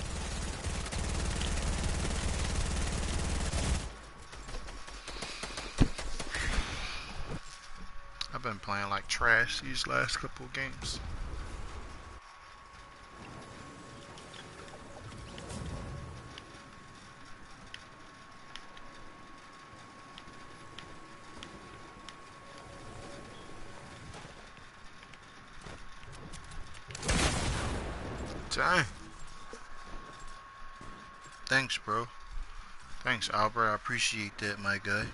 I've been playing like trash these last couple of games. Dang. Thanks, bro. Thanks, Albert. I appreciate that, my guy.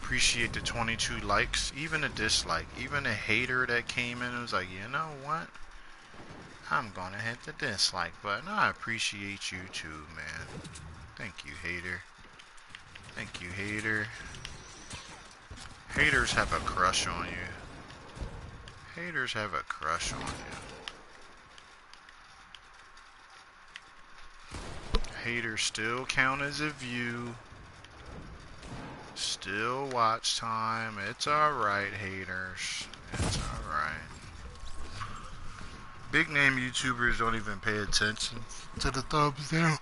Appreciate the 22 likes, even a dislike, even a hater that came in and was like, you know what? I'm gonna hit the dislike button. I appreciate you too, man. Thank you, hater. Thank you, hater. Haters have a crush on you. Haters have a crush on you. Haters still count as a view. Still watch time. It's alright, haters. It's alright. Big name YouTubers don't even pay attention to the thumbs down.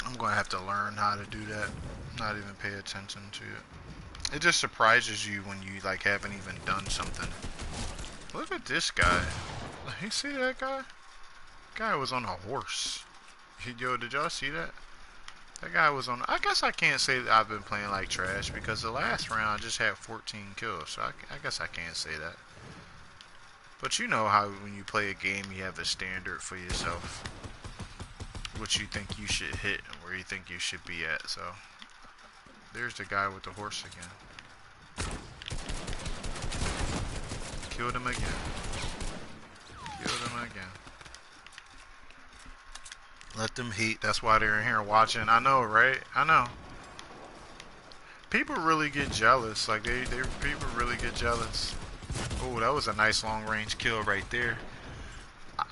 I'm gonna have to learn how to do that. Not even pay attention to it. It just surprises you when you like haven't even done something. Look at this guy. You see that guy? Guy was on a horse. Yo, did y'all see that? That guy was on... I guess I can't say that I've been playing like trash because the last round I just had 14 kills. So I guess I can't say that. But you know how when you play a game you have a standard for yourself. What you think you should hit and where you think you should be at. So there's the guy with the horse again. Killed him again. Killed him again. Let them hate. That's why they're in here watching. I know, right? I know. People really get jealous. Like people really get jealous. Oh, that was a nice long range kill right there.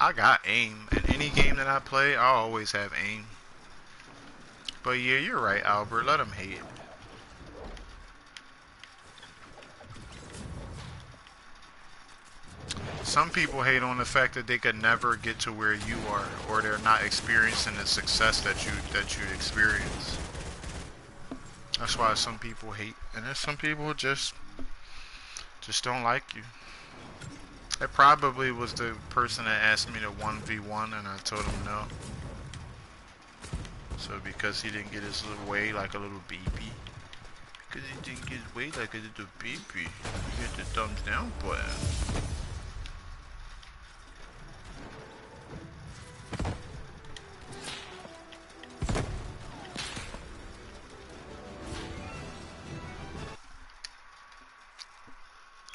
I got aim. In any game that I play, I always have aim. But yeah, you're right, Albert. Let them hate. Some people hate on the fact that they could never get to where you are, or they're not experiencing the success that you experience. That's why some people hate, and there's some people just don't like you. It probably was the person that asked me to 1v1, and I told him no. So because he didn't get his little way like a little baby, because he didn't get his way like a little baby, he hit the thumbs down button.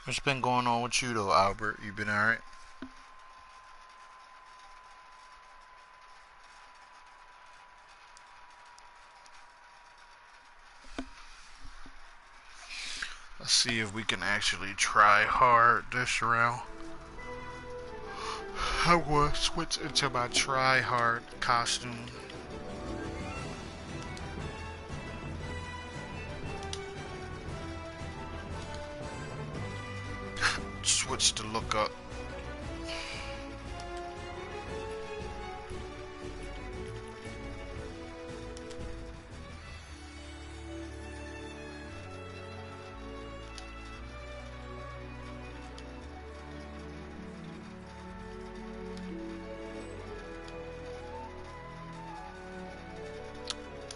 What's been going on with you though, Albert? You been alright? Let's see if we can actually try hard this round. I will switch into my try hard costume. Switch to look up.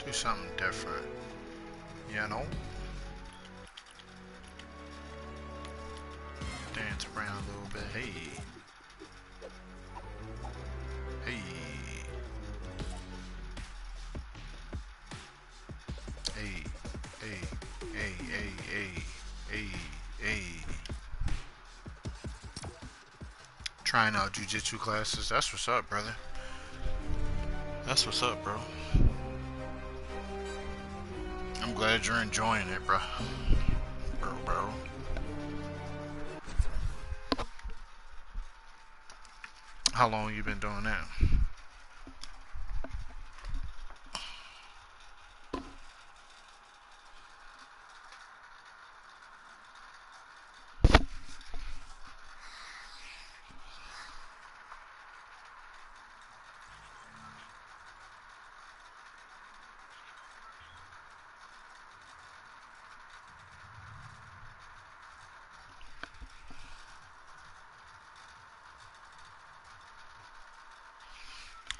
Do something different, you know? Dance around a little bit. Hey. Hey. Hey. Hey. Hey. Hey. Hey. Hey. Hey. Trying out jujitsu classes. That's what's up, brother. That's what's up, bro. I'm glad you're enjoying it, bro. Bro. How long you been doing that?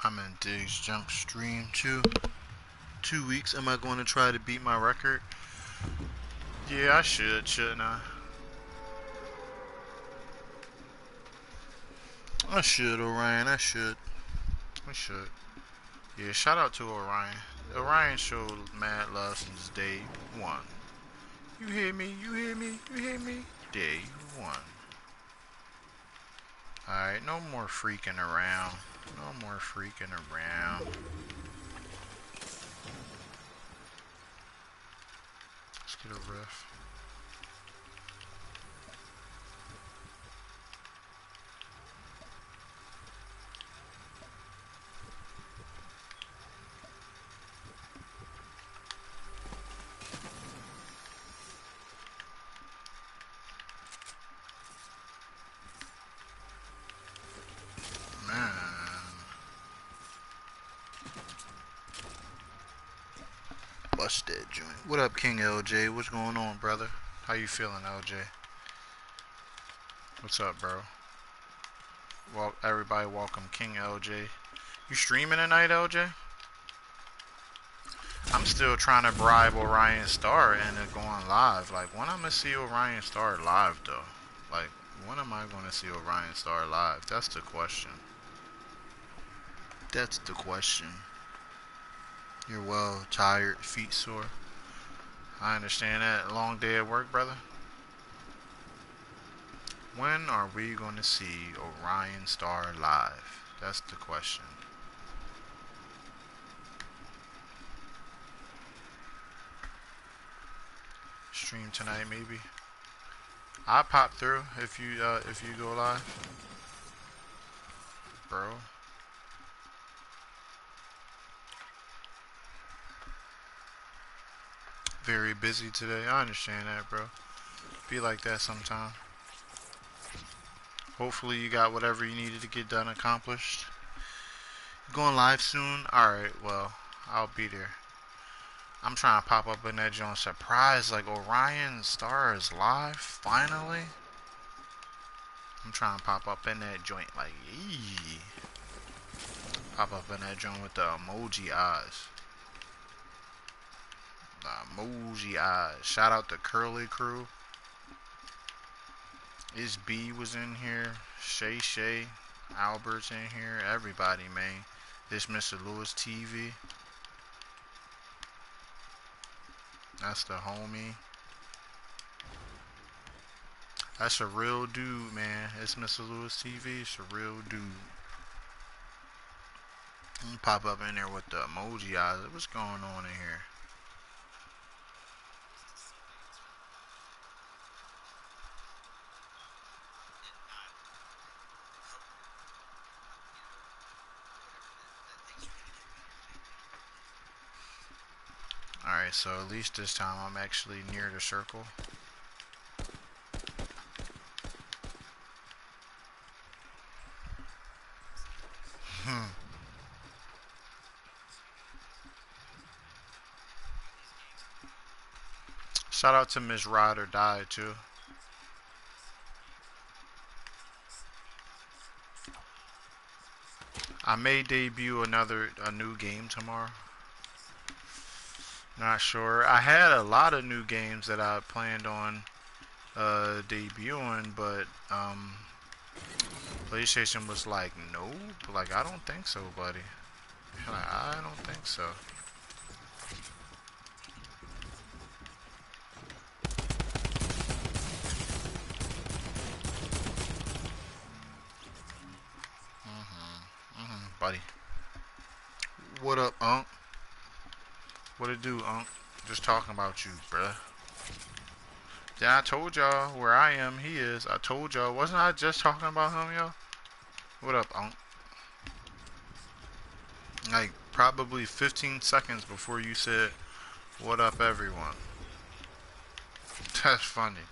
I'm in Diggs Jump Stream 2 weeks. Am I going to try to beat my record? Yeah, I should, shouldn't I? I should, Orion. I should. Yeah, shout out to Orion. Orion showed mad love since day one. You hear me? You hear me? You hear me? Day one. Alright, no more freaking around. No more freaking around. Let's get a riff. Man. Bust that joint. What up, King LJ? What's going on, brother? How you feeling, LJ? What's up, bro? Well, everybody welcome King LJ. You streaming tonight, LJ? I'm still trying to bribe Orion Star into going live. Like, when I'm gonna see Orion Star live, though? Like, when am I gonna see Orion Star live? That's the question. That's the question. You're well tired, feet sore. I understand that. Long day at work, brother. When are we going to see Orion Star live? That's the question. Stream tonight, maybe. I'll pop through if you go live, bro. Very busy today. I understand that, bro. Be like that sometime. Hopefully you got whatever you needed to get done accomplished. Going live soon? Alright, well, I'll be there. I'm trying to pop up in that joint surprise, like Orion Star is live, finally. I'm trying to pop up in that joint like, eee. Pop up in that joint with the emoji eyes. The emoji eyes. Shout out to Curly Crew. Is B was in here. Shay. Albert's in here. Everybody, man. This Mr. Lewis TV. That's the homie. That's a real dude, man. It's Mr. Lewis TV. It's a real dude. You pop up in there with the emoji eyes. What's going on in here? Alright, so at least this time I'm actually near the circle. Shout out to Miss Ride or Die too. I may debut a new game tomorrow. Not sure. I had a lot of new games that I planned on debuting, but PlayStation was like, nope. Like, I don't think so, buddy. Like, I don't think so. Buddy. What up, Unc? What it do, Unc? Just talking about you, bruh. Yeah, I told y'all where I am, he is. I told y'all. Wasn't I just talking about him, y'all? What up, Unc? Like, probably 15 seconds before you said, what up, everyone? That's funny.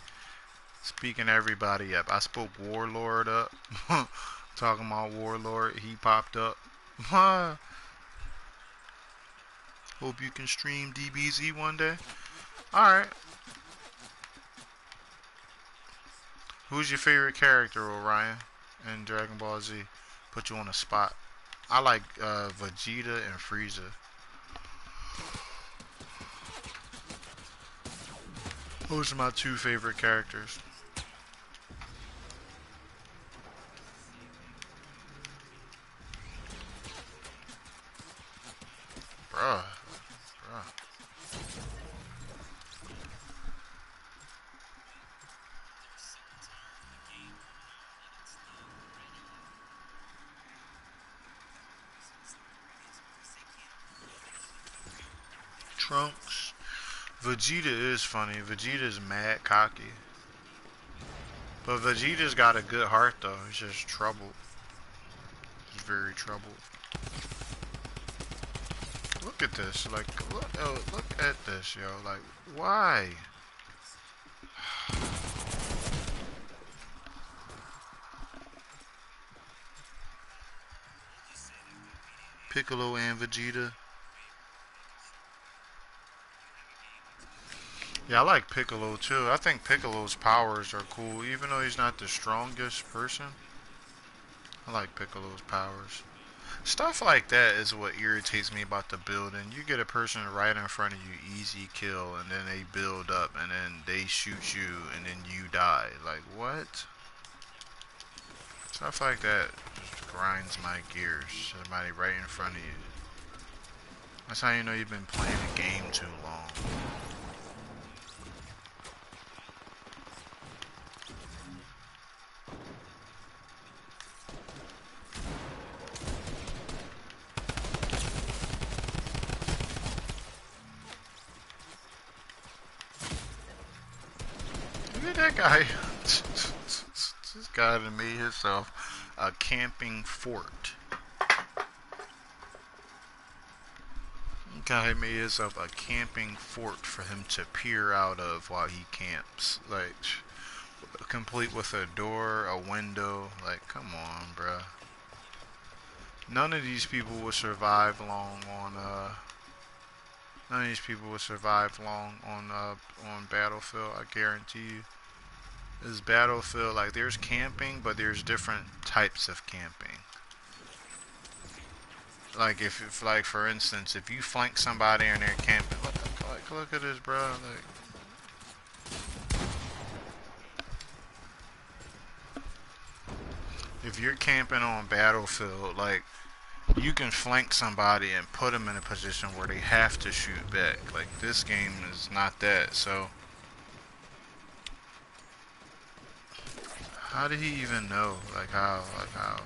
Speaking everybody up. I spoke Warlord up. Talking about Warlord. He popped up. Hope you can stream DBZ one day. Alright. Who's your favorite character, Orion, in Dragon Ball Z? Put you on the spot. I like Vegeta and Frieza. Those are my two favorite characters. Bruh. Trunks. Vegeta is funny. Vegeta is mad cocky. But Vegeta's got a good heart though. He's just troubled. He's very troubled. Look at this. Like, look at this, yo. Like, why? Piccolo and Vegeta. Yeah, I like Piccolo too. I think Piccolo's powers are cool, even though he's not the strongest person. I like Piccolo's powers. Stuff like that is what irritates me about the building. You get a person right in front of you, easy kill, and then they build up, and then they shoot you, and then you die. Like, what? Stuff like that just grinds my gears. Somebody right in front of you. That's how you know you've been playing a game too long. Look at that guy. This guy done made himself a camping fort. Guy made himself a camping fort for him to peer out of while he camps. Like, complete with a door, a window. Like, come on, bruh. None of these people will survive long on, none of these people will survive long on Battlefield, I guarantee you. This Battlefield, like, there's camping, but there's different types of camping. Like, if like, for instance, if you flank somebody and they're camping, look at this, bro. Like, if you're camping on Battlefield, like, you can flank somebody and put them in a position where they have to shoot back. Like, this game is not that, so. How did he even know? Like how? Like how?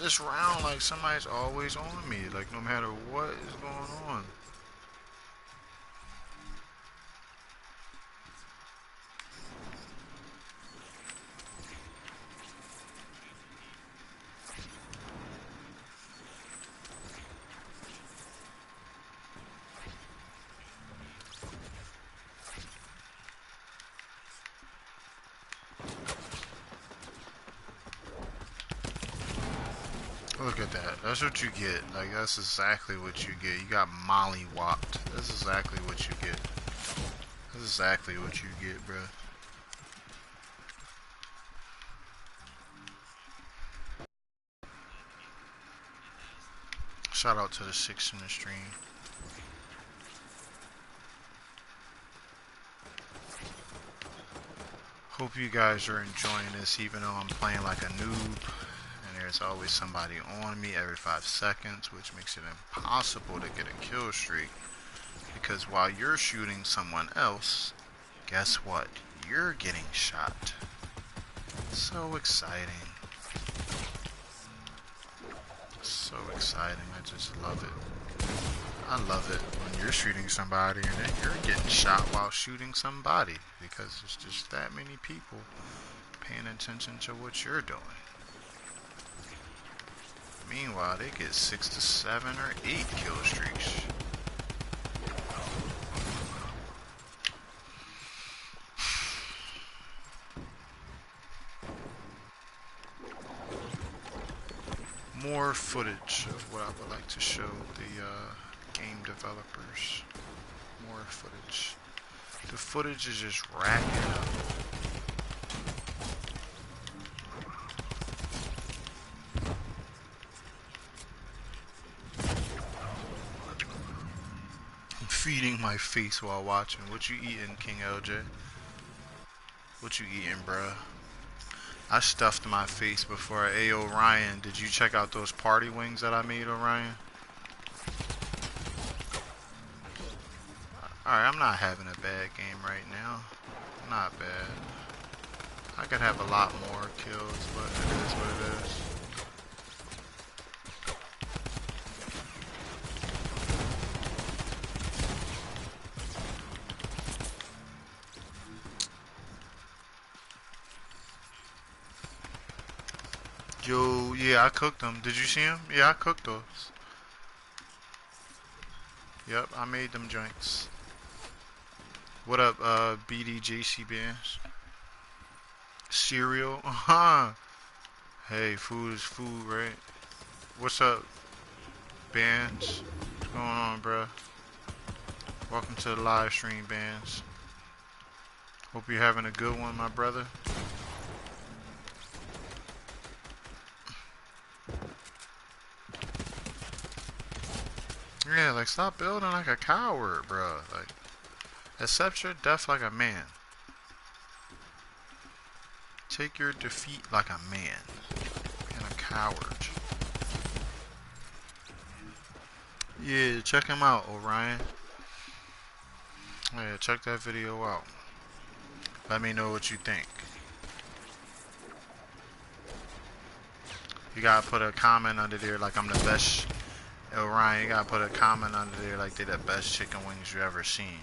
This round, like somebody's always on me, like no matter what is going on. Look at that. That's what you get. Like, that's exactly what you get. You got mollywopped. That's exactly what you get. That's exactly what you get, bruh. Shout out to the 6 in the stream. Hope you guys are enjoying this, even though I'm playing like a noob. There's always somebody on me every 5 seconds, which makes it impossible to get a kill streak. Because while you're shooting someone else, guess what? You're getting shot. So exciting. So exciting. I just love it. I love it when you're shooting somebody and then you're getting shot while shooting somebody. Because there's just that many people paying attention to what you're doing. Meanwhile, they get 6 to 7 or 8 kill streaks. More footage of what I would like to show the game developers. More footage. The footage is just racking up. Feeding my face while watching. What you eating, King LJ? What you eating, bruh? I stuffed my face before. Hey, Orion, did you check out those party wings that I made, Orion? Alright, I'm not having a bad game right now. Not bad. I could have a lot more kills, but it is what it is. Yo, yeah, I cooked them. Did you see them? Yeah, I cooked those. Yep, I made them joints. What up, BDJC bands? Cereal? Hey, food is food, right? What's up, bands? What's going on, bruh? Welcome to the live stream, bands. Hope you're having a good one, my brother. Yeah, like, stop building like a coward, bro. Like, accept your death like a man. Take your defeat like a man. And a coward. Yeah, check him out, Orion. Yeah, check that video out. Let me know what you think. You gotta put a comment under there like I'm the best. Orion, you gotta put a comment under there like they're the best chicken wings you ever seen.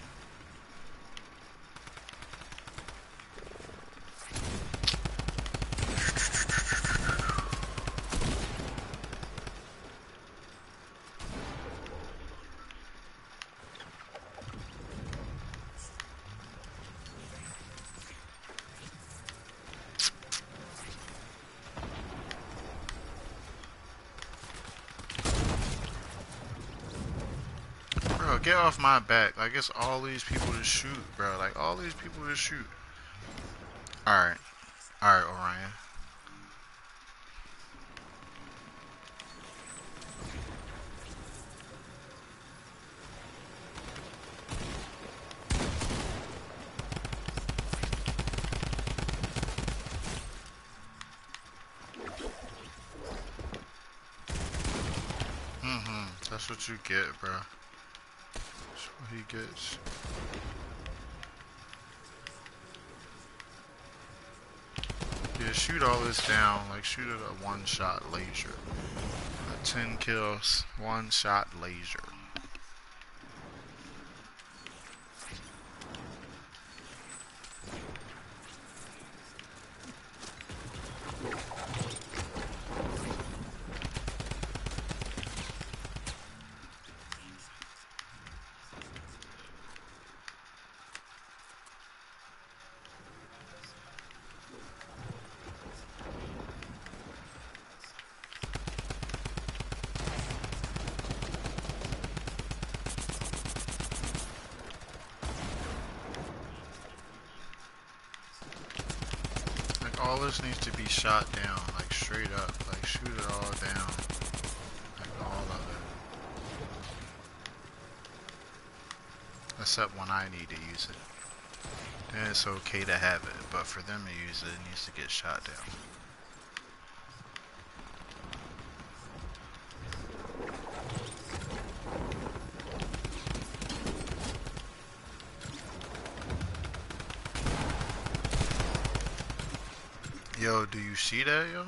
Get off my back. Like, it's all these people to shoot, bro. Like, all these people to shoot. Alright. Alright, Orion. That's what you get, bro. That's what he gets. Yeah, shoot all this down. Like, shoot it a one-shot laser. 10 kills, one-shot laser. All this needs to be shot down, like straight up, like shoot it all down, like all of it. Except when I need to use it. Then it's okay to have it, but for them to use it, it needs to get shot down. Yo, do you see that, yo?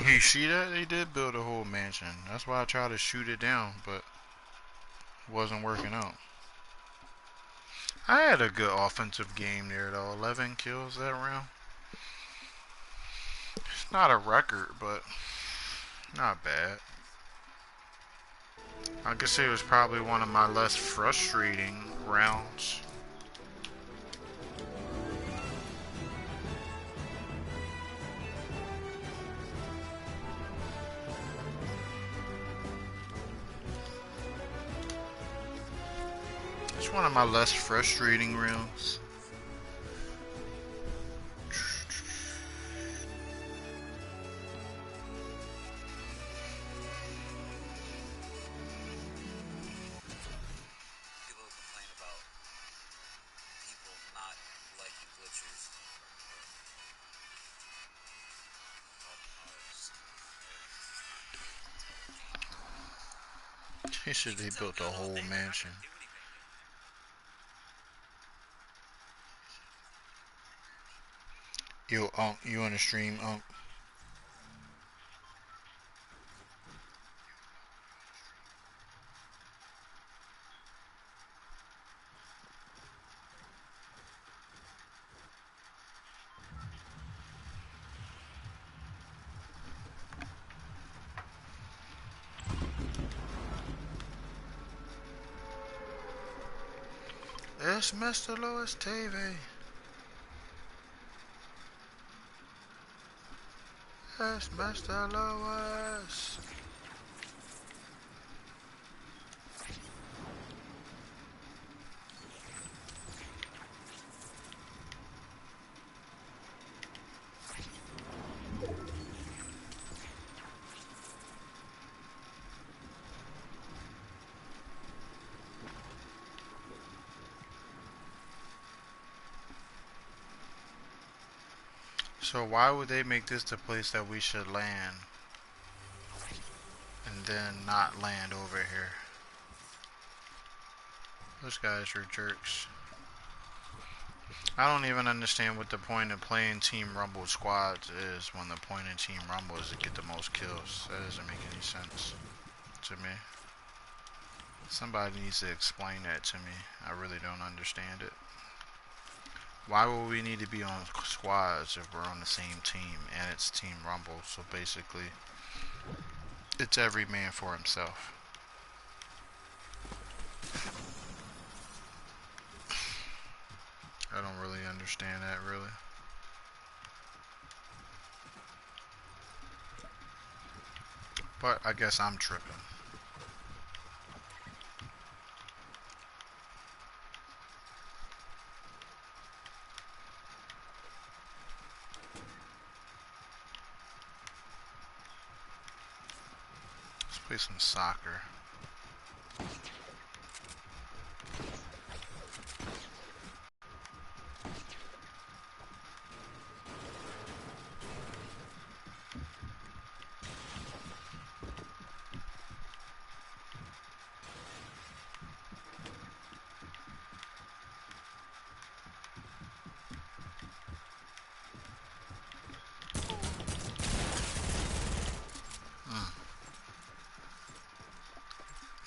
You see that? They did build a whole mansion. That's why I tried to shoot it down, but it wasn't working out. I had a good offensive game there, though. 11 kills that round. It's not a record, but not bad. I could say it was probably one of my less frustrating rounds. It's one of my less frustrating rounds. They should have built a whole mansion. Yo, you on the stream, It's Mr. Louis TV. It's Mr. Louis. So why would they make this the place that we should land and then not land over here? Those guys are jerks. I don't even understand what the point of playing Team Rumble squads is when the point of Team Rumble is to get the most kills. That doesn't make any sense to me. Somebody needs to explain that to me. I really don't understand it. Why would we need to be on squads if we're on the same team and it's Team Rumble? So basically, it's every man for himself. I don't really understand that, really. But I guess I'm tripping. Let's play some soccer.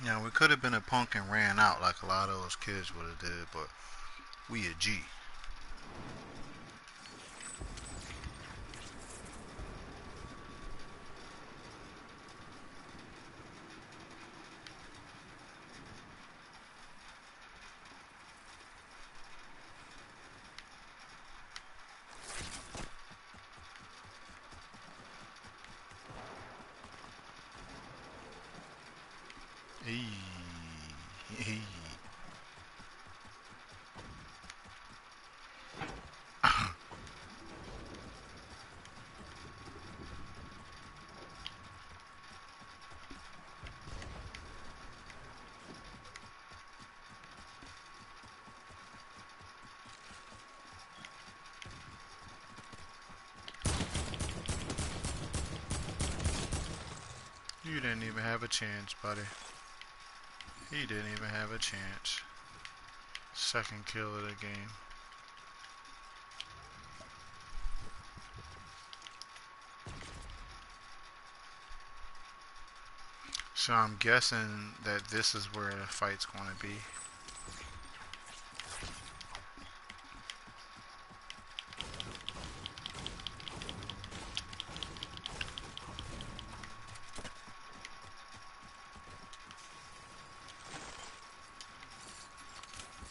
Now we could have been a punk and ran out like a lot of those kids would have did, but we a G. Hey. You didn't even have a chance, buddy. He didn't even have a chance. Second kill of the game. So I'm guessing that this is where the fight's going to be.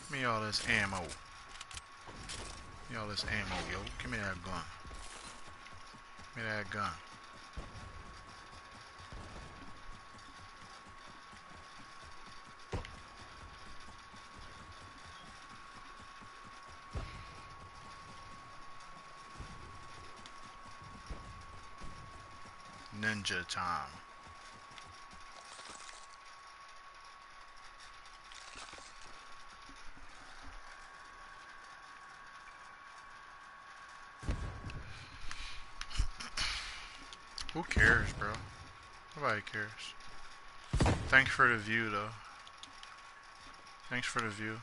Give me all this ammo. Give me all this ammo, yo. Give me that gun. Give me that gun. Ninja time. Who cares, bro? Nobody cares. Thanks for the view, though. Thanks for the view.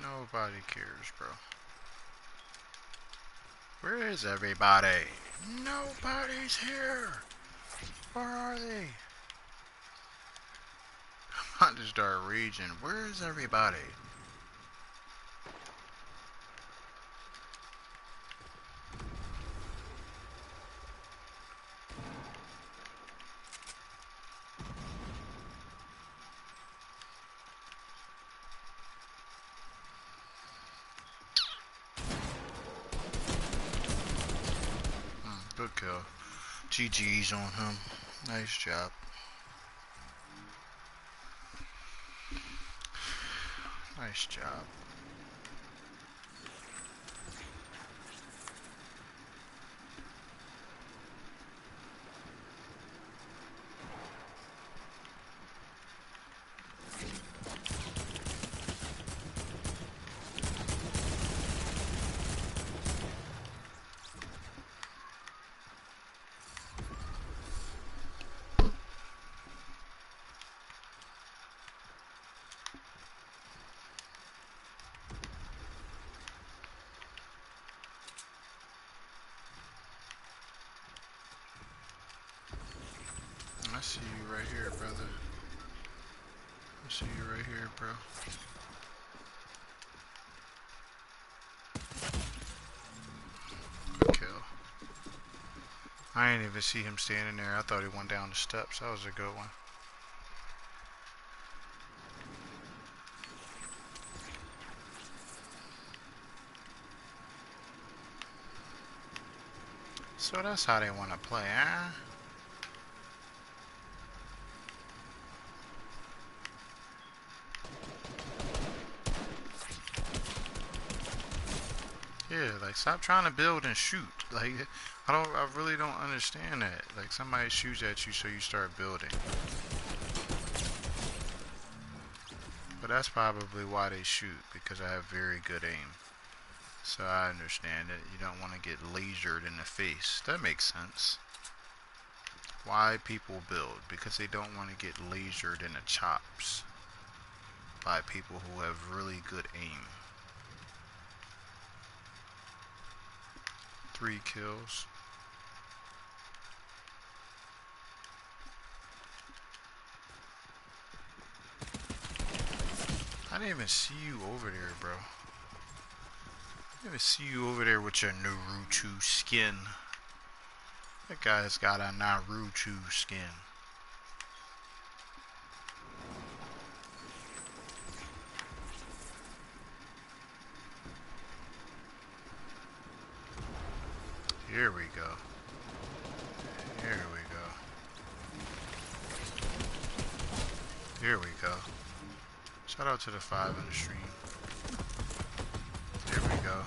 Nobody cares, bro. Where is everybody? Nobody's here. Where are they? I'm about to start raging. Where is everybody? Good kill. GG's on him. Nice job. Nice job. I see you right here, brother. I see you right here, bro. Good kill. I didn't even see him standing there. I thought he went down the steps. That was a good one. So that's how they want to play, huh? Yeah, like stop trying to build and shoot. Like I really don't understand that. Like somebody shoots at you so you start building. But that's probably why they shoot, because I have very good aim. So I understand it. You don't want to get lasered in the face. That makes sense. Why people build? Because they don't want to get lasered in the chops by people who have really good aim. 3 kills. I didn't even see you over there, bro. I didn't even see you over there with your Naruto skin. That guy's got a Naruto skin. Here we go. Here we go. Here we go. Shout out to the 5 in the stream. There we go.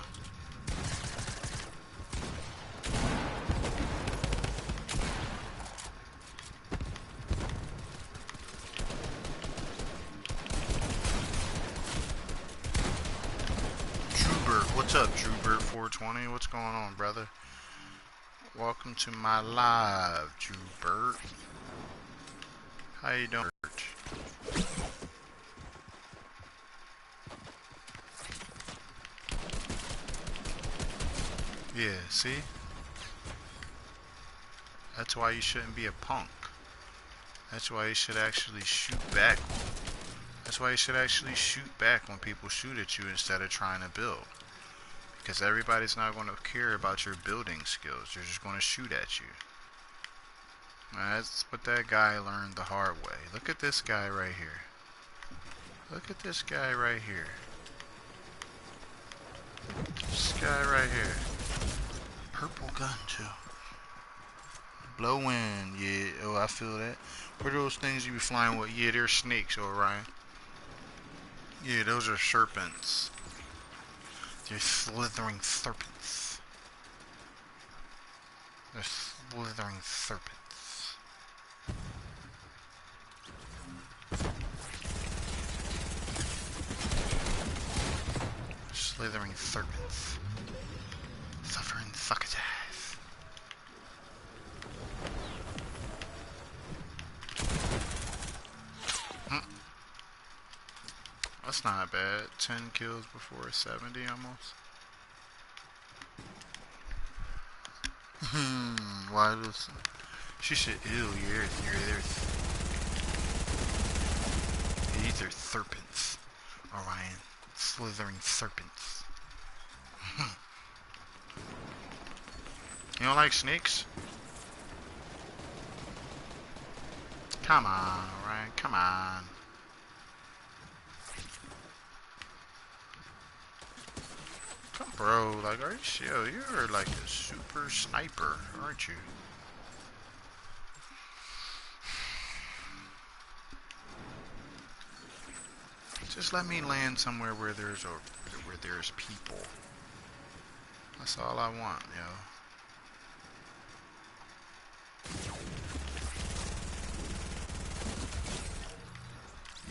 Drewbert, what's up, Drewbert 420? What's going on, brother? Welcome to my live, Drewbert. How you doing? Yeah, see? That's why you shouldn't be a punk. That's why you should actually shoot back. That's why you should actually shoot back when people shoot at you instead of trying to build. Because everybody's not going to care about your building skills. They're just going to shoot at you. That's what that guy learned the hard way. Look at this guy right here. Look at this guy right here. This guy right here. Purple gun too. Blow wind, yeah. Oh, I feel that. What are those things you be flying with? Yeah, they're snakes, Orion. Yeah, those are serpents. They're slithering serpents. They're slithering serpents. Slithering serpents. Suffering suckages. That's not bad. 10 kills before 70 almost. Why does she should ew these are serpents. Orion. Slithering serpents. You don't like snakes? Come on, Orion, come on. Bro, like, are you sure? You're like a super sniper, aren't you? Just let me land somewhere where there's people. That's all I want, yo.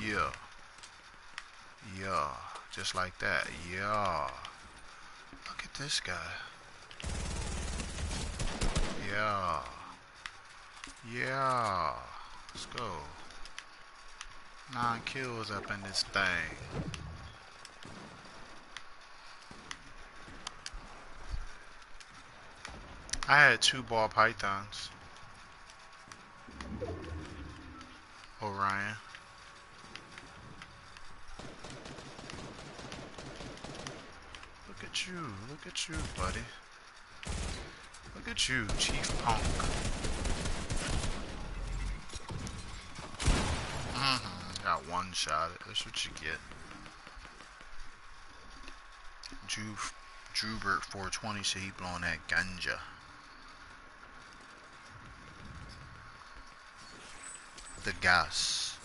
Yeah. Yeah. Just like that. Yeah. Look at this guy. Yeah. Yeah. Let's go. 9 kills up in this thing. I had 2 ball pythons. Orion. Look at you, buddy. Look at you, Chief Punk. Got one shot. That's what you get. Drewbert 420 said he blowing that ganja. The gas.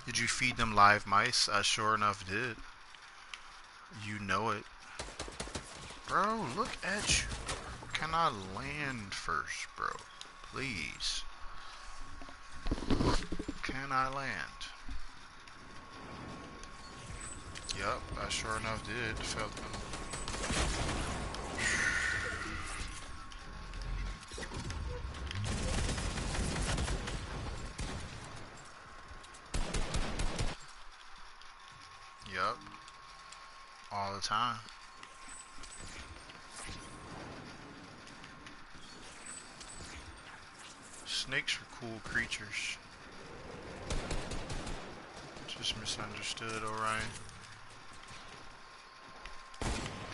Did you feed them live mice? I sure enough did. You know it. Bro, look at you. Can I land first, bro? Please. Can I land? Yup, I sure enough did. Felt them. Yup, all the time. Snakes are cool creatures. Just misunderstood, Orion.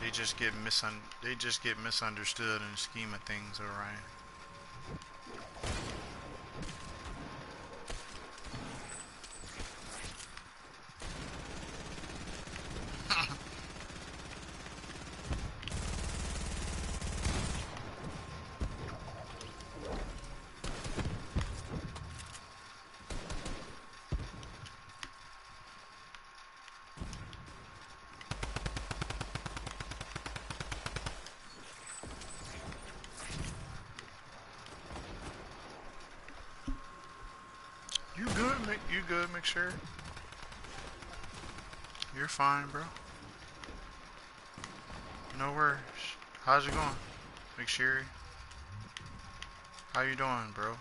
They just get misunderstood in the scheme of things, Orion. You good, McSure? You're fine, bro. No worries. How's it going, McSherry? How you doing, bro?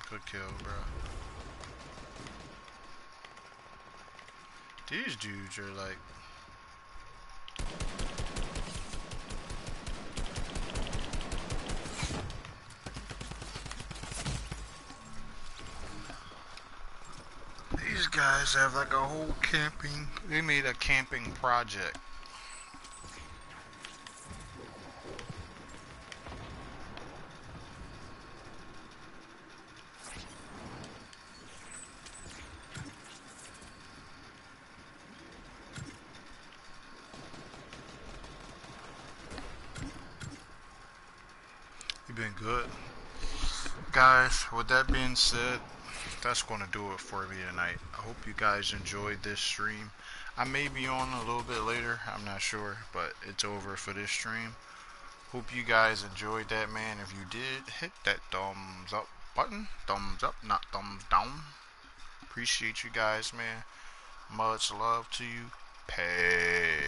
Good kill, bro. These dudes are like... These guys have like a whole camping... They made a camping project. You've been good. Guys, with that being said, that's going to do it for me tonight. I hope you guys enjoyed this stream. I may be on a little bit later, I'm not sure, but it's over for this stream. Hope you guys enjoyed that, man. If you did, hit that thumbs up button. Thumbs up, not thumbs down. Appreciate you guys, man. Much love to you. Peace.